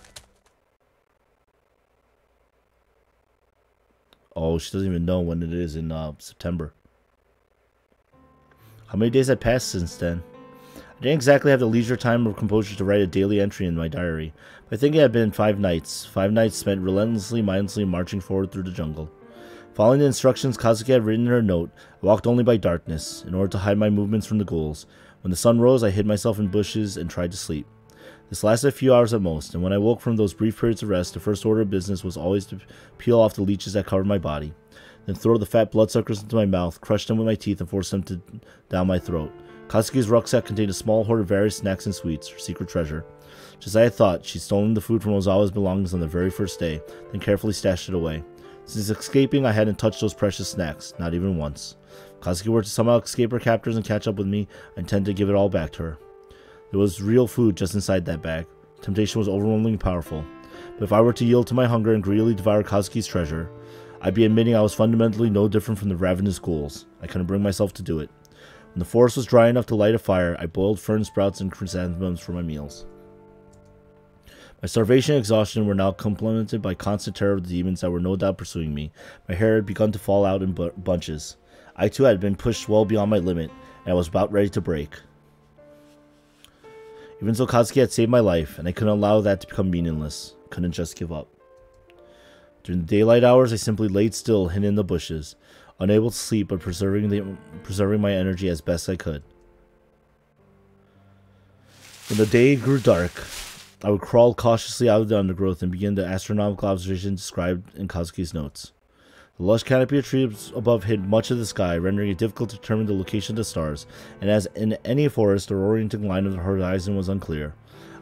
Oh, she doesn't even know when it is in September. How many days had passed since then? I didn't exactly have the leisure time or composure to write a daily entry in my diary, but I think it had been 5 nights. 5 nights spent relentlessly, mindlessly marching forward through the jungle. Following the instructions Kazuki had written in her note, I walked only by darkness, in order to hide my movements from the ghouls. When the sun rose, I hid myself in bushes and tried to sleep. This lasted a few hours at most, and when I woke from those brief periods of rest, the first order of business was always to peel off the leeches that covered my body, then throw the fat bloodsuckers into my mouth, crush them with my teeth, and force them down my throat. Kazuki's rucksack contained a small hoard of various snacks and sweets, her secret treasure. Just as I had thought, she'd stolen the food from Ozawa's belongings on the very first day, then carefully stashed it away. Since escaping, I hadn't touched those precious snacks, not even once. If Kazuki were to somehow escape her captors and catch up with me, I intended to give it all back to her. There was real food just inside that bag. Temptation was overwhelmingly powerful. But if I were to yield to my hunger and greedily devour Kazuki's treasure, I'd be admitting I was fundamentally no different from the ravenous ghouls. I couldn't bring myself to do it. When the forest was dry enough to light a fire, I boiled fern sprouts and chrysanthemums for my meals. My starvation and exhaustion were now complemented by constant terror of the demons that were no doubt pursuing me. My hair had begun to fall out in bunches. I too had been pushed well beyond my limit, and I was about ready to break. Even so, Kazuki had saved my life, and I couldn't allow that to become meaningless. Couldn't just give up. During the daylight hours, I simply laid still, hidden in the bushes, unable to sleep but preserving my energy as best I could. When the day grew dark, I would crawl cautiously out of the undergrowth and begin the astronomical observation described in Kazuki's notes. The lush canopy of trees above hid much of the sky, rendering it difficult to determine the location of the stars, and as in any forest, the orienting line of the horizon was unclear.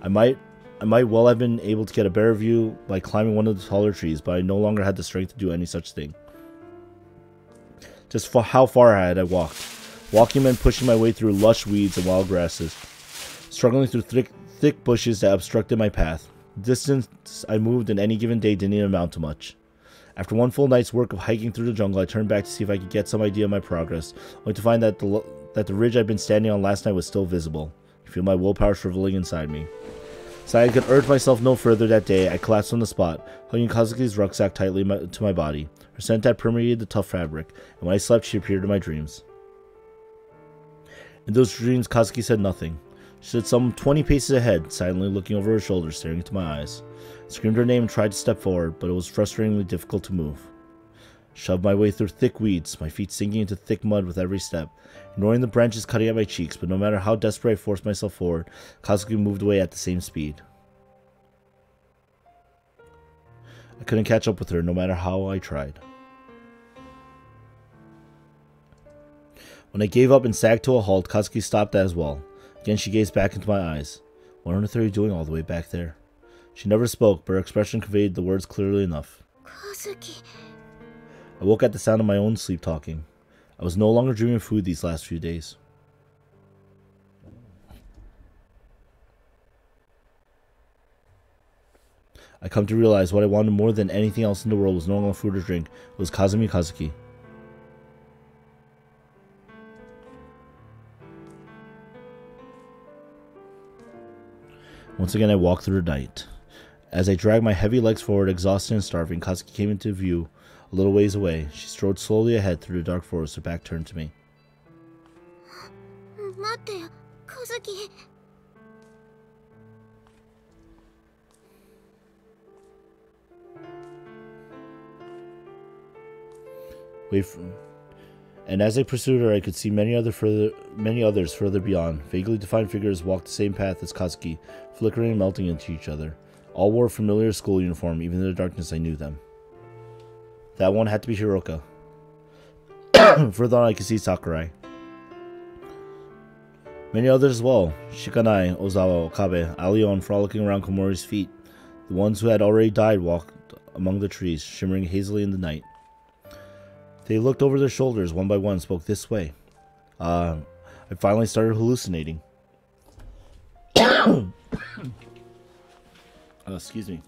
I might well have been able to get a better view by climbing one of the taller trees, but I no longer had the strength to do any such thing. Just how far had I walked? Walking meant pushing my way through lush weeds and wild grasses, struggling through thick bushes that obstructed my path. The distance I moved in any given day didn't amount to much. After one full night's work of hiking through the jungle, I turned back to see if I could get some idea of my progress, only to find that the ridge I'd been standing on last night was still visible. I feel my willpower shriveling inside me. So I could urge myself no further that day, I collapsed on the spot, hugging Kazuki's rucksack tightly to my body. Her scent had permeated the tough fabric, and when I slept, she appeared in my dreams. In those dreams, Kazuki said nothing. She stood some 20 paces ahead, silently looking over her shoulder, staring into my eyes. I screamed her name and tried to step forward, but it was frustratingly difficult to move. I shoved my way through thick weeds, my feet sinking into thick mud with every step, ignoring the branches cutting at my cheeks, but no matter how desperate I forced myself forward, Kazuki moved away at the same speed. I couldn't catch up with her, no matter how I tried. When I gave up and sagged to a halt, Kazuki stopped as well. Again, she gazed back into my eyes. What on earth are you doing all the way back there? She never spoke, but her expression conveyed the words clearly enough. Kazuki. I woke at the sound of my own sleep talking. I was no longer dreaming of food these last few days. I come to realize what I wanted more than anything else in the world was no longer food or drink. It was Kazumi Kazuki. Once again, I walked through the night. As I dragged my heavy legs forward, exhausted and starving, Kazuki came into view a little ways away. She strode slowly ahead through the dark forest, her back turned to me. Mate, Kazuki. And as I pursued her, I could see many others further beyond. Vaguely defined figures walked the same path as Kazuki, flickering and melting into each other. All wore a familiar school uniform, even in the darkness I knew them. That one had to be Hiroka. Further on I could see Sakurai. Many others as well. Shikanai, Ozawa, Okabe, Alion frolicking around Komori's feet. The ones who had already died walked among the trees, shimmering hazily in the night. They looked over their shoulders, one by one, spoke this way. I finally started hallucinating. Excuse me.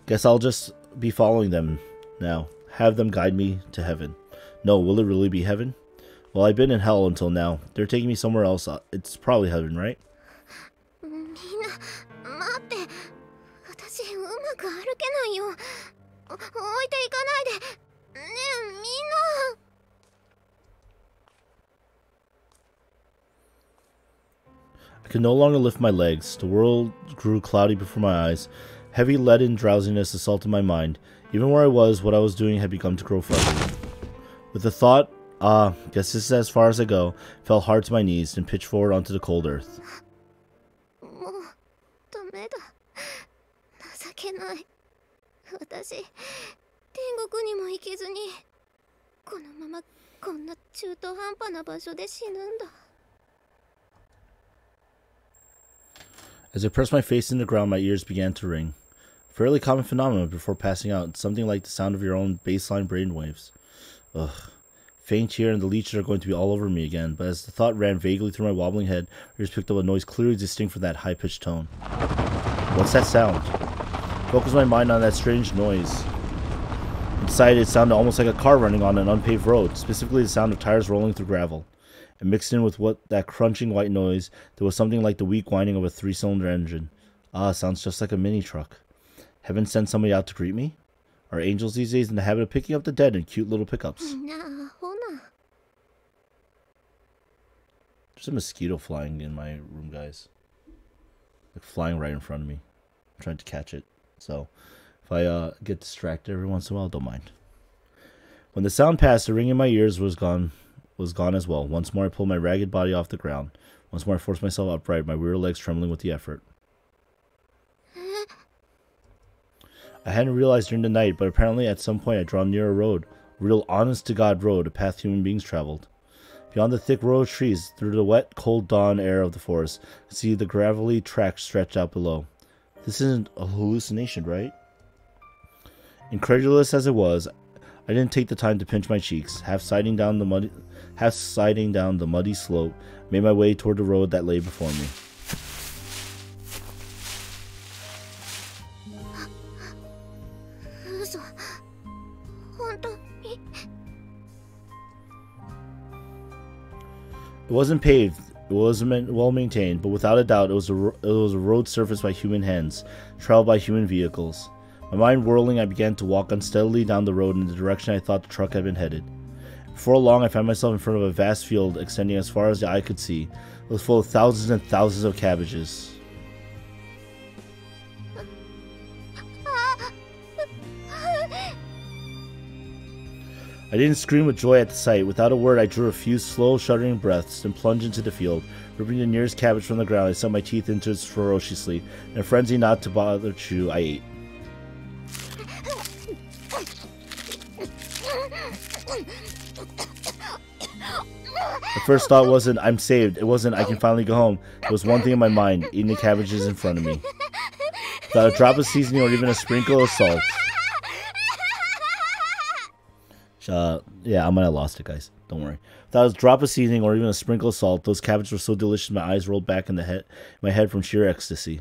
Guess I'll just be following them now. Have them guide me to heaven. No, will it really be heaven? Well, I've been in hell until now. They're taking me somewhere else. It's probably heaven, right? I could no longer lift my legs. The world grew cloudy before my eyes. Heavy leaden drowsiness assaulted my mind. Even where I was, what I was doing had begun to grow fuzzy. With the thought, guess this is as far as I go, I fell hard to my knees and pitched forward onto the cold earth. As I pressed my face into the ground, my ears began to ring. A fairly common phenomenon before passing out, something like the sound of your own baseline brainwaves. Ugh. Faint here, and the leeches are going to be all over me again, but as the thought ran vaguely through my wobbling head, I just picked up a noise clearly distinct from that high-pitched tone. What's that sound? Focused my mind on that strange noise. Inside, it sounded almost like a car running on an unpaved road, specifically the sound of tires rolling through gravel. And mixed in with that crunching white noise, there was something like the weak whining of a 3-cylinder engine. Sounds just like a mini-truck. Heaven sent somebody out to greet me? Are angels these days in the habit of picking up the dead in cute little pickups? There's a mosquito flying in my room, guys. Like flying right in front of me. I'm trying to catch it. So, if I get distracted every once in a while, don't mind. When the sound passed, the ring in my ears was gone as well. Once more I pulled my ragged body off the ground. Once more I forced myself upright, my weary legs trembling with the effort. I hadn't realized during the night, but apparently at some point I'd drawn near a road. A real honest-to-God road, a path human beings traveled. Beyond the thick row of trees, through the wet, cold dawn air of the forest, I could see the gravelly track stretched out below. This isn't a hallucination, right? Incredulous as it was, I didn't take the time to pinch my cheeks. Half sliding down the muddy slope, made my way toward the road that lay before me. It wasn't paved, it wasn't well maintained, but without a doubt it was a road surfaced by human hands, traveled by human vehicles. My mind whirling, I began to walk unsteadily down the road in the direction I thought the truck had been headed. Before long, I found myself in front of a vast field extending as far as the eye could see. It was full of thousands and thousands of cabbages. I didn't scream with joy at the sight. Without a word, I drew a few slow, shuddering breaths, then plunged into the field. Ripping the nearest cabbage from the ground, I sunk my teeth into it ferociously. In a frenzy not to bother chew, I ate. The first thought wasn't, I'm saved. It wasn't, I can finally go home. It was one thing in my mind, eating the cabbages in front of me. Without a drop of seasoning or even a sprinkle of salt. Yeah, I might have lost it, guys. Don't worry. Without a drop of seasoning or even a sprinkle of salt, those cabbages were so delicious my eyes rolled back in my head from sheer ecstasy.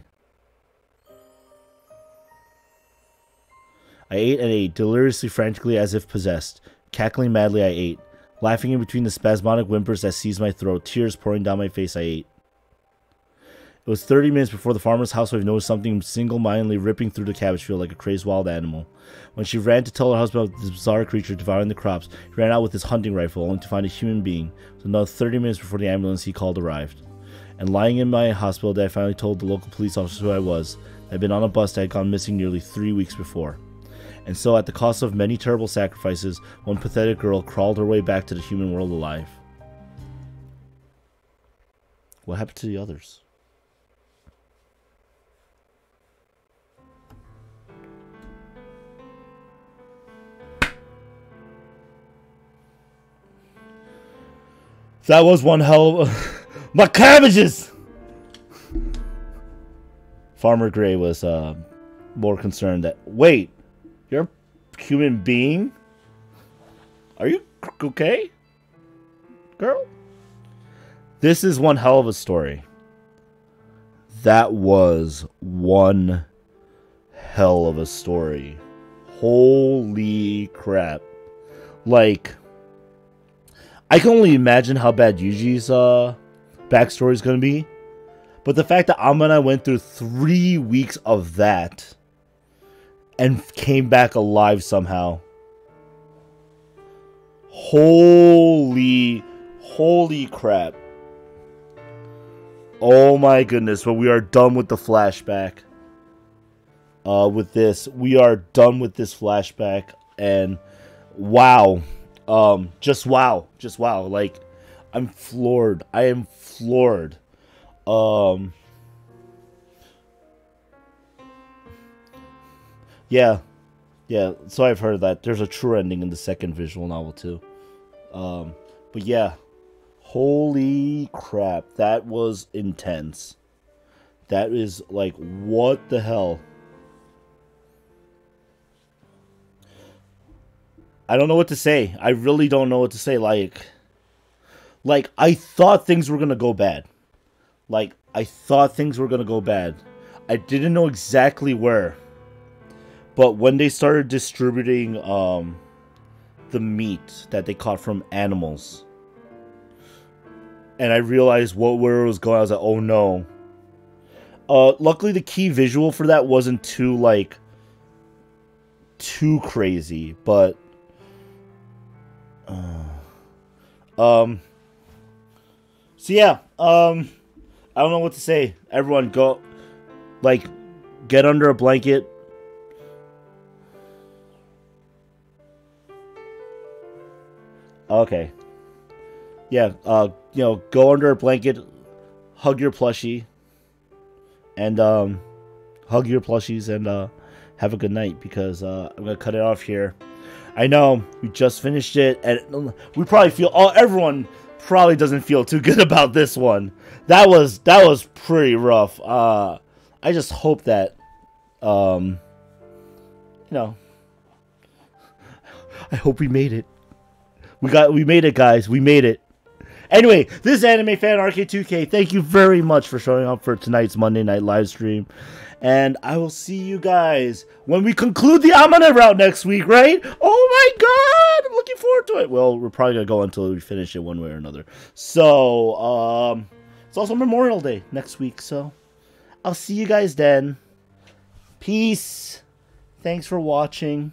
I ate and ate, deliriously, frantically, as if possessed. Cackling madly, I ate. Laughing in between the spasmodic whimpers that seized my throat, tears pouring down my face, I ate. It was 30 minutes before the farmer's housewife noticed something single-mindedly ripping through the cabbage field like a crazed wild animal. When she ran to tell her husband of this bizarre creature devouring the crops, he ran out with his hunting rifle, only to find a human being. It was another 30 minutes before the ambulance he called arrived. And lying in my hospital bed, I finally told the local police officer who I was. I had been on a bus that had gone missing nearly 3 weeks before. And so, at the cost of many terrible sacrifices, one pathetic girl crawled her way back to the human world alive. What happened to the others? That was one hell of my cabbages! Farmer Gray was more concerned that, wait, you're a human being? Are you okay, girl? This is one hell of a story. That was one hell of a story. Holy crap. Like, I can only imagine how bad Yuji's backstory is going to be. But the fact that Amane went through 3 weeks of that and came back alive somehow. Holy crap. Oh my goodness, but we are done with the flashback. With this, we are done with this flashback, and wow, just wow, like, I'm floored. I am floored. Yeah, so I've heard that there's a true ending in the second visual novel too. But yeah, holy crap, that was intense. That is like, what the hell? I don't know what to say. I really don't know what to say. Like I thought things were gonna go bad. I didn't know exactly where. But when they started distributing the meat that they caught from animals, and I realized where it was going, I was like, oh no. Luckily the key visual for that wasn't too crazy, but so yeah, I don't know what to say. Everyone go, get under a blanket. Okay. Yeah, go under a blanket, hug your plushie, and hug your plushies, and have a good night, because I'm gonna cut it off here. I know we just finished it, and we probably feel everyone probably doesn't feel too good about this one. That was pretty rough. I just hope that I hope we made it. We made it, guys. We made it. Anyway, this is animefanrk2k. Thank you very much for showing up for tonight's Monday Night Livestream. And I will see you guys when we conclude the Amane route next week, right? Oh my god! I'm looking forward to it. Well, we're probably going to go until we finish it one way or another. So, it's also Memorial Day next week, so I'll see you guys then. Peace. Thanks for watching.